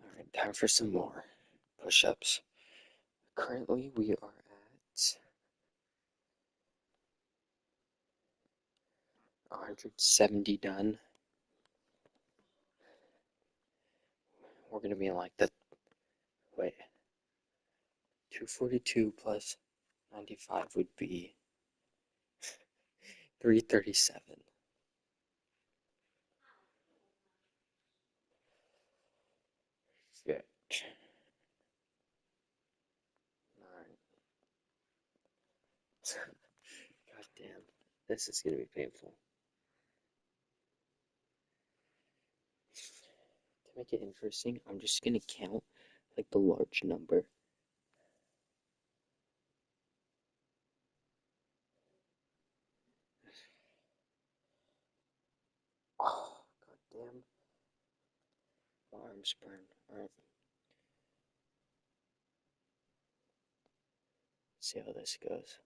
Alright, time for some more push-ups. Currently, we are at 170 done. We're gonna be in like the, wait, 242 plus 95 would be 337. Shit. Alright. God damn. This is gonna be painful. To make it interesting, I'm just gonna count like the large number. Oh, god damn. My arms burn. Alright. See how this goes.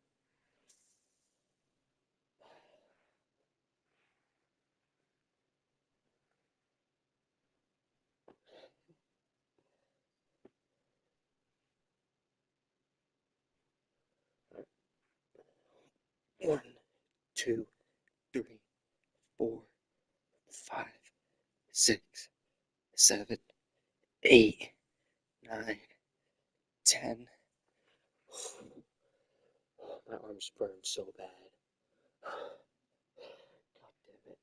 One, two, 3, 4, 5, 6, 7, 8, 9, 10. My arms burn so bad. God damn it.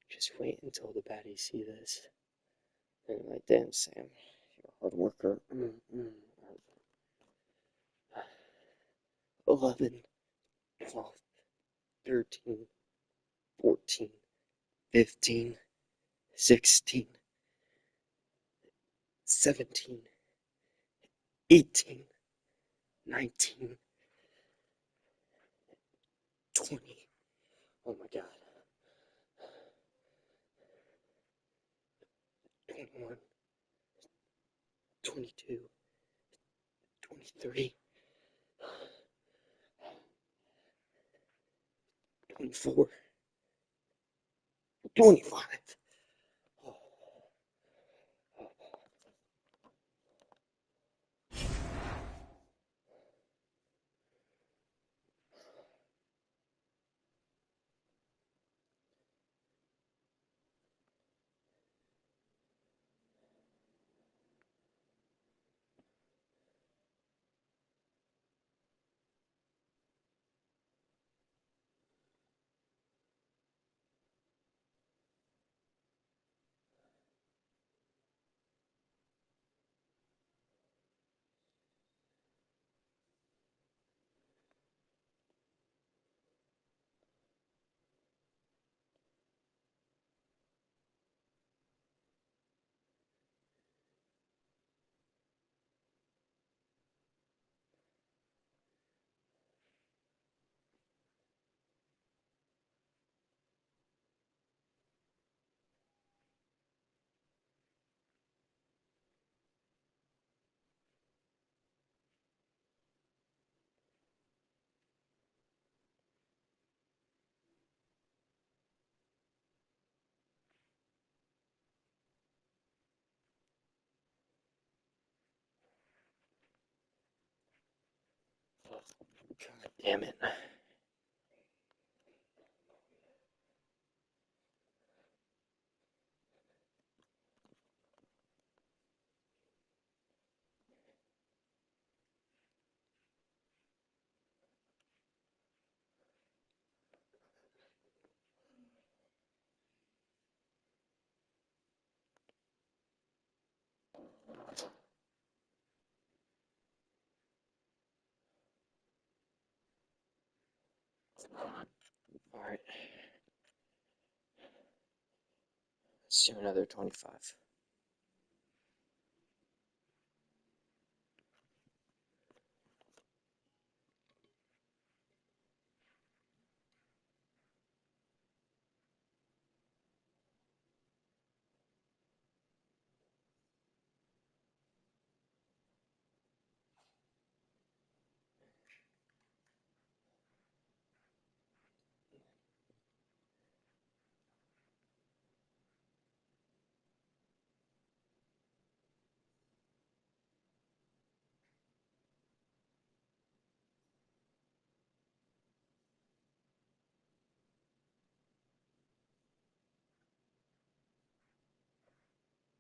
Just wait until the baddies see this. They're like, damn, Sam, you're a hard worker. 11, 12, 13, 14, 15, 16, 17, 18, 19, 20. Oh my god. 21, 22, 23, 24, 25. Oh. God damn it. Alright. Let's do another 25.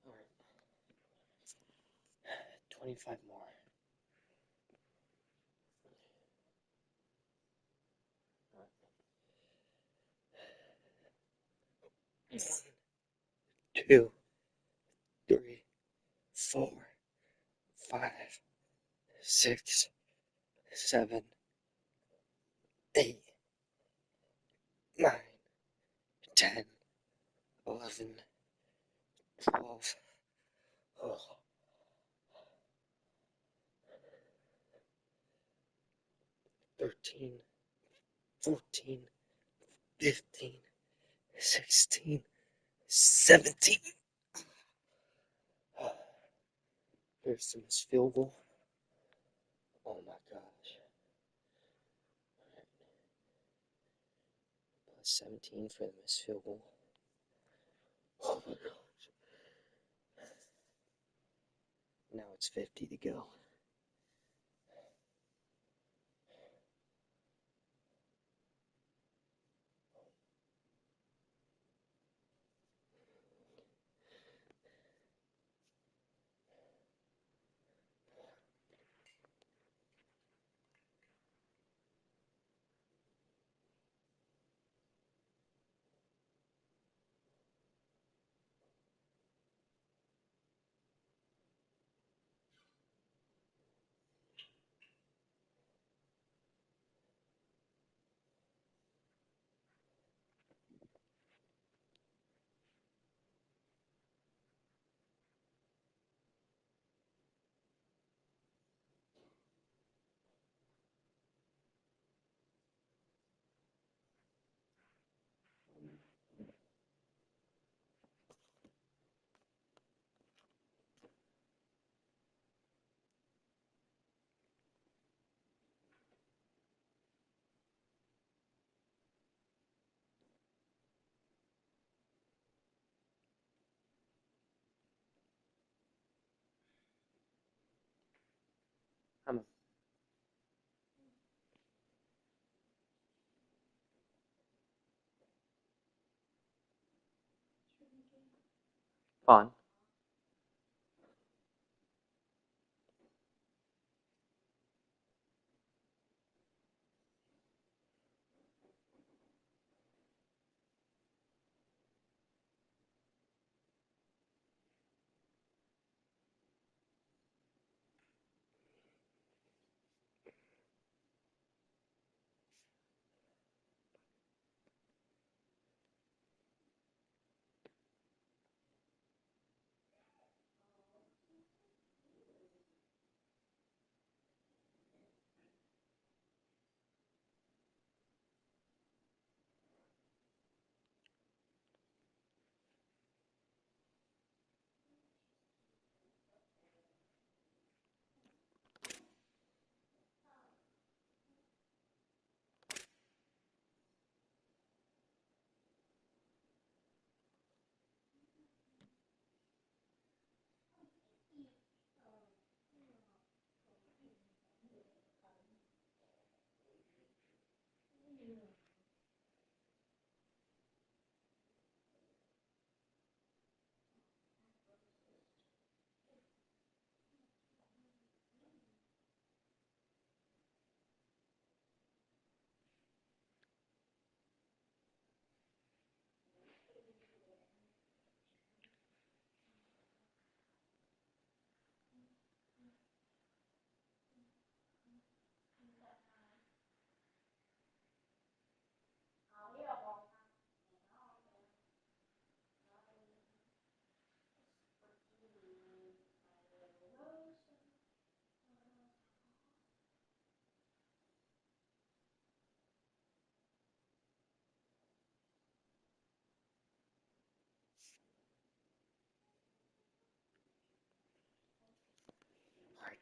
Alright. 25 more. One, 2, 3, 4, 5, 6, 7, 8, 9, 10, 11, 12, 13, 14, 15, 16, 17. There's the missed field goal. Oh my gosh. Plus 17 for the missed field goal. Oh my gosh. Now it's 50 to go. I'm fun.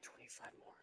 25 more.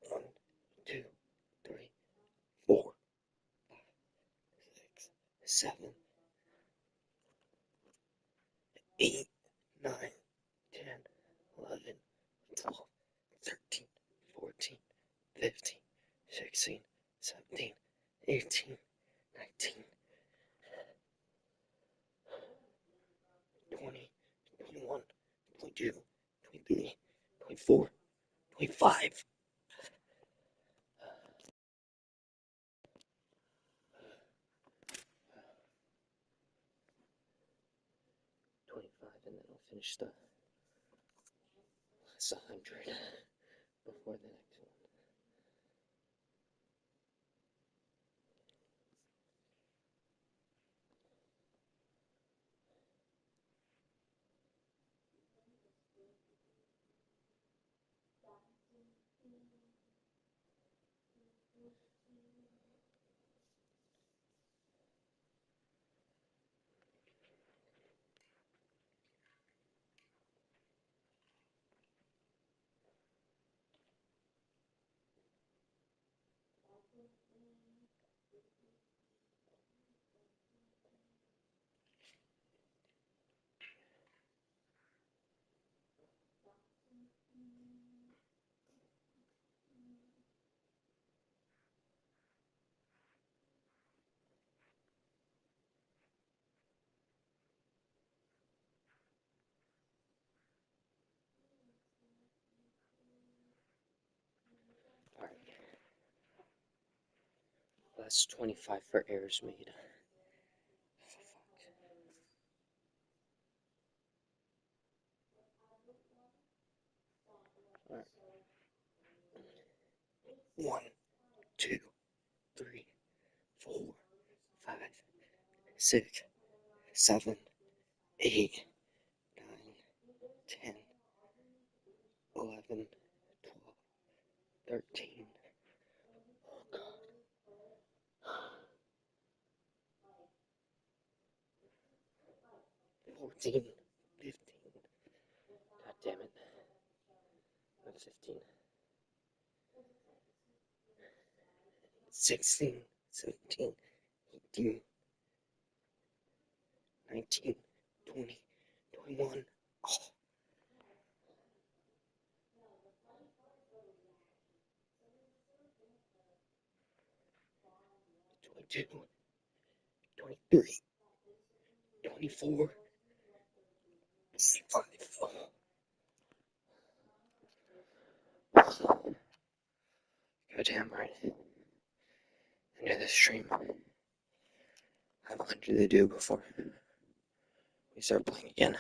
One, two, three, 4, 5, 6, 7, 8, 9, 10, 11, 12, 13, 14, 15, 16, 17, 18, 19, 20, 21, 22, 23, 24, 25. And then I'll finish the last 100 before the next one. Alright. That's 25 for errors made. Alright. 1, 2, 3, 4, 5, 6, 7, 8, 9, 10, 11, 12, 13, 14, 15. God damn it. Not 15. 16, 17, 18, 19, 20, 21. Oh. 22, 23, 24, 25. Goddamn right. End of the stream. I have 100 to do before we start playing again.